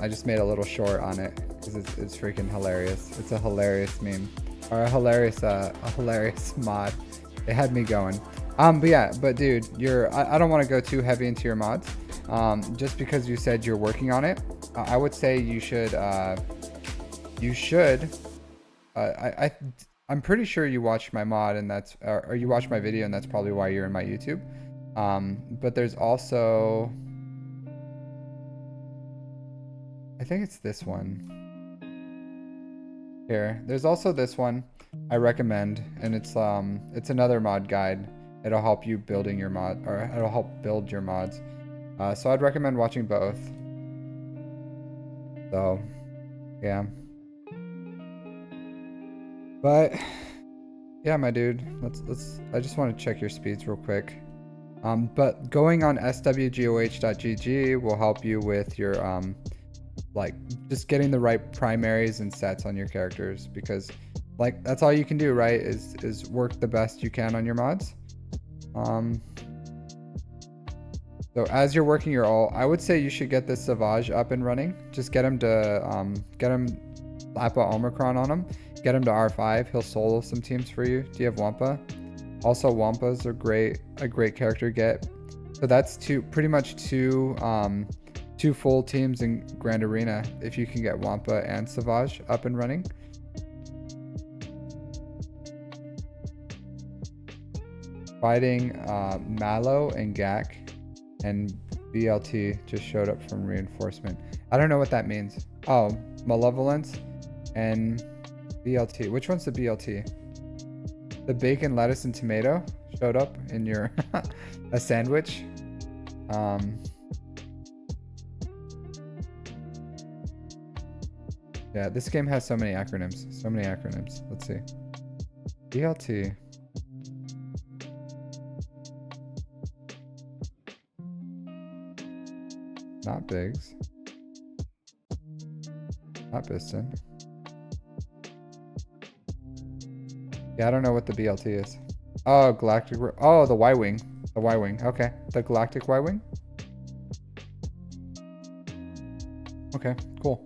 I just made a little short on it because it's freaking hilarious. It's a hilarious meme or a hilarious mod. It had me going. But yeah, but dude, I don't want to go too heavy into your mods. Just because you said you're working on it, I would say you should. I'm pretty sure you watched my mod, and that's or you watched my video, and that's probably why you're in my YouTube. But there's also, I think it's this one. Here, there's also this one I recommend, and it's another mod guide. It'll help you building your mod, or it'll help build your mods. So I'd recommend watching both. So, yeah. But yeah, my dude, let's. I just want to check your speeds real quick. But going on SWGOH.gg will help you with your like just getting the right primaries and sets on your characters, because like that's all you can do, right? Is work the best you can on your mods. So as you're working your ult, I would say you should get this SWGOH up and running. Just get him to slap a Omicron on him. Get him to R5. He'll solo some teams for you. Do you have Wampa? Also, Wampa's a great character to get. So that's pretty much two full teams in Grand Arena if you can get Wampa and SWGOH up and running. Fighting Mallow and Gak, and BLT just showed up from reinforcement. I don't know what that means. Oh, Malevolence and BLT. Which one's the BLT? The bacon, lettuce, and tomato showed up in your a sandwich. Yeah, this game has so many acronyms. So many acronyms. Let's see. BLT. Not Biggs. Not Piston. Yeah, I don't know what the BLT is. Oh, Galactic. Oh, the Y-Wing. The Y-Wing. Okay. The Galactic Y-Wing. Okay, cool.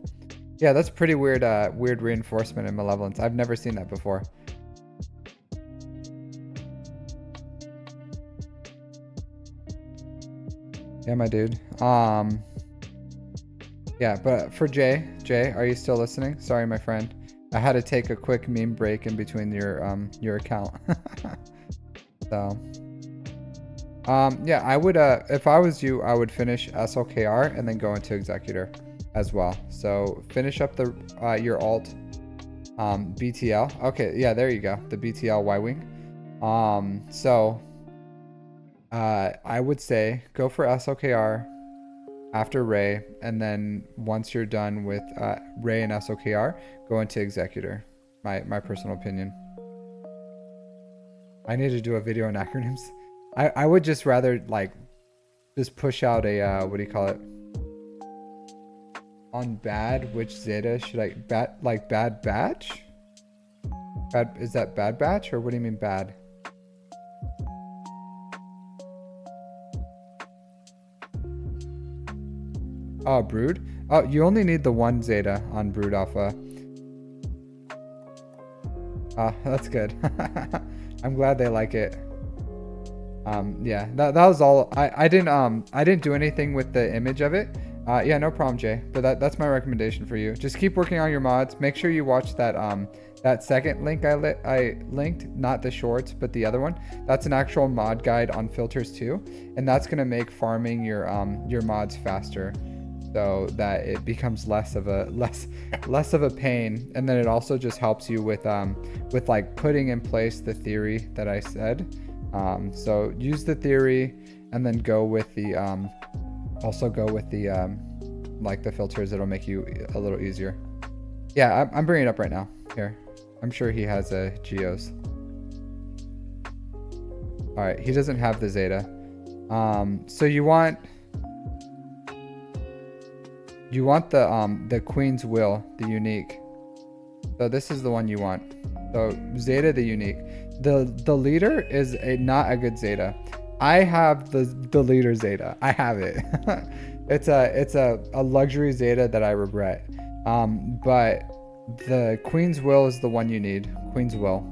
Yeah, that's pretty weird, weird reinforcement and Malevolence. I've never seen that before. Yeah, my dude. Yeah, but for Jay, are you still listening? Sorry, my friend. I had to take a quick meme break in between your account. So, yeah, I would, if I was you, I would finish SLKR and then go into Executor as well. So finish up the your alt, BTL. Okay, yeah, there you go, the BTL Y-Wing. So I would say go for SOKR after Ray, and then once you're done with Ray and SOKR, go into Executor. My personal opinion. I need to do a video on acronyms. I would just rather like just push out a what do you call it? On bad, which Zeta should I bad batch? Bad, is that bad batch, or what do you mean bad? Oh, Brood? Oh, you only need the one Zeta on Brood Alpha. Ah, that's good. I'm glad they like it. Yeah, that was all. I didn't do anything with the image of it. Yeah, no problem, Jay. But that's my recommendation for you. Just keep working on your mods. Make sure you watch that that second link I linked, not the shorts, but the other one. That's an actual mod guide on filters too, and that's gonna make farming your mods faster, so that it becomes less of a pain. And then it also just helps you with like putting in place the theory that I said. So use the theory, and then go with the also go with the like the filters that'll make you a little easier. Yeah, I'm bringing it up right now. Here, I'm sure he has a Geos. All right, he doesn't have the Zeta. So you want the Queen's Will, the unique. So this is the one you want. So Zeta, the unique. The leader is not a good Zeta. I have the leader Zeta. I have it. it's a luxury Zeta that I regret. But the Queen's Will is the one you need. Queen's Will.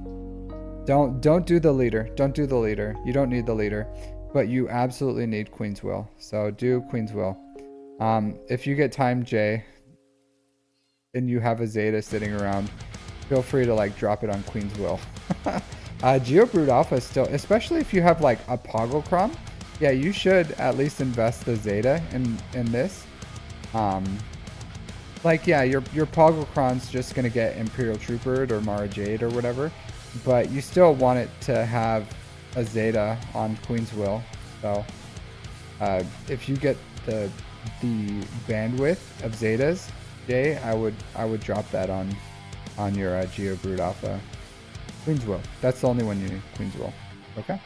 Don't do the leader. Don't do the leader. You don't need the leader, but you absolutely need Queen's Will. So do Queen's Will. If you get time, Jay, and you have a Zeta sitting around, feel free to like drop it on Queen's Will. GeoBrood Alpha is still, especially if you have like a Pogglecrom, yeah, you should at least invest the Zeta in this. Like, yeah, your Pogglecron's just gonna get Imperial Troopered or Mara Jade or whatever, but you still want it to have a Zeta on Queen's Will. So if you get the bandwidth of Zetas, Jay, I would drop that on your GeoBrood Alpha. Queen's Will. That's the only one you need. Queen's Will. Okay.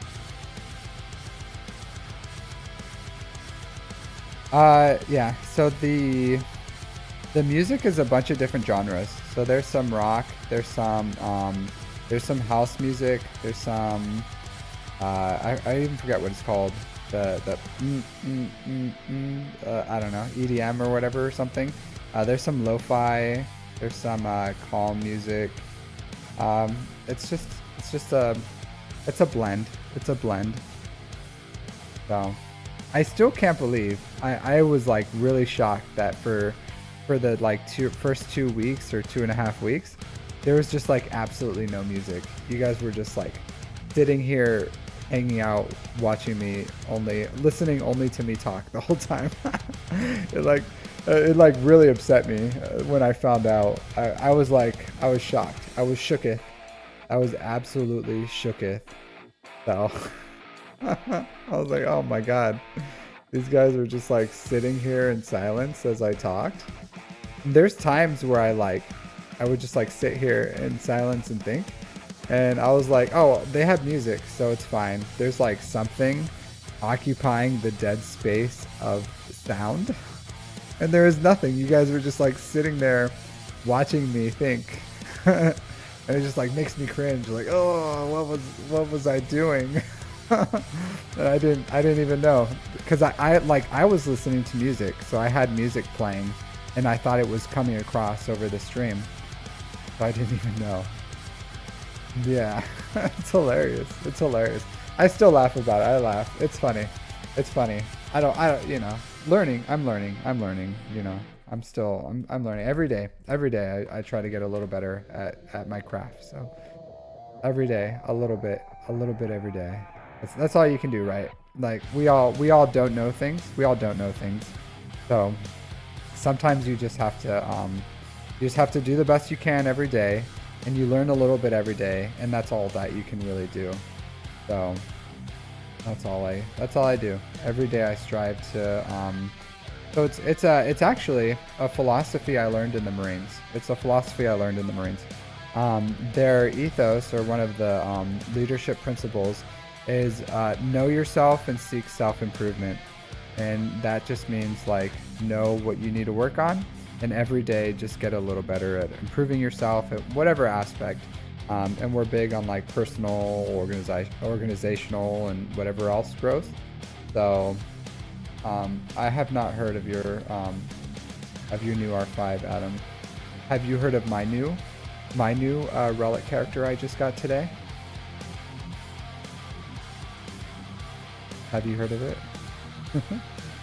Yeah. So the music is a bunch of different genres. So there's some rock. There's some house music. There's some. I even forget what it's called. I don't know, EDM or whatever or something. There's some lo-fi. There's some calm music. It's a blend. It's a blend. So I still can't believe I was like really shocked that for the like first 2 weeks or 2.5 weeks, there was just like absolutely no music. You guys were just like sitting here hanging out, watching me, listening only to me talk the whole time. It like really upset me when I found out. I was shocked. I was shooketh. I was absolutely shooketh. So I was like, oh my god, these guys were just like sitting here in silence as I talked. And there's times where I would just like sit here in silence and think, and I was like, oh, they have music, so it's fine. There's like something occupying the dead space of sound. And there is nothing. You guys were just like sitting there watching me think. And it just like makes me cringe. Like, oh, what was I doing? And I didn't even know, because I was listening to music, so I had music playing, and I thought it was coming across over the stream. So I didn't even know. Yeah, it's hilarious. It's hilarious. I still laugh about it. I laugh. It's funny. It's funny. I don't, you know, learning. I'm learning, you know, I'm learning every day. Every day I try to get a little better at my craft. So every day, a little bit every day. That's all you can do, right? Like we all don't know things. We all don't know things. So sometimes you just have to do the best you can every day, and you learn a little bit every day, and that's all that you can really do. So That's all I do. Every day I strive to so it's actually a philosophy I learned in the Marines. It's a philosophy I learned in the Marines. Their ethos, or one of the leadership principles, is know yourself and seek self-improvement. And that just means like know what you need to work on, and every day just get a little better at improving yourself at whatever aspect. And we're big on like personal, organizational, and whatever else growth. So I have not heard of your new R5, Adam. Have you heard of my new relic character I just got today? Have you heard of it?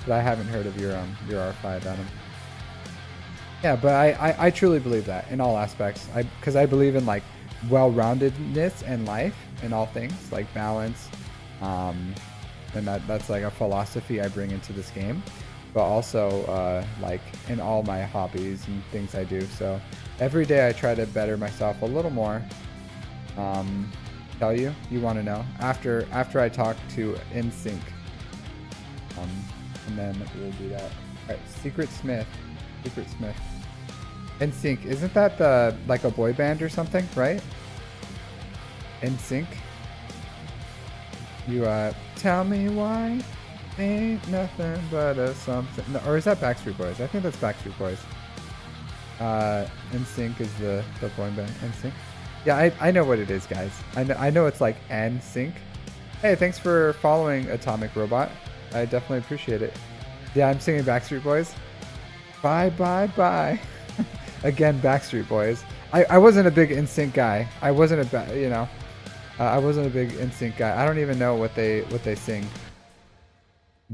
But I haven't heard of your R5, Adam. Yeah, but I truly believe that in all aspects. Because I believe in like well-roundedness in life, in all things, like balance, and that's like a philosophy I bring into this game, but also like in all my hobbies and things I do. So every day I try to better myself a little more. Tell you want to know after I talk to NSYNC, and then we'll do that. All right, Secret Smith. NSYNC, isn't that the like a boy band or something, right? NSYNC. You tell me why ain't nothing but a something. No, or is that Backstreet Boys? I think that's Backstreet Boys. NSYNC is the boy band. NSYNC. Yeah, I know what it is, guys. I know it's like NSYNC. Hey, thanks for following Atomic Robot. I definitely appreciate it. Yeah, I'm singing Backstreet Boys. Bye, bye, bye. Again, Backstreet Boys. I wasn't a big NSYNC guy. I wasn't a big NSYNC guy. I don't even know what they sing.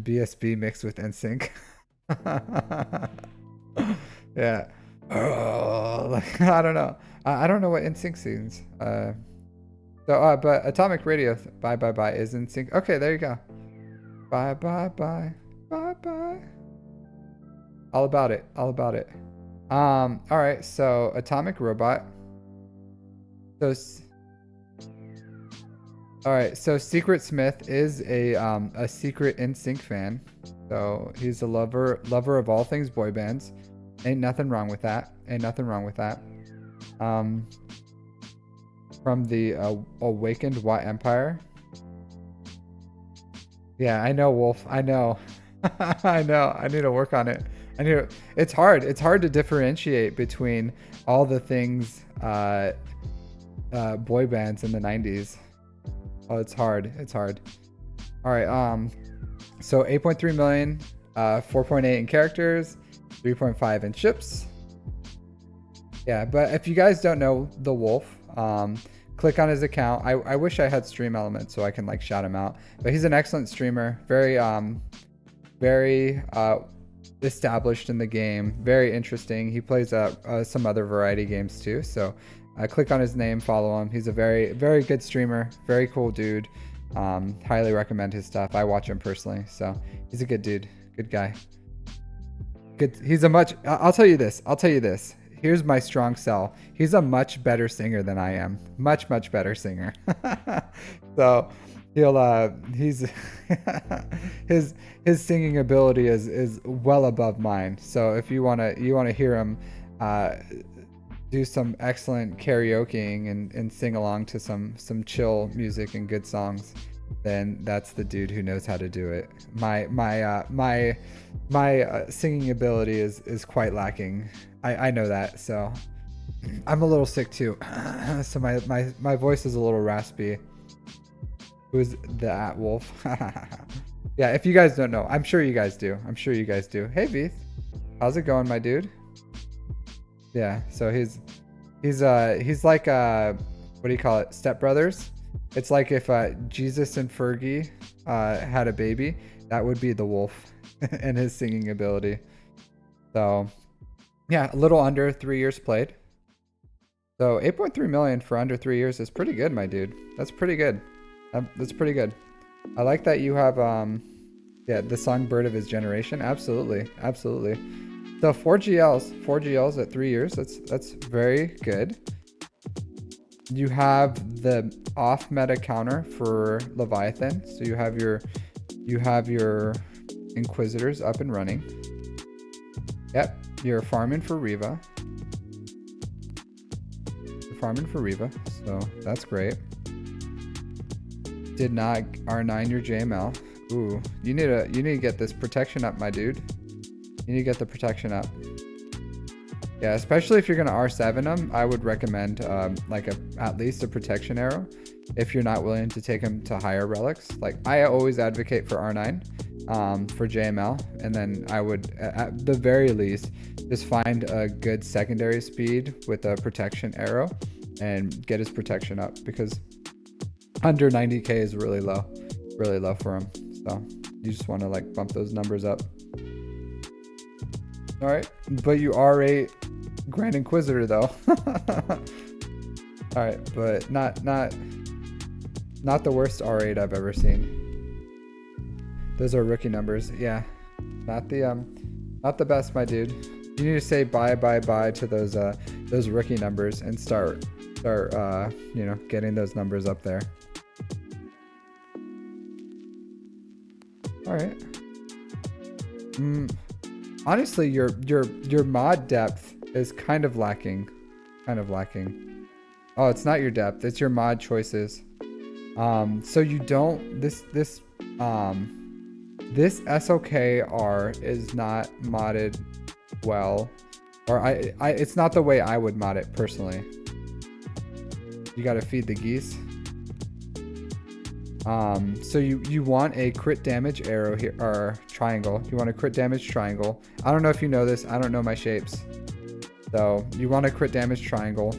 BSB mixed with NSYNC. Yeah. Oh, like, I don't know. I don't know what NSYNC sings. But Atomic Radio, bye bye bye is NSYNC. Okay, there you go. Bye bye bye bye bye. All about it. All right. So Atomic Robot. All right. So Secret Smith is a secret NSYNC fan. So he's a lover of all things boy bands. Ain't nothing wrong with that. From the Awakened Watt Empire. Yeah, I know, Wolf. I know. I know. I need to work on it. It's hard. It's hard to differentiate between all the things boy bands in the 90s. Oh, it's hard. All right. So 8.3 million, 4.8 in characters, 3.5 in ships. Yeah, but if you guys don't know the Wolf, click on his account. I wish I had stream elements so I can like shout him out. But he's an excellent streamer. Very established in the game. Very interesting. He plays some other variety games too. So click on his name, follow him. He's a very, very good streamer. Very cool dude. Highly recommend his stuff. I watch him personally. So he's a good dude. Good guy. Good. I'll tell you this. Here's my strong sell. He's a much better singer than I am. Much better singer. So his singing ability is well above mine. So if you wanna hear him do some excellent karaokeing and sing along to some chill music and good songs, then that's the dude who knows how to do it. My singing ability is quite lacking. I know that, so I'm a little sick too. So my voice is a little raspy. Who's the Wolf? Yeah, if you guys don't know, I'm sure you guys do. Hey Veeth, how's it going, my dude? Yeah, so he's like what do you call it? Step Brothers. It's like if Jesus and Fergie had a baby, that would be the Wolf and his singing ability. So yeah, a little under 3 years played. So 8.3 million for under 3 years is pretty good, my dude. That's pretty good. That's pretty good. I like that you have the songbird of his generation. Absolutely. So 4 GLs at 3 years. That's very good. You have the off meta counter for Leviathan. So you have your Inquisitors up and running. Yep, you're farming for Riva. So that's great. Did not R9 your JML. Ooh, you need to get this protection up, my dude. You need to get the protection up. Yeah, especially if you're gonna R7 them, I would recommend like at least a protection arrow if you're not willing to take them to higher relics. Like I always advocate for R9 for JML, and then I would at the very least just find a good secondary speed with a protection arrow and get his protection up, because under 90k is really low for him. So you just want to like bump those numbers up. All right, but you R8 Grand Inquisitor though. All right, but not the worst R8 I've ever seen. Those are rookie numbers. Yeah, not the best, my dude. You need to say bye to those rookie numbers and start you know, getting those numbers up there. All right. Honestly, your mod depth is kind of lacking. Oh, it's not your depth, it's your mod choices. So you don't this SOKR is not modded well, or it's not the way I would mod it personally. You got to feed the geese. So you want a crit damage arrow here, or triangle. You want a crit damage triangle. I don't know if you know this. I don't know my shapes. So you want a crit damage triangle.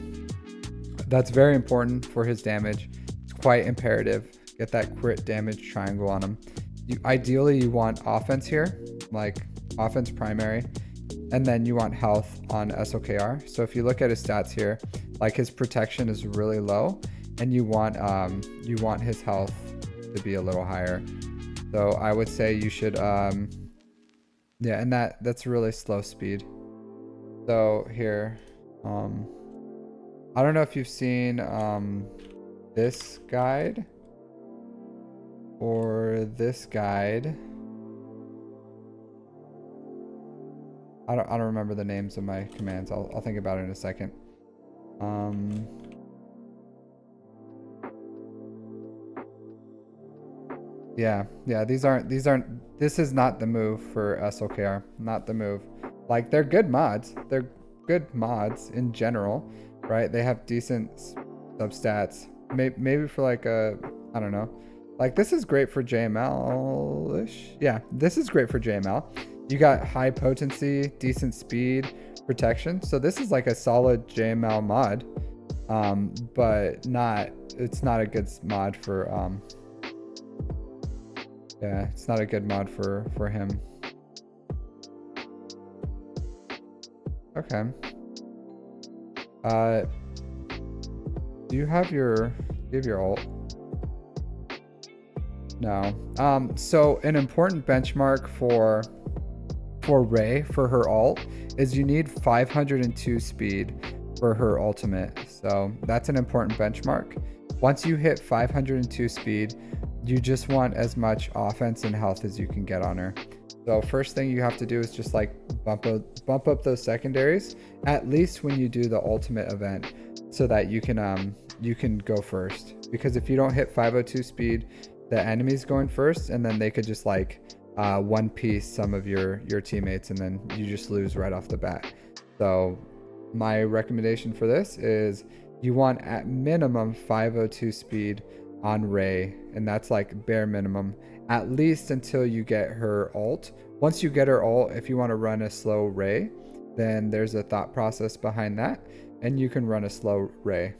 That's very important for his damage. It's quite imperative. Get that crit damage triangle on him. Ideally, you want offense here, like offense primary, and then you want health on SOKR. So if you look at his stats here, like his protection is really low, and you want his health to be a little higher. So I would say you should yeah, and that's really slow speed. So here, I don't know if you've seen this guide or this guide. I don't remember the names of my commands. I'll think about it in a second. Yeah, this is not the move for SOKR, not the move. Like, they're good mods. They're good mods in general, right? They have decent substats. Maybe for like I don't know. Like, this is great for JML-ish. Yeah, this is great for JML. You got high potency, decent speed, protection. So this is like a solid JML mod, but it's not a good mod for, yeah, it's not a good mod for him. Okay. Do you have your ult? No. So an important benchmark for Rey for her ult is you need 502 speed for her ultimate. So that's an important benchmark. Once you hit 502 speed, you just want as much offense and health as you can get on her. So first thing you have to do is just like bump up those secondaries, at least when you do the ultimate event, so that you can go first. Because if you don't hit 502 speed, the enemy's going first, and then they could just like one piece some of your teammates, and then you just lose right off the bat. So my recommendation for this is you want at minimum 502 speed on Rey, and that's like bare minimum, at least until you get her ult. Once you get her ult, if you want to run a slow Rey, then there's a thought process behind that, and you can run a slow Rey.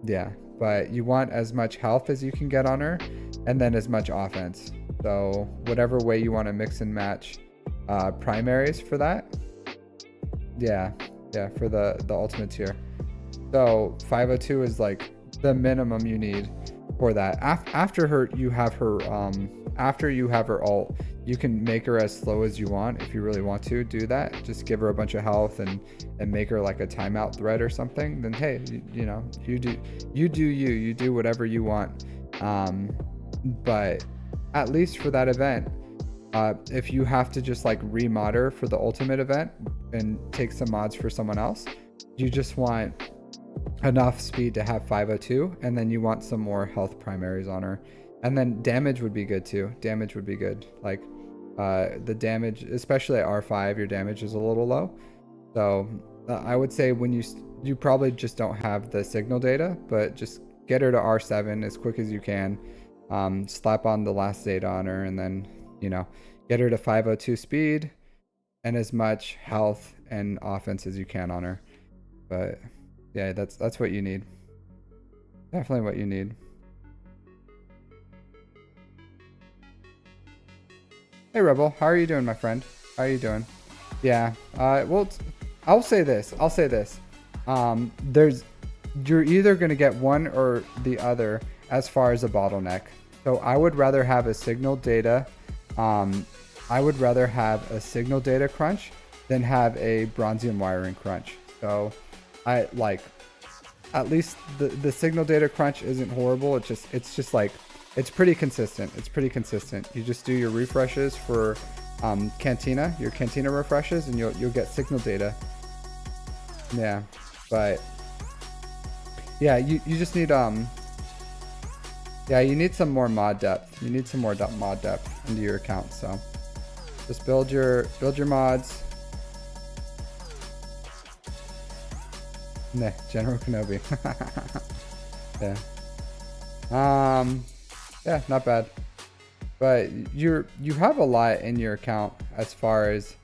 Yeah, but you want as much health as you can get on her, and then as much offense. So whatever way you want to mix and match primaries for that. Yeah, for the ultimate tier. So 502 is like the minimum you need for that. After her, you have her after you have her ult, you can make her as slow as you want. If you really want to do that, just give her a bunch of health and make her like a timeout threat or something. Then hey, you know, you do whatever you want. But at least for that event, if you have to just like remod her for the ultimate event and take some mods for someone else, you just want enough speed to have 502, and then you want some more health primaries on her. And then damage would be good too. Damage would be good. Like the damage, especially at R5, your damage is a little low. So I would say when you probably just don't have the signal data, but just get her to R7 as quick as you can. Slap on the last Zeta on her, and then, you know, get her to 502 speed and as much health and offense as you can on her. But yeah, that's what you need. Definitely what you need. Hey Rebel, how are you doing, my friend? How are you doing? Yeah. Well, I'll say this. You're either gonna get one or the other as far as a bottleneck. So I would rather have a signal data. I would rather have a signal data crunch than have a Bronzium wiring crunch. So I like, at least the signal data crunch isn't horrible. It's just like, it's pretty consistent. You just do your refreshes for Cantina, your Cantina refreshes, and you'll get signal data. Yeah, but yeah, you just need yeah, you need some more mod depth. You need some more mod depth into your account. So just build your mods. Nah, General Kenobi. Yeah. Yeah, not bad. But you have a lot in your account as far as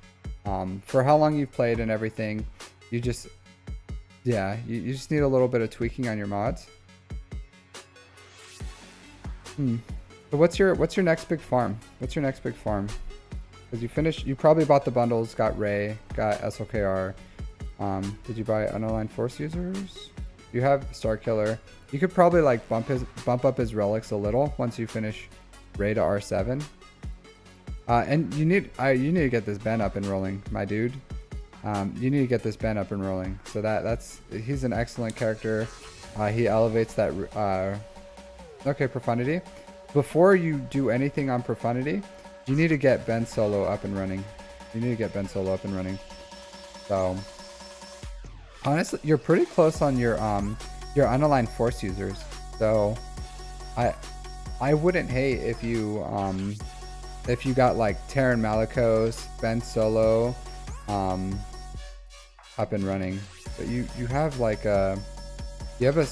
for how long you've played and everything. You just, yeah, you just need a little bit of tweaking on your mods. So what's your next big farm? What's your next big farm? Because you probably bought the bundles, got Ray, got SLKR. Did you buy unaligned force users? You have Star Killer. You could probably like bump up his relics a little once you finish Ray to R7. And you need to get this Ben up and rolling, my dude. You need to get this Ben up and rolling. So he's an excellent character. He elevates that. Okay, Profundity. Before you do anything on Profundity, you need to get Ben Solo up and running. So honestly, you're pretty close on your unaligned force users. So I wouldn't hate if you got like Terran Malicos, Ben Solo up and running. But you have like you have a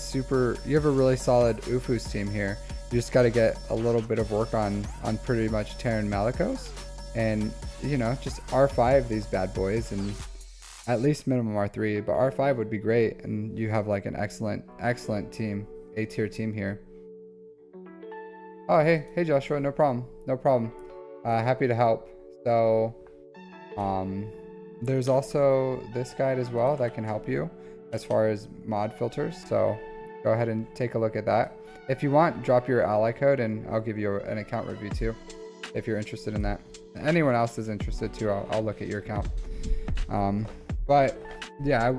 really solid Ufus team here. You just got to get a little bit of work on pretty much Terran Malicos, and you know, just R5 these bad boys, and at least minimum R3, but R5 would be great, and you have like an excellent team, A-tier team here. Oh, hey Joshua, no problem. Happy to help. So there's also this guide as well that can help you as far as mod filters, so go ahead and take a look at that. If you want, drop your ally code and I'll give you an account review too, if you're interested in that. Anyone else is interested too, I'll look at your account. But yeah,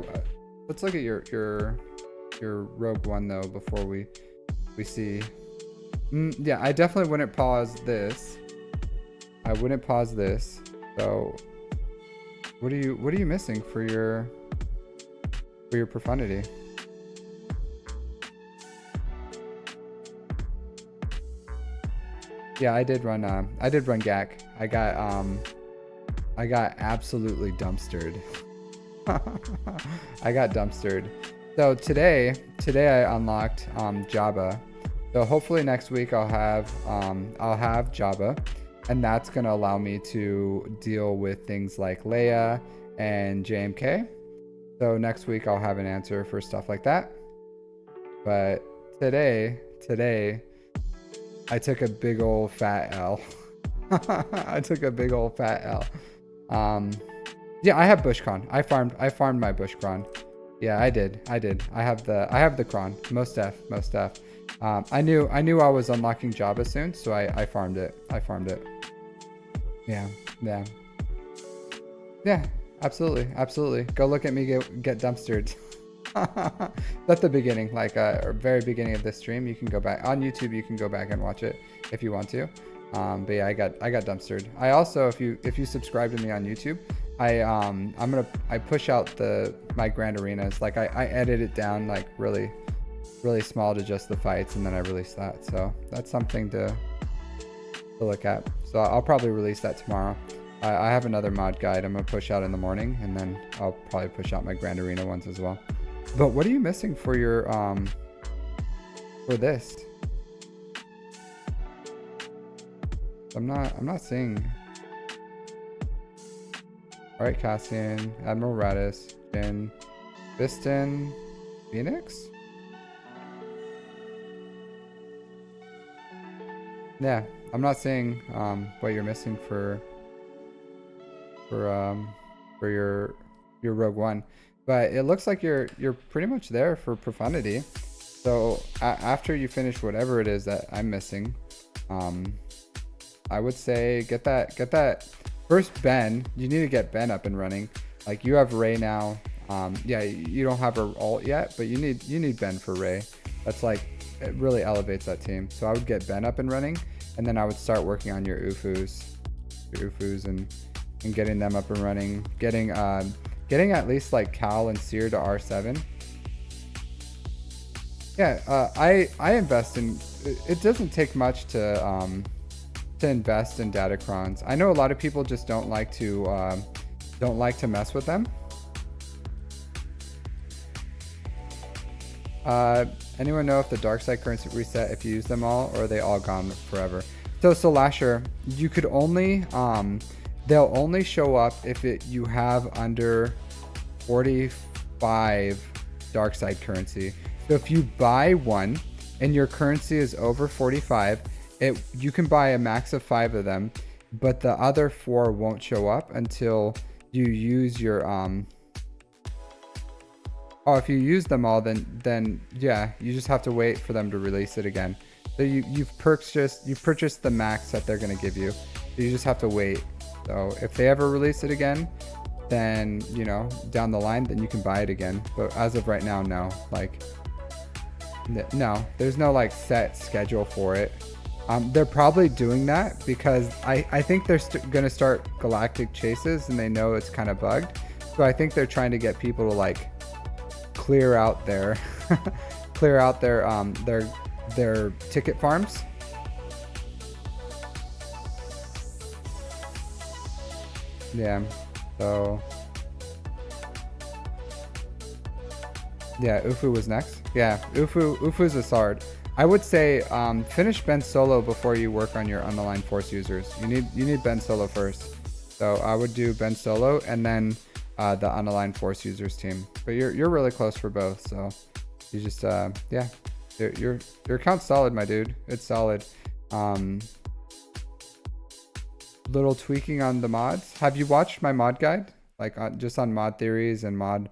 let's look at your Rogue One though before we see. Yeah, I definitely wouldn't pause this. So what are you missing for your Profundity? Yeah, I did run GAC. I got absolutely dumpstered. I got dumpstered. So today I unlocked Jabba. So hopefully next week I'll have Jabba, and that's gonna allow me to deal with things like Leia and JMK. So next week I'll have an answer for stuff like that. But today I took a big old fat L. Yeah, I have Bushcron. I farmed my Bushcron. Yeah, I did. I have the Cron. Most def. I knew I was unlocking Java soon, so I farmed it. Yeah, yeah, yeah. Absolutely, absolutely. Go look at me get dumpstered. At the beginning, like or very beginning of this stream. You can go back on YouTube. You can go back and watch it if you want to. But yeah, I got dumpstered. I also, if you subscribe to me on YouTube, I push out my grand arenas. Like I edit it down like really small to just the fights, and then I release that. So that's something to look at. So I'll probably release that tomorrow. I have another mod guide I'm gonna push out in the morning, and then I'll probably push out my grand arena ones as well. But what are you missing for your for this? I'm not seeing. All right, Cassian, Admiral Radis, Jin, Biston, Phoenix. Yeah, I'm not seeing what you're missing for your Rogue One, but it looks like you're pretty much there for Profundity. So after you finish whatever it is that I'm missing, I would say get that first Ben. You need to get Ben up and running. Like you have Ray now. Yeah, you don't have her ult yet, but you need Ben for Ray. That's like, it really elevates that team. So I would get Ben up and running, and then I would start working on your Ufus and getting them up and running. Getting at least like Cal and Seer to R7. Yeah, I invest in. It doesn't take much to invest in datacrons. I know a lot of people just don't like to mess with them. Anyone know if the dark side currency reset if you use them all, or are they all gone forever? So Lasher, you could only they'll only show up if you have under 45 dark side currency. So if you buy one and your currency is over 45, you can buy a max of 5 of them, but the other 4 won't show up until you use your if you use them all, then yeah, you just have to wait for them to release it again. So you've purchased the max that they're gonna give you. So you just have to wait. So if they ever release it again, then down the line, then you can buy it again. But as of right now, no. Like no, there's no like set schedule for it. They're probably doing that because I think they're gonna start galactic chases, and they know it's kind of bugged. So I think they're trying to get people to like clear out their their ticket farms. Yeah, so yeah, Ufu was next. Yeah, Ufu's a Sard. I would say finish Ben Solo before you work on your unaligned force users. You need Ben Solo first. So I would do Ben Solo and then the unaligned force users team. But you're really close for both. So you just yeah, your account's solid, my dude. It's solid. Little tweaking on the mods. Have you watched my mod guide? Like just on mod theories and mod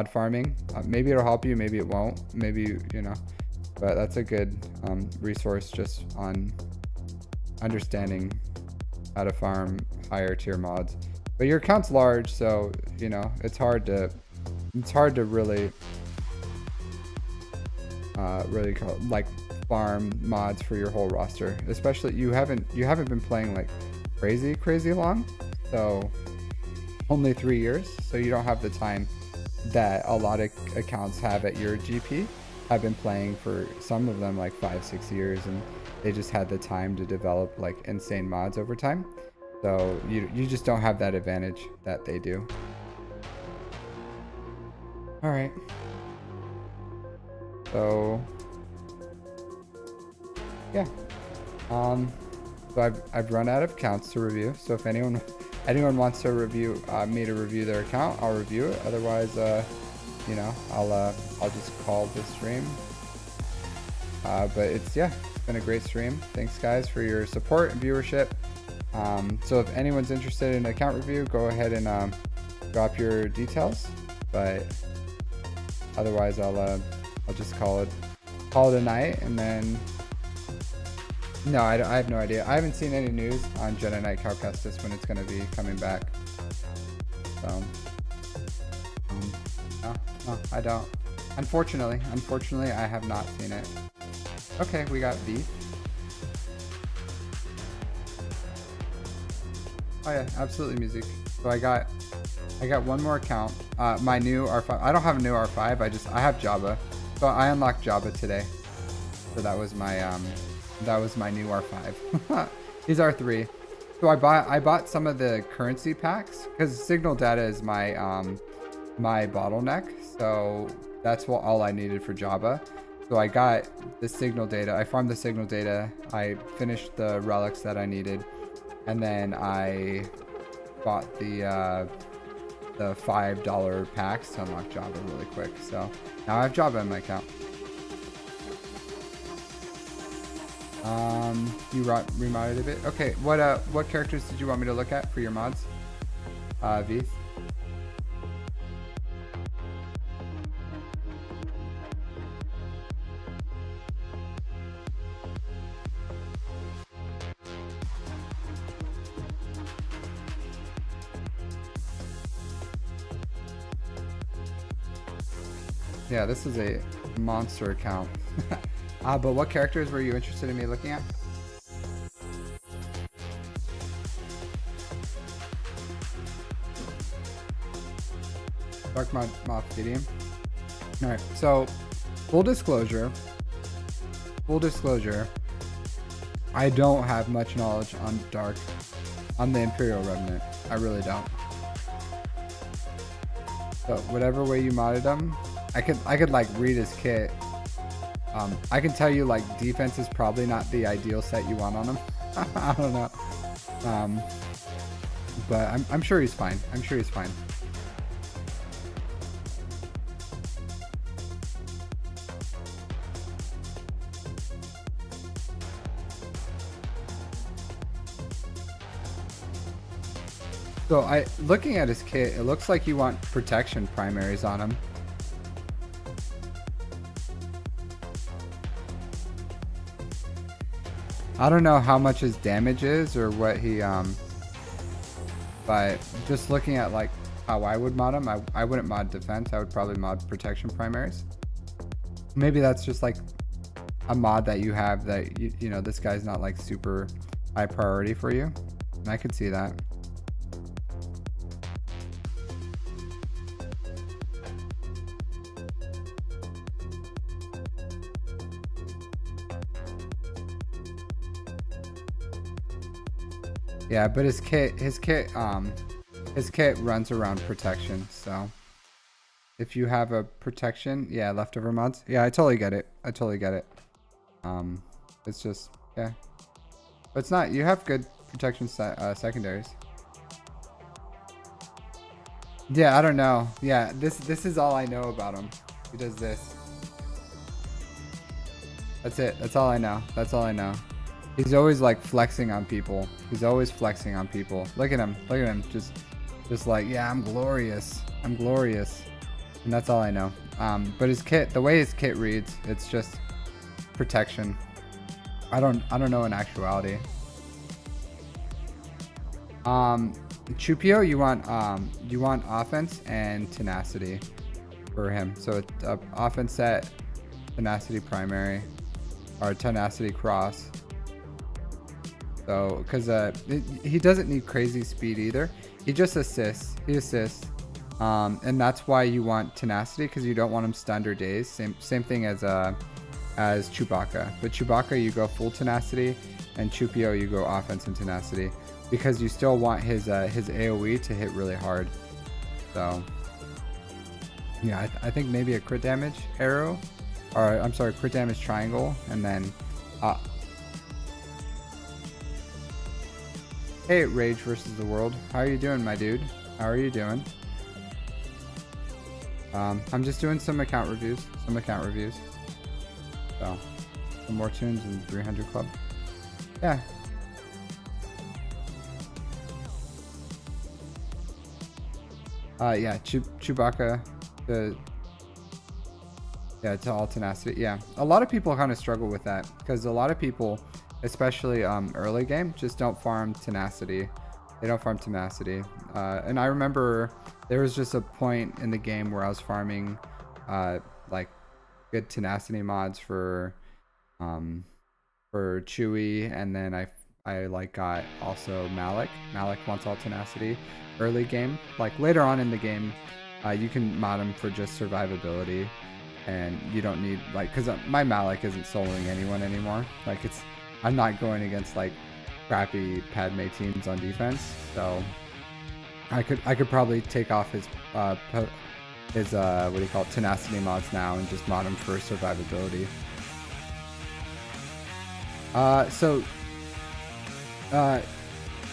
farming. Maybe it'll help you. Maybe it won't. Maybe but that's a good resource just on understanding how to farm higher tier mods. But your account's large, so it's hard to really like farm mods for your whole roster. Especially you haven't been playing like crazy long, so only 3 years, so you don't have the time that a lot of accounts have at your GP. I've been playing for some of them like 5-6 years, and they just had the time to develop like insane mods over time. So you just don't have that advantage that they do. All right. So yeah. So I've run out of accounts to review. So if anyone wants to review me to review their account, I'll review it. Otherwise, I'll just call this stream. But it's been a great stream. Thanks guys for your support and viewership. So if anyone's interested in an account review, go ahead and drop your details. But otherwise, I'll just call it call it a night, and then no, I have no idea. I haven't seen any news on Jedi Knight Cal Kestis when it's going to be coming back. So, no, I don't. Unfortunately, I have not seen it. Okay, we got beef. Oh yeah, absolutely music. So I got one more account. My new R5. I don't have a new R5. I have Jabba. So I unlocked Jabba today. So that was my new R5. He's R3. So I bought some of the currency packs because signal data is my my bottleneck. So that's all I needed for Jabba. So I got the signal data. I farmed the signal data. I finished the relics that I needed, and then I bought the $5 packs to unlock Jabba really quick. So now I have Jabba in my account. You remodded a bit. Okay, what characters did you want me to look at for your mods? Vith? Yeah, this is a monster account. But what characters were you interested in me looking at? Dark Moth Gideon. Alright, so full disclosure, I don't have much knowledge on the Imperial Revenant. I really don't. So whatever way you modded him, I could like read his kit. I can tell you like defense is probably not the ideal set you want on him. I don't know. But I'm sure he's fine. So looking at his kit, it looks like you want protection primaries on him. I don't know how much his damage is or what he but just looking at like how I would mod him, I wouldn't mod defense. I would probably mod protection primaries. Maybe that's just like a mod that you have that you know this guy's not like super high priority for you, and I could see that. Yeah, but his kit runs around protection, so if you have a protection, yeah, leftover mods. Yeah, I totally get it. It's just, yeah. But it's not, you have good protection secondaries. Yeah, I don't know. Yeah, this is all I know about him. He does this. That's it. That's all I know. He's always like flexing on people. Look at him. Just like, yeah, I'm glorious. And that's all I know. But his kit, the way his kit reads, it's just protection. I don't know in actuality. Chupio, you want offense and tenacity for him. So it's offense set, tenacity primary, or tenacity cross. So, because he doesn't need crazy speed either. He just assists. And that's why you want tenacity, because you don't want him stunned or dazed. Same thing as Chewbacca. But Chewbacca, you go full tenacity, and Chupio, you go offense and tenacity, because you still want his AOE to hit really hard. So, yeah, I think maybe a crit damage arrow, or I'm sorry, crit damage triangle, and then. Hey, Rage versus the World. How are you doing, my dude? How are you doing? I'm just doing some account reviews. So, some more tunes in 300 Club. Yeah. Yeah, Chewbacca. Yeah, to all tenacity. Yeah, a lot of people kind of struggle with that because a lot of people, especially early game, just don't farm tenacity. They don't farm tenacity. And I remember there was just a point in the game where I was farming like good tenacity mods um, for Chewy, and then I like got also Malik. Malik wants all tenacity early game. Like later on in the game, you can mod him for just survivability, and you don't need like because my Malik isn't soloing anyone anymore. Like I'm not going against like crappy Padme teams on defense, so I could probably take off his what do you call it, tenacity mods now and just mod him for survivability.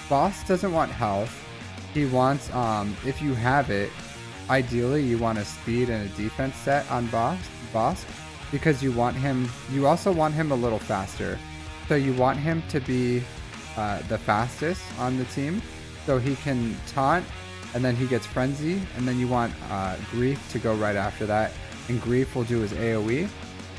Boss doesn't want health. He wants if you have it, ideally you want a speed and a defense set on Boss because you also want him a little faster. So you want him to be the fastest on the team, so he can taunt, and then he gets frenzy, and then you want Grief to go right after that, and Grief will do his AoE,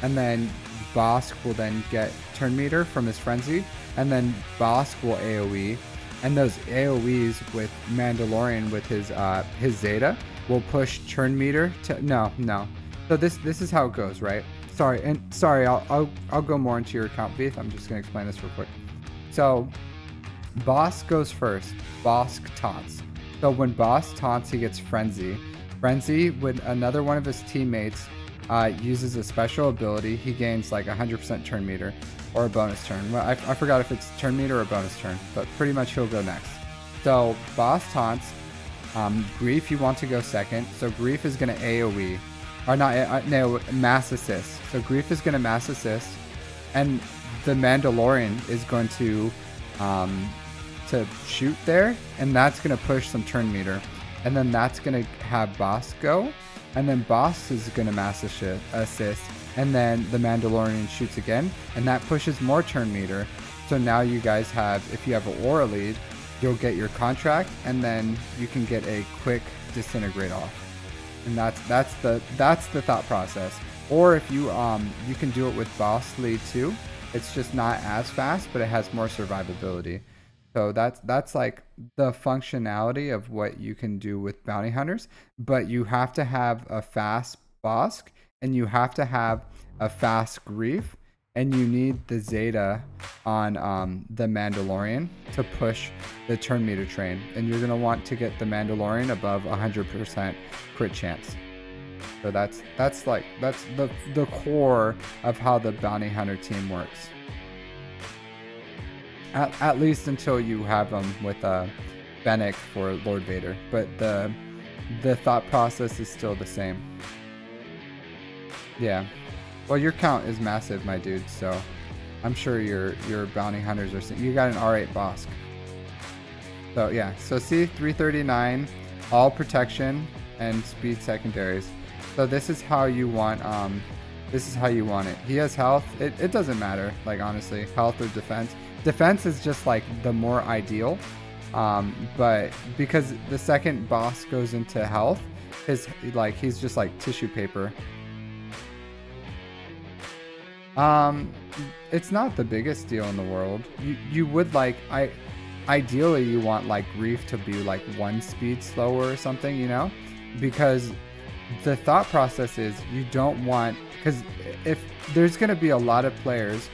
and then Bosk will then get turn meter from his frenzy, and then Bosk will AoE, and those AoEs with Mandalorian with his Zeta will push turn meter to no. So this is how it goes, right? Sorry, I'll go more into your account, Beef. I'm just gonna explain this real quick. So Boss goes first. Bosk taunts. So when Boss taunts, he gets frenzy. Frenzy, when another one of his teammates uses a special ability, he gains like 100% turn meter or a bonus turn. Well, I forgot if it's turn meter or a bonus turn, but pretty much he'll go next. So Boss taunts. Grief, you want to go second. So Grief is going to AoE. Or not, no, mass assist. So Grief is going to mass assist. And the Mandalorian is going to shoot there. And that's going to push some turn meter. And then that's going to have Boss go. And then Boss is going to mass assist. And then the Mandalorian shoots again. And that pushes more turn meter. So now you guys have, if you have an aura lead, you'll get your contract, and then you can get a quick disintegrate off. And that's the thought process. Or if you can do it with Boss lead too. It's just not as fast, but it has more survivability. So that's like the functionality of what you can do with bounty hunters. But you have to have a fast Bosk, and you have to have a fast Grief, and you need the Zeta on the Mandalorian to push the turn meter train. And you're gonna want to get the Mandalorian above 100% crit chance. So that's the core of how the bounty hunter team works. At least until you have them with Fennec for Lord Vader, but the thought process is still the same. Yeah. Well, your count is massive, my dude, so I'm sure your bounty hunters are... You got an R8 Bosk. So, yeah. So, see, 339, all protection, and speed secondaries. So, this is how you want it. He has health. It doesn't matter, like, honestly, health or defense. Defense is just, like, the more ideal. But because the second Boss goes into health, he's just like tissue paper. It's not the biggest deal in the world. You would like, ideally you want like Grief to be like 1 speed slower or something, you know, because the thought process is you don't want, because if there's going to be a lot of players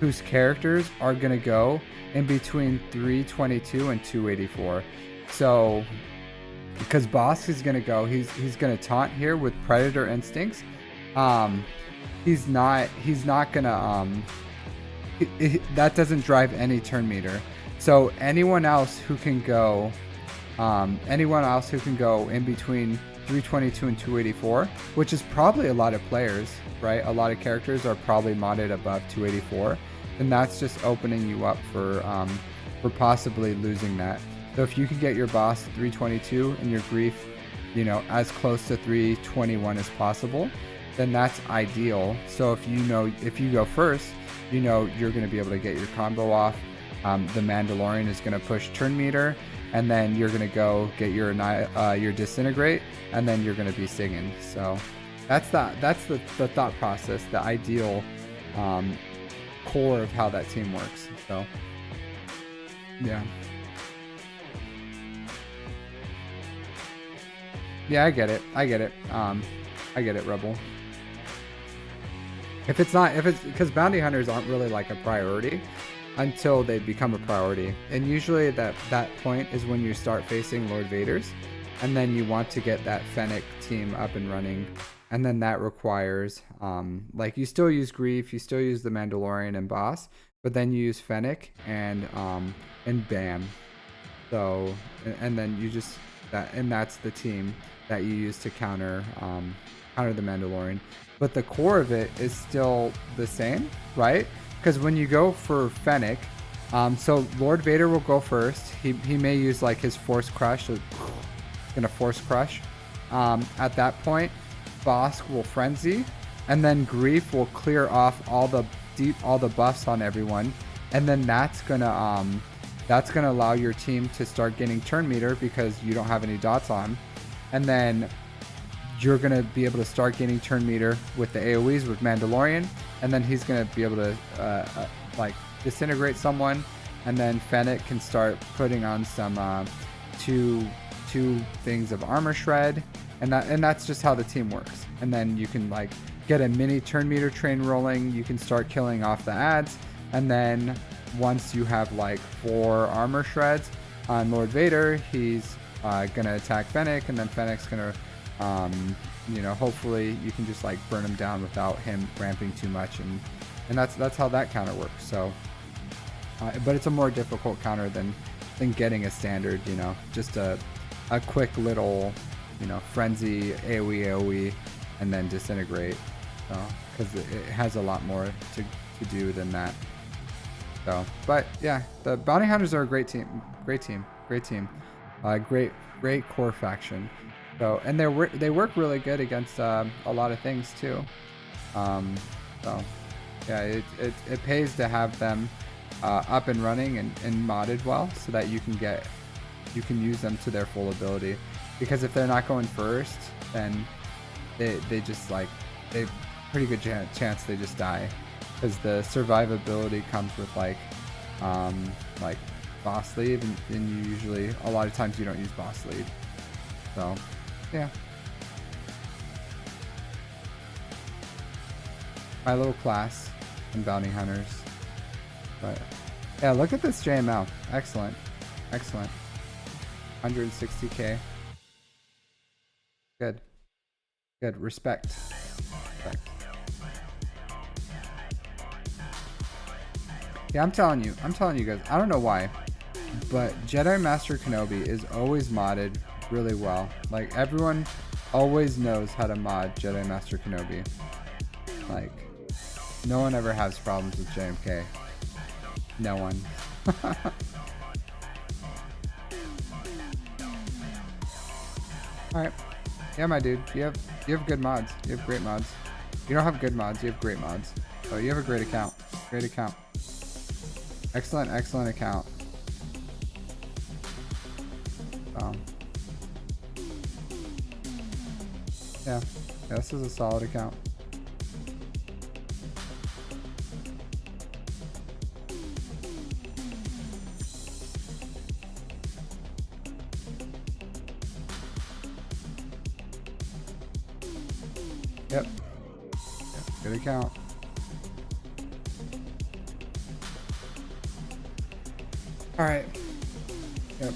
whose characters are going to go in between 322 and 284. So because Boss is going to go, he's going to taunt here with Predator Instincts. He's not gonna that doesn't drive any turn meter. So anyone else who can go in between 322 and 284, which is probably a lot of players, right? A lot of characters are probably modded above 284, and that's just opening you up for possibly losing that. So if you can get your Boss to 322 and your Grief, you know, as close to 321 as possible, then that's ideal. So if you go first, you know you're going to be able to get your combo off. The Mandalorian is going to push turn meter, and then you're going to go get your disintegrate, and then you're going to be singing. So That's the thought process, the ideal core of how that team works. So yeah. Yeah, I get it. I get it. I get it, Rebel. If it's because bounty hunters aren't really like a priority until they become a priority. And usually that point is when you start facing Lord Vaders, and then you want to get that Fennec team up and running. And then that requires, like, you still use Grief, you still use the Mandalorian and Boss, but then you use Fennec and Bam. So, and then you just, that's the team that you use to counter the Mandalorian. But the core of it is still the same, right? Because when you go for Fennec, so Lord Vader will go first. He may use like his Force Crush, gonna Force Crush. At that point, Bosk will Frenzy, and then Grief will clear off all the buffs on everyone, and then that's gonna allow your team to start getting turn meter because you don't have any dots on, and then you're gonna be able to start getting turn meter with the AoEs with Mandalorian, and then he's gonna be able to like disintegrate someone, and then Fennec can start putting on some two things of armor shred, and that's just how the team works. And then you can like get a mini turn meter train rolling. You can start killing off the ads, and then once you have like 4 armor shreds on Lord Vader, he's gonna attack Fennec, and then Fennec's gonna hopefully you can just like burn him down without him ramping too much, and that's how that counter works. So but it's a more difficult counter than getting a standard, just a quick little frenzy AoE and then disintegrate, because it has a lot more to do than that. So, but yeah, the bounty hunters are a great team, great core faction. So, and they work really good against a lot of things too. So yeah, it pays to have them up and running and modded well, so that you can use them to their full ability. Because if they're not going first, then they just like, they pretty good chance they just die, because the survivability comes with like boss lead, and you usually, a lot of times you don't use boss lead. So yeah, my little class in bounty hunters. But yeah, look at this JML. Excellent. 160k. Good. Respect. Yeah, I'm telling you guys, I don't know why, but Jedi Master Kenobi is always modded really well. Like, everyone always knows how to mod Jedi Master Kenobi. Like, no one ever has problems with JMK. No one. Alright. Yeah, my dude. You have good mods. You have great mods. You don't have good mods, you have great mods. So you have a great account. Excellent account. Yeah, this is a solid account. Yep. Good account. Alright. Yep.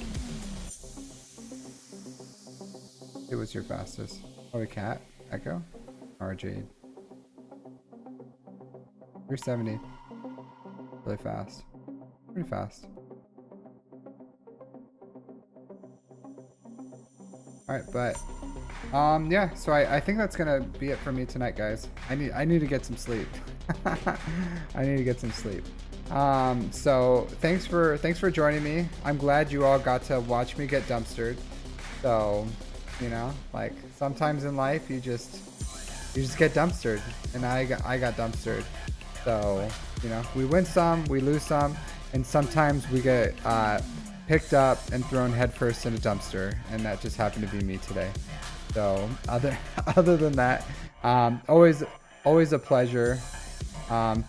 It was your fastest. Oh, a cat? Echo? Or Jade? 370. Really fast. Pretty fast. Alright, but yeah, so I think that's gonna be it for me tonight, guys. I need to get some sleep. I need to get some sleep. So thanks for joining me. I'm glad you all got to watch me get dumpstered. So, like, sometimes in life you just get dumpstered, and I got dumpstered. So, we win some, we lose some, and sometimes we get picked up and thrown headfirst in a dumpster, and that just happened to be me today. So other than that, always a pleasure.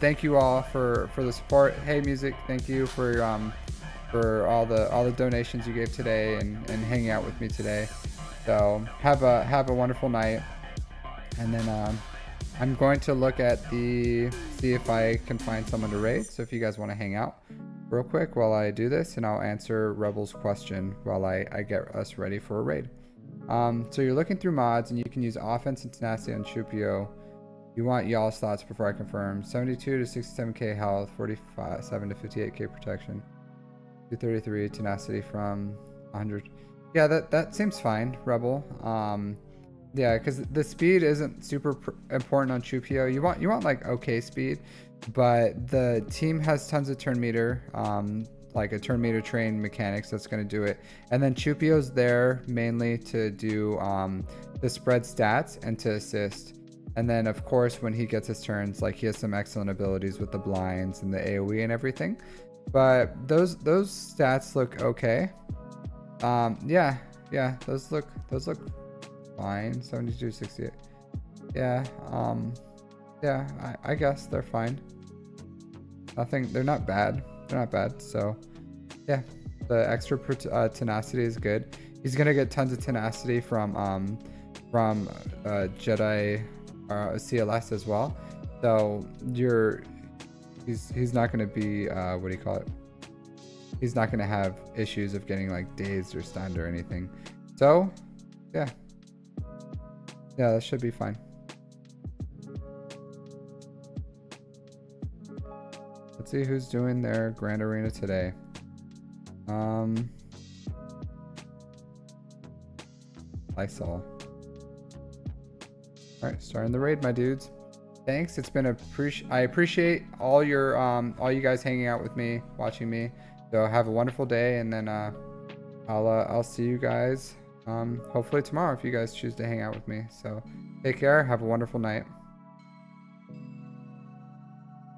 Thank you all for the support. Hey Music, thank you for all the donations you gave today and hanging out with me today. So have a wonderful night, and then I'm going to look at see if I can find someone to raid. So if you guys want to hang out real quick while I do this, and I'll answer Rebel's question while I get us ready for a raid. So you're looking through mods, and you can use offense and tenacity on Chupio. You want y'all slots before I confirm. 72 to 67k health, 47 to 58k protection, 233 tenacity from 100. Yeah, that seems fine, Rebel. Yeah, because the speed isn't super important on Chupio. You want like okay speed, but the team has tons of turn meter, like a turn meter trained mechanics that's going to do it. And then Chupio's there mainly to do the spread stats and to assist. And then of course when he gets his turns, like he has some excellent abilities with the blinds and the AoE and everything. But those stats look okay. Yeah, those look fine. 72, 68. Yeah, yeah, I guess they're fine. They're not bad. So yeah, the extra tenacity is good. He's gonna get tons of tenacity from Jedi CLS as well. So he's not gonna be what do you call it? He's not gonna have issues of getting like dazed or stunned or anything. So yeah, that should be fine. Let's see who's doing their Grand Arena today. Lysol. All right, starting the raid, my dudes. Thanks. It's been I appreciate all you guys hanging out with me, watching me. So have a wonderful day, and then I'll see you guys hopefully tomorrow if you guys choose to hang out with me. So take care. Have a wonderful night.